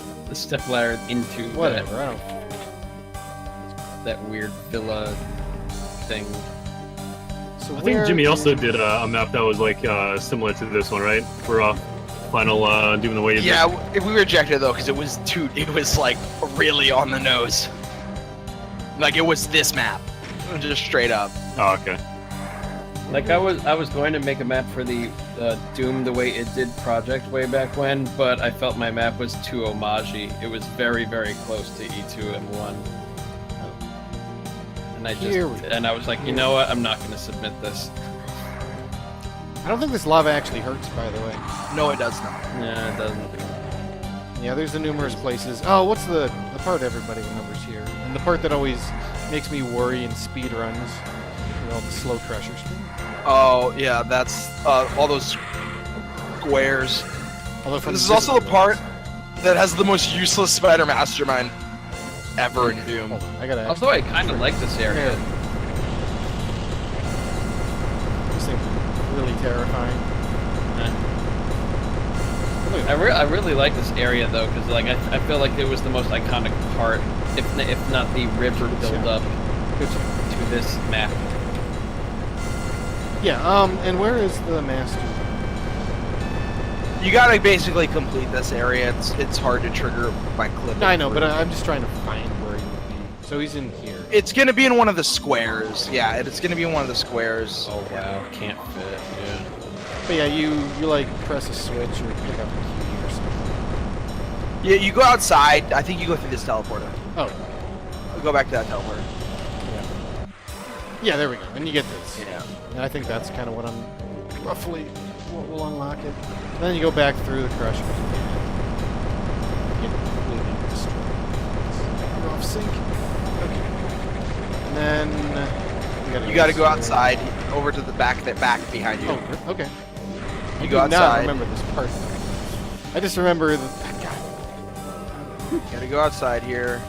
ladder into Whatever, I don't... that weird villa thing. So I think where- Jimmy also did a map that was like similar to this one, right? For final doing the way you did. Yeah, we rejected it though because it was like really on the nose. Like it was this map, just straight up. Oh, okay. Like I was going to make a map for the Doom the Way It Did project way back when, but I felt my map was too homage-y. It was very, very close to E2M1. And I was like, you know what? I'm not going to submit this. I don't think this lava actually hurts, by the way. No, it does not. Yeah, it doesn't. Yeah, there's the numerous places. Oh, what's the part everybody remembers here? And the part that always makes me worry in speed runs. All the slow crushers. Oh yeah, that's all those squares. Although from This is also the part that has the most useless spider mastermind ever in Doom. Hold on, I gotta. Also, I kind of like this area. This thing's really terrifying. Look at I really like this area though, because like I feel like it was the most iconic part, if not the river build up that. Good job. to this map. Yeah. And where is the master? You gotta basically complete this area. It's hard to trigger by clipping. No, I know, but through. I'm just trying to find where you would be. So he's in here. It's gonna be in one of the squares. Yeah, it's gonna be in one of the squares. Oh wow, can't fit. Yeah. But yeah, you like press a switch or pick up a key or something. Yeah, you go outside. I think you go through this teleporter. Oh, Go back to that teleporter. yeah. Yeah, there we go. And you get this. Yeah. And I think that's kind of what I'm roughly what will unlock it. And then you go back through the crusher. Get completely destroyed. You're off sync. Okay. And then You gotta go outside, over to the back behind you. Oh, okay. You I go do not outside. remember this part. I just remember that. God. You gotta go outside here.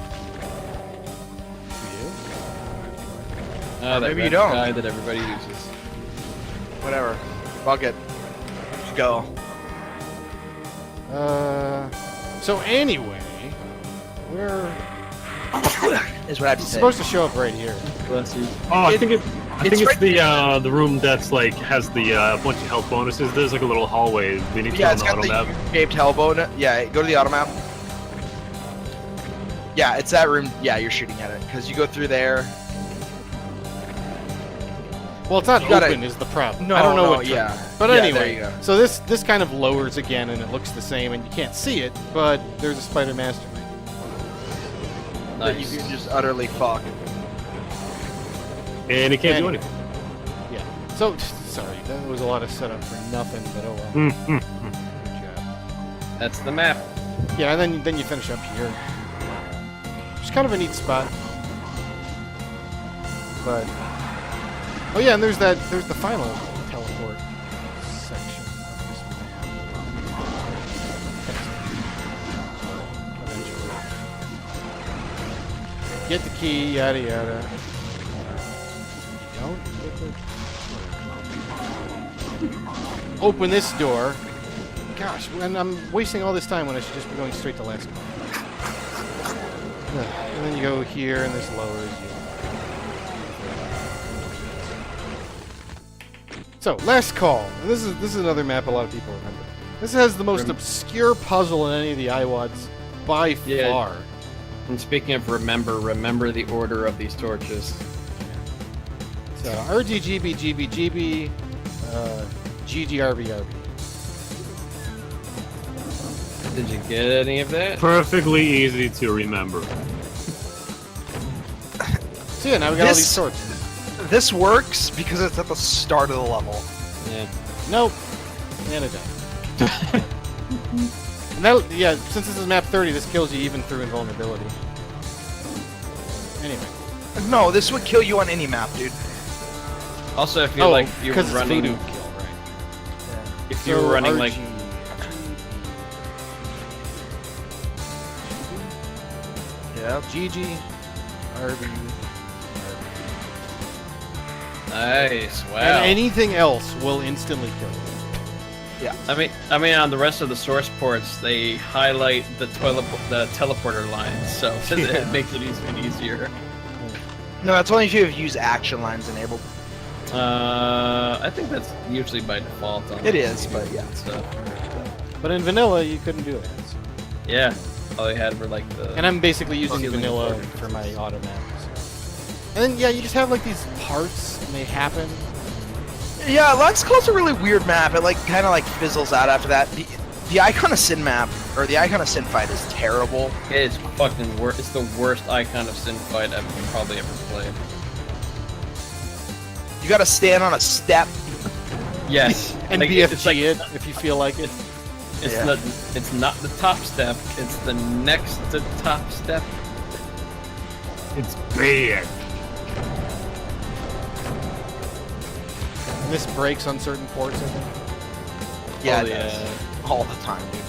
That maybe you red don't. guy that everybody uses. Whatever. Fuck it. Just go. So anyway, we're Is what I have to it's say. supposed to show up right here. Bless you. Oh, I It- think it's it's right the room that's like has the bunch of health bonuses. There's like a little hallway leading to Yeah, on it's the got auto the map. U-shaped hellbone. Yeah, go to the auto map. Yeah, it's that room. Yeah, you're shooting at it because you go through there. Well, it's not You gotta- open is the problem. No, I don't know no, what. yeah. But Yeah, anyway, there you go. so this kind of lowers again, and it looks the same, and you can't see it, but there's a spider mastermind. That you Nice. can just utterly fuck. And it can't do And- anything. Yeah. So sorry, that was a lot of setup for nothing, but oh well. Mm-hmm. Good job. That's the map. Yeah, and then you finish up here. It's kind of a neat spot. But oh yeah, and there's the final teleport section of this map. Eventually. Get the key, yada yada. You don't get the open this door. Gosh, and I'm wasting all this time when I should just be going straight to last call. And then you go here, and this lowers you. So, last call. And this is another map a lot of people remember. This has the most obscure puzzle in any of the IWADs by Yeah. far. And speaking of remember the order of these torches. So, RGGB, GB, GGRBRB. Did you get any of that? Perfectly easy to remember. So yeah, now we got all This- these swords. This works because it's at the start of the level. Yeah. Nope. And it does. And that, yeah, since this is map 30, this kills you even through invulnerability. Anyway. No, this would kill you on any map, dude. Also, if you're like you're because running, it's voodoo kill, right? if you're running like Yeah. GG, RB, nice, wow. and anything else will instantly kill you. I mean, on the rest of the source ports, they highlight the teleporter lines, so it makes it even easier. No, that's only if you use action lines enabled. I think that's usually by default. On It is, but yeah. So, But in vanilla, you couldn't do that. So. yeah, all they had were like the. And I'm basically using Healing vanilla portals. for my auto map. So. And then, yeah, you just have like these parts, and they happen. Yeah, Last Call's a really weird map. It like kind of like fizzles out after that. The Icon of Sin map, or the Icon of Sin fight, is terrible. It's fucking worst. It's the worst Icon of Sin fight I've probably ever played. You gotta stand on a step. Yes, And like, BFG it's like, it if you feel like it. Yeah. It's not the top step. It's the next to top step. It's bad. And this breaks on certain ports, I think. Yeah, Oh, it does. All the time, dude.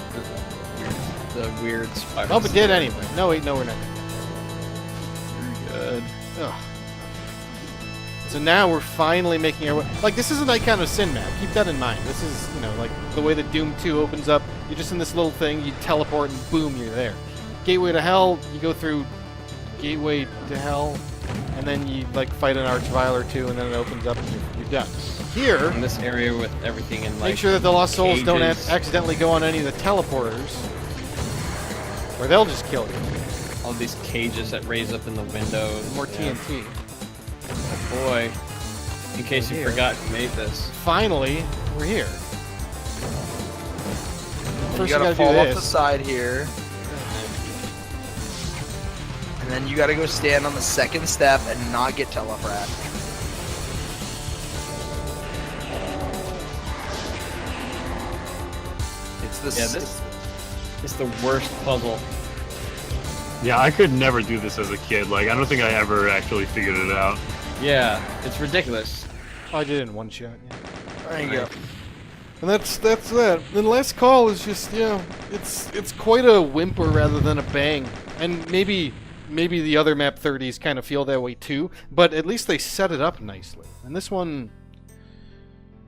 The weird spiral. Oh, but did anyway. No, wait, no, we're not. Good. Ugh. So now we're finally making our way. Like, this is an Icon of Sin map. Keep that in mind. This is, you know, like the way that Doom 2 opens up. You're just in this little thing, you teleport, and boom, you're there. Gateway to Hell, you go through Gateway to Hell, and then you, like, fight an Archvile or two, and then it opens up, and you're done. Here, In this area with everything in like. make sure that the Lost Souls don't cages. accidentally go on any of the teleporters, or they'll just kill you. All these cages that raise up in the windows. More TNT. Oh boy. In case you forgot who made this. Finally, we're here. First, you gotta do fall off the this. side here. And then you gotta go stand on the second step and not get teleprat. It's the This is the worst puzzle. Yeah, I could never do this as a kid. Like, I don't think I ever actually figured it out. Yeah, it's ridiculous. Oh, I did it in one shot. Yeah. There you go. And that's that. The last call is just it's quite a whimper rather than a bang. And maybe the other map 30s kind of feel that way too. But at least they set it up nicely. And this one,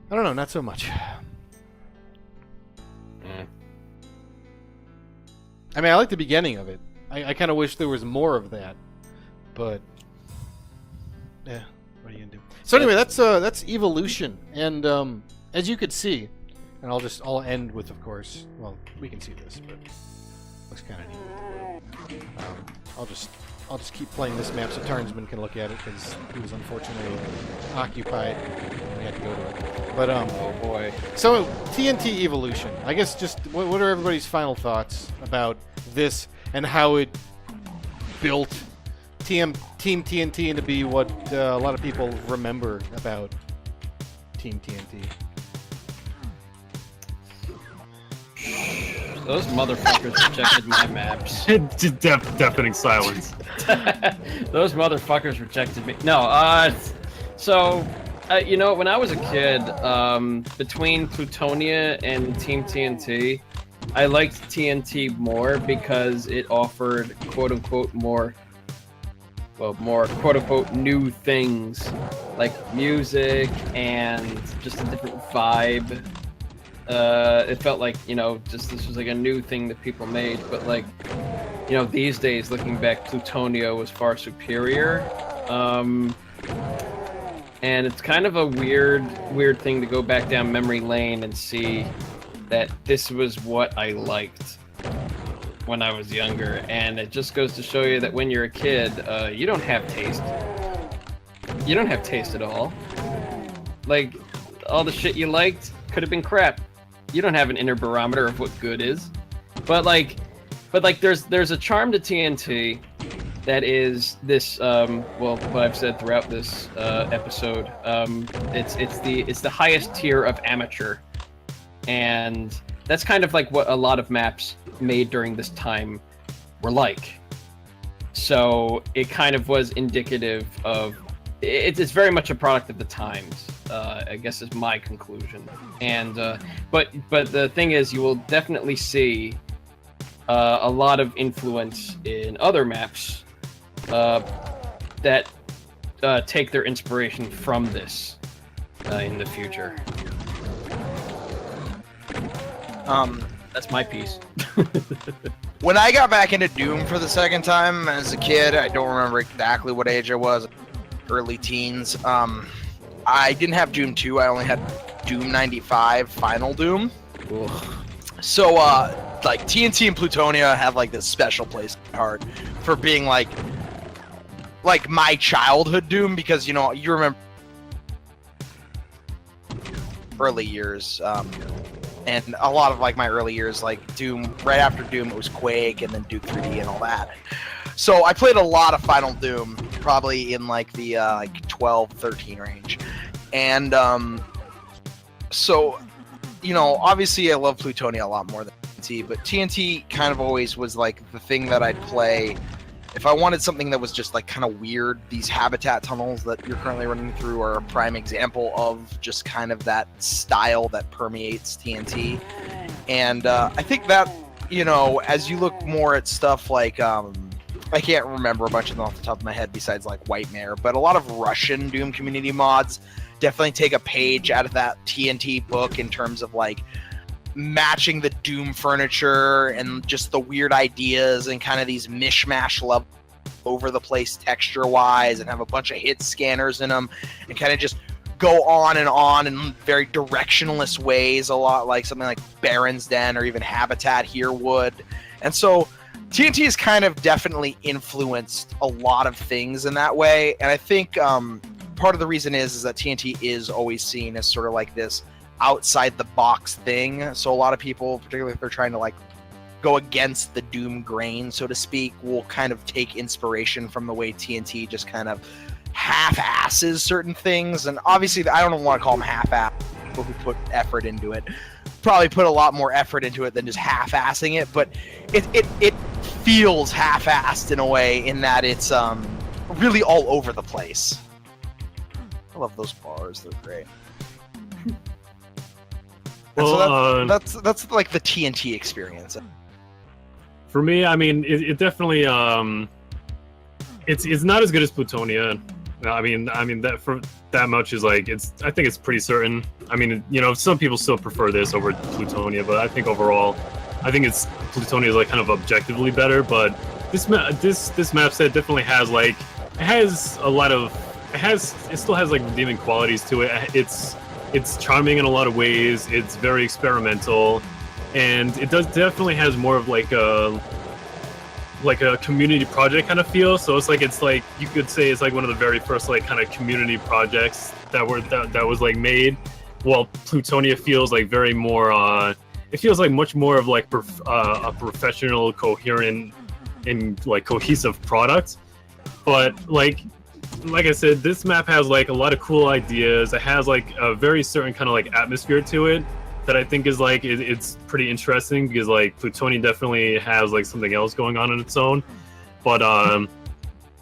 I don't know, not so much. I mean, I like the beginning of it. I kind of wish there was more of that, but yeah, what are you gonna do? So anyway, that's Evolution, and as you could see, and I'll end with, of course. Well, we can see this, but it looks kind of neat. I'll just keep playing this map so Tarnsman can look at it because he was unfortunately occupied. We had to go to it. But Oh boy. so TNT Evolution. I guess just what are everybody's final thoughts about this and how it built Team TNT into be what a lot of people remember about Team TNT? Those motherfuckers rejected my maps. Deafening silence. Those motherfuckers rejected me. No, you know, when I was a kid, between Plutonia and Team TNT, I liked TNT more because it offered quote-unquote more quote-unquote new things, like music and just a different vibe. It felt like, you know, just this was like a new thing that people made, but like, you know, these days, looking back, Plutonia was far superior. And it's kind of a weird thing to go back down memory lane and see that this was what I liked when I was younger. And it just goes to show you that when you're a kid, you don't have taste. You don't have taste at all. Like, all the shit you liked could have been crap. You don't have an inner barometer of what good is. But there's a charm to TNT that is this, what I've said throughout this episode. It's the highest tier of amateur, and that's kind of like what a lot of maps made during this time were like. So it kind of was indicative of it's very much a product of the times. I guess is my conclusion. And but the thing is, you will definitely see a lot of influence in other maps that take their inspiration from this in the future. That's my piece. When I got back into Doom for the second time as a kid, I don't remember exactly what age I was, early teens. I didn't have Doom 2, I only had Doom 95 Final Doom. Ugh. So, like, TNT and Plutonia have, like, this special place in my heart for being, like my childhood Doom, because, you know, you remember early years, and a lot of, like, my early years, like, Doom, right after Doom, it was Quake, and then Duke 3D and all that. So, I played a lot of Final Doom, probably in, like, the, 12, 13 range. And, so, you know, obviously I love Plutonia a lot more than TNT, but TNT kind of always was, like, the thing that I'd play if I wanted something that was just, like, kind of weird. These habitat tunnels that you're currently running through are a prime example of just kind of that style that permeates TNT. And I think that, you know, as you look more at stuff like, I can't remember a bunch of them off the top of my head besides, like, Whitemare, but a lot of Russian Doom community mods definitely take a page out of that TNT book in terms of, like, matching the Doom furniture and just the weird ideas and kind of these mishmash level over the place texture wise, and have a bunch of hit scanners in them and kind of just go on in very directionless ways, a lot like something like Baron's Den or even Habitat here would. And so TNT has kind of definitely influenced a lot of things in that way, and I think part of the reason is that TNT is always seen as sort of like this outside the box thing. So a lot of people, particularly if they're trying to like go against the Doom grain, so to speak, will kind of take inspiration from the way TNT just kind of half-asses certain things. And obviously, I don't want to call them half-ass. People who put effort into it probably put a lot more effort into it than just half-assing it. But it feels half-assed in a way, in that it's really all over the place. I love those bars; they're great. Well, so that's like the TNT experience. For me, I mean, it definitely it's not as good as Plutonia. I mean that for that much is like I think it's pretty certain. I mean, you know, some people still prefer this over Plutonia, but I think overall, I think Plutonia is like kind of objectively better. But this map set definitely has like it still has like redeeming qualities to it. It's charming in a lot of ways. It's very experimental, and it definitely has more of like a community project kind of feel. So it's like you could say it's like one of the very first like kind of community projects that was like made. While Plutonia feels like very more. It feels like much more of like a professional, coherent, and like cohesive product. But like I said, this map has like a lot of cool ideas. It has like a very certain kind of like atmosphere to it that I think is like it's pretty interesting, because like Plutonia definitely has like something else going on its own. But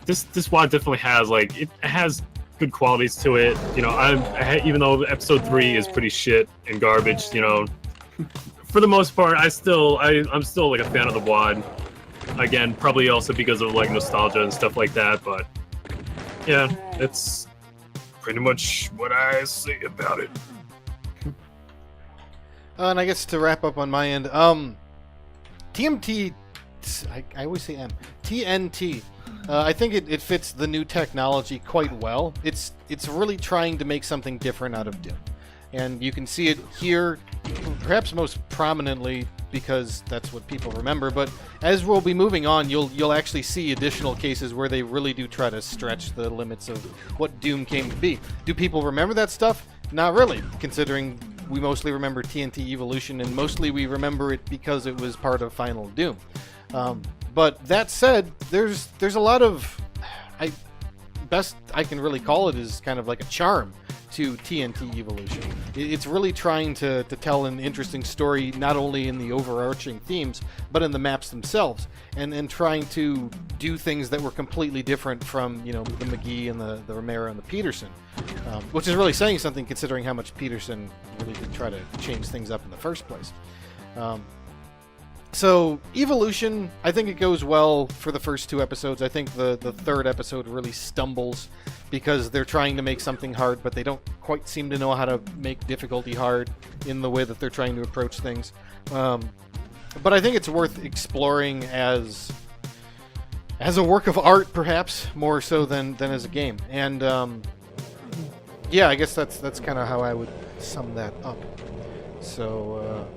this WAD definitely has like it has good qualities to it. You know, even though episode 3 is pretty shit and garbage, you know, for the most part, I'm still like a fan of the WAD. Again, probably also because of like nostalgia and stuff like that, but. Yeah, that's pretty much what I say about it. And I guess to wrap up on my end, TNT, I always say M, TNT. I think it fits the new technology quite well. It's really trying to make something different out of Doom, and you can see it here, perhaps most prominently because that's what people remember. But as we'll be moving on, you'll actually see additional cases where they really do try to stretch the limits of what Doom came to be. Do people remember that stuff? Not really, considering we mostly remember Tnt Evolution, and mostly we remember it because it was part of Final Doom. But that said, there's a lot of, best I can really call it is kind of like a charm to Tnt Evolution. It's really trying to tell an interesting story, not only in the overarching themes, but in the maps themselves, and trying to do things that were completely different from, you know, the McGee and the Romero and the Peterson, which is really saying something considering how much Peterson really did try to change things up in the first place. So, Evolution, I think it goes well for the first 2 episodes. I think the third episode really stumbles because they're trying to make something hard, but they don't quite seem to know how to make difficulty hard in the way that they're trying to approach things. But I think it's worth exploring as a work of art, perhaps, more so than as a game. And, yeah, I guess that's kind of how I would sum that up. So,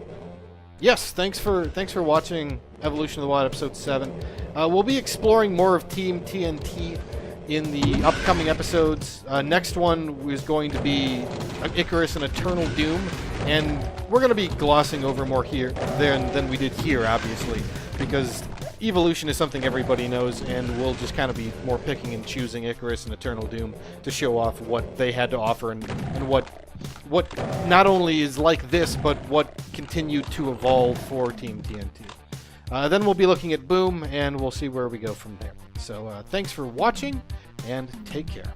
yes, thanks for watching Evolution of the WAD episode 7. We'll be exploring more of TeamTNT in the upcoming episodes. Next one is going to be Icarus and Eternal Doom, and we're going to be glossing over more here than we did here, obviously, because Evolution is something everybody knows, and we'll just kind of be more picking and choosing Icarus and Eternal Doom to show off what they had to offer and what not only is like this, but what continued to evolve for TeamTNT. Then we'll be looking at Boom, and we'll see where we go from there. So thanks for watching, and take care.